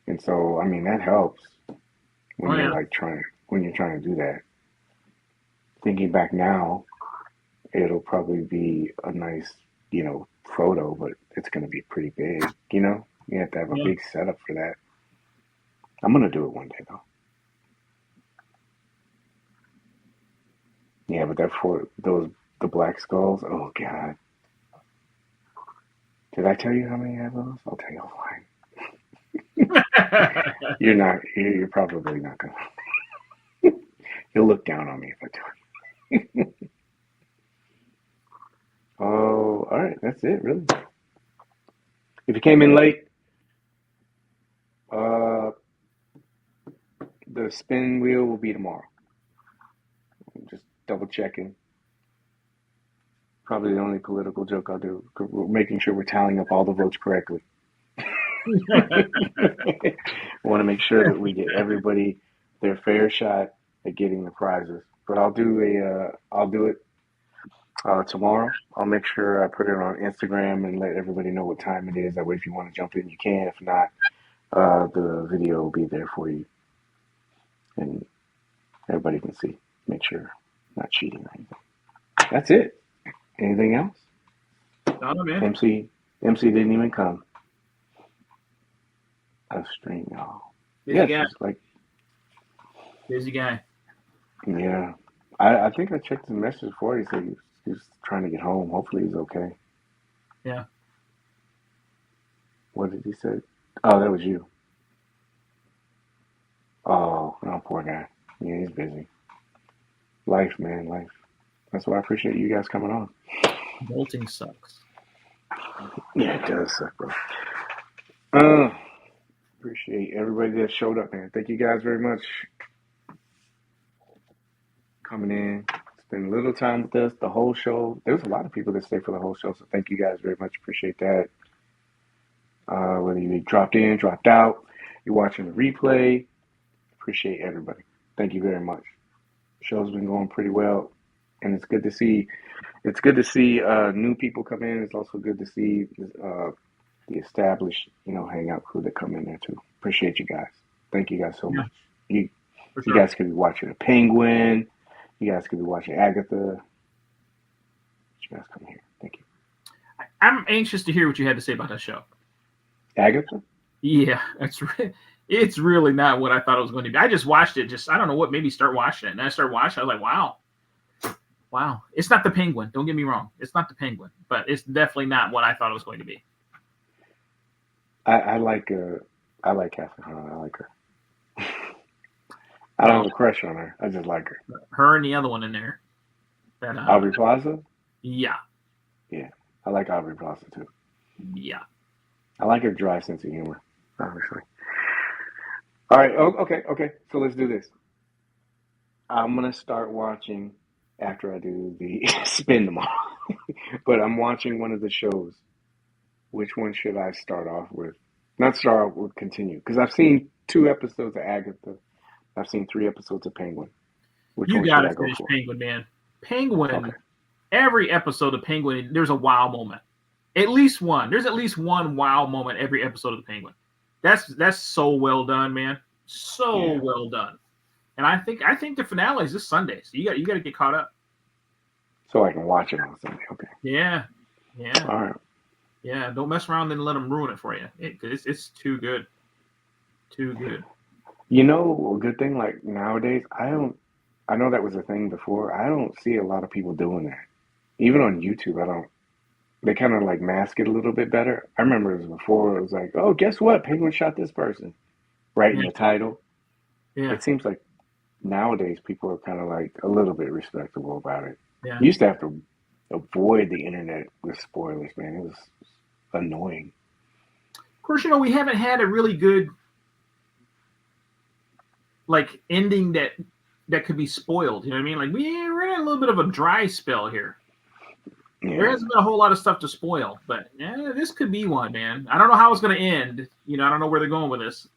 Speaker 1: And so, I mean, that helps when
Speaker 2: Oh
Speaker 1: you're
Speaker 2: yeah.
Speaker 1: like when you're trying to do that. Thinking back now, it'll probably be a nice, photo, but it's going to be pretty big, you know? You have to have a
Speaker 2: Yeah.
Speaker 1: big setup for that. I'm going to do it one day though. Yeah, but the black skulls, oh God. Did I tell you how many I have those? I'll tell you offline. You're probably not gonna. You'll look down on me if I tell you. Oh, all right, that's it, really. If you came in late, uh, the spin wheel will be tomorrow. Just double checking. Probably the only political joke I'll do. We're making sure we're tallying up all the votes correctly. I want to make sure that we get everybody their fair shot at getting the prizes. But I'll do it tomorrow. I'll make sure I put it on Instagram and let everybody know what time it is. That way, if you want to jump in, you can. If not, the video will be there for you, and everybody can see. Make sure I'm not cheating or anything. That's it. Anything else?
Speaker 2: No, man.
Speaker 1: MC didn't even come. A stream, y'all.
Speaker 2: Busy
Speaker 1: Yes,
Speaker 2: guy.
Speaker 1: it's like
Speaker 2: Busy guy.
Speaker 1: yeah. I think I checked his message before. He said he was trying to get home. Hopefully he's okay.
Speaker 2: Yeah.
Speaker 1: What did he say? Oh, that was you. Oh, no, poor guy. Yeah, he's busy. Life, man, life. That's why I appreciate you guys coming on.
Speaker 2: Bolting sucks.
Speaker 1: Yeah, it does suck, bro. Appreciate everybody that showed up, man. Thank you guys very much coming in. Spend a little time with us, the whole show. There's a lot of people that stay for the whole show, so thank you guys very much. Appreciate that. Whether you dropped in, dropped out, you're watching the replay, appreciate everybody. Thank you very much. Show's been going pretty well, and it's good to see. It's good to see new people come in. It's also good to see the established, hangout crew that come in there too. Appreciate you guys. Thank you guys so much. You guys could be watching a Penguin. You guys could be watching Agatha. You guys come here. Thank you.
Speaker 2: I'm anxious to hear what you had to say about that show.
Speaker 1: Agatha?
Speaker 2: Yeah, it's really not what I thought it was going to be. I just watched it. I don't know what made me start watching it. And I started watching. I was like, wow. It's not the Penguin. Don't get me wrong. It's not the Penguin, but it's definitely not what I thought it was going to be.
Speaker 1: I like Catherine Hahn. I like her. I don't have a crush on her. I just like her.
Speaker 2: Her and the other one in there.
Speaker 1: Aubrey Plaza?
Speaker 2: Yeah.
Speaker 1: Yeah. I like Aubrey Plaza too.
Speaker 2: Yeah.
Speaker 1: I like her dry sense of humor, obviously. All right. Oh, okay. So let's do this. I'm going to start watching after I do the spin tomorrow. But I'm watching one of the shows. Which one should I start off with? Not start off with, continue. Because I've seen 2 episodes of Agatha. I've seen 3 episodes of Penguin. Which
Speaker 2: You
Speaker 1: one
Speaker 2: got
Speaker 1: should
Speaker 2: to
Speaker 1: I go
Speaker 2: finish
Speaker 1: for?
Speaker 2: Penguin, man. Penguin,
Speaker 1: Okay.
Speaker 2: every episode of Penguin, there's a wow moment. At least one. There's at least one wow moment every episode of the Penguin. That's so well done, man. So well done. And I think the finale is this Sunday, so you got to get caught up.
Speaker 1: So I can watch it on Sunday. Okay.
Speaker 2: Yeah.
Speaker 1: All right.
Speaker 2: Yeah. Don't mess around and let them ruin it for you. It's too good. Too good.
Speaker 1: You know, a good thing like nowadays, I know that was a thing before. I don't see a lot of people doing that. Even on YouTube, they kind of like mask it a little bit better. I remember it was before, it was like, oh, guess what? Penguin shot this person. Right in the title.
Speaker 2: Yeah.
Speaker 1: It seems like nowadays people are kind of like a little bit respectable about it.
Speaker 2: Yeah.
Speaker 1: You used to have to avoid the internet with spoilers, man. It was annoying.
Speaker 2: Of course, we haven't had a really good like ending that could be spoiled. You know what I mean? Like we're in a little bit of a dry spell here.
Speaker 1: Yeah.
Speaker 2: There hasn't been a whole lot of stuff to spoil, but this could be one, man. I don't know how it's going to end. I don't know where they're going with this.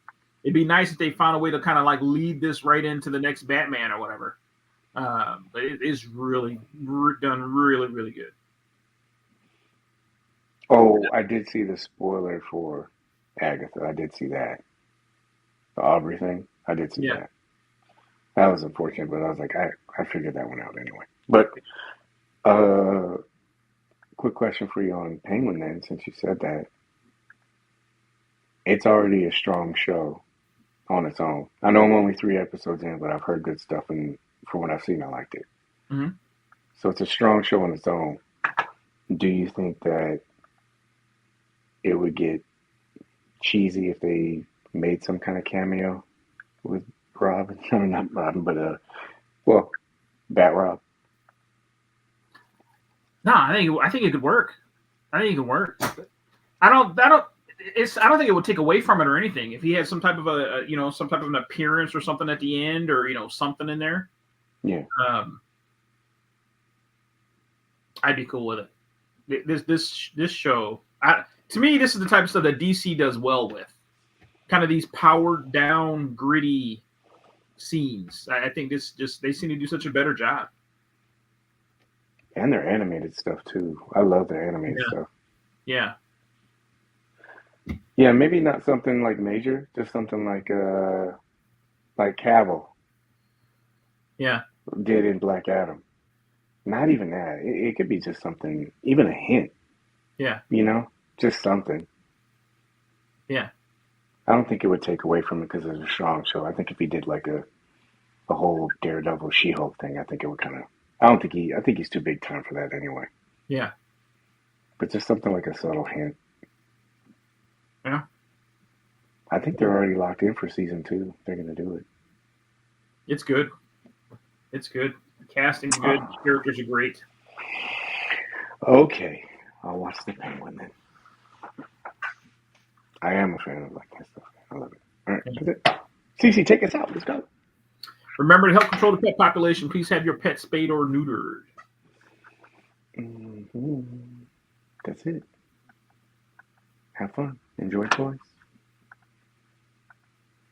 Speaker 2: It'd be nice if they found a way to kind of like lead this right into the next Batman or whatever. But it is really done really, really good.
Speaker 1: Oh, I did see the spoiler for Agatha. I did see that. The Aubrey thing. I did see that. That was unfortunate, but I was like, I figured that one out anyway. But quick question for you on Penguin then, since you said that. It's already a strong show on its own. I know I'm only 3 episodes in, but I've heard good stuff, and from what I've seen, I liked it.
Speaker 2: Mm-hmm.
Speaker 1: So it's a strong show on its own. Do you think that it would get cheesy if they made some kind of cameo with Robin? I mean, not Robin, but Bat Rob.
Speaker 2: No, I think it could work. I think it can work. I don't think it would take away from it or anything. If he had some type of some type of an appearance or something at the end, or something in there.
Speaker 1: Yeah.
Speaker 2: I'd be cool with it. This show, to me, this is the type of stuff that DC does well with. Kind of these powered down, gritty scenes. I think they seem to do such a better job.
Speaker 1: And their animated stuff too. I love their animated stuff.
Speaker 2: Yeah.
Speaker 1: Yeah, maybe not something like major, just something like Cavill.
Speaker 2: Yeah.
Speaker 1: Did in Black Adam. Not even that. It could be just something, even a hint.
Speaker 2: Yeah.
Speaker 1: Just something.
Speaker 2: Yeah.
Speaker 1: I don't think it would take away from it because it's a strong show. I think if he did like a whole Daredevil She-Hulk thing, I think it would kind of. I think he's too big time for that anyway.
Speaker 2: Yeah.
Speaker 1: But just something like a subtle hint.
Speaker 2: Yeah.
Speaker 1: I think they're already locked in for season 2. They're going to do it.
Speaker 2: It's good. It's good. The casting's good. The characters are great.
Speaker 1: Okay. I'll watch the Penguin then. I am a fan of like that stuff. I love it. All right. That's it. Cece, take us out. Let's go.
Speaker 2: Remember, to help control the pet population, please have your pet spayed or neutered.
Speaker 1: Mm-hmm. That's it. Have fun. Enjoy toys.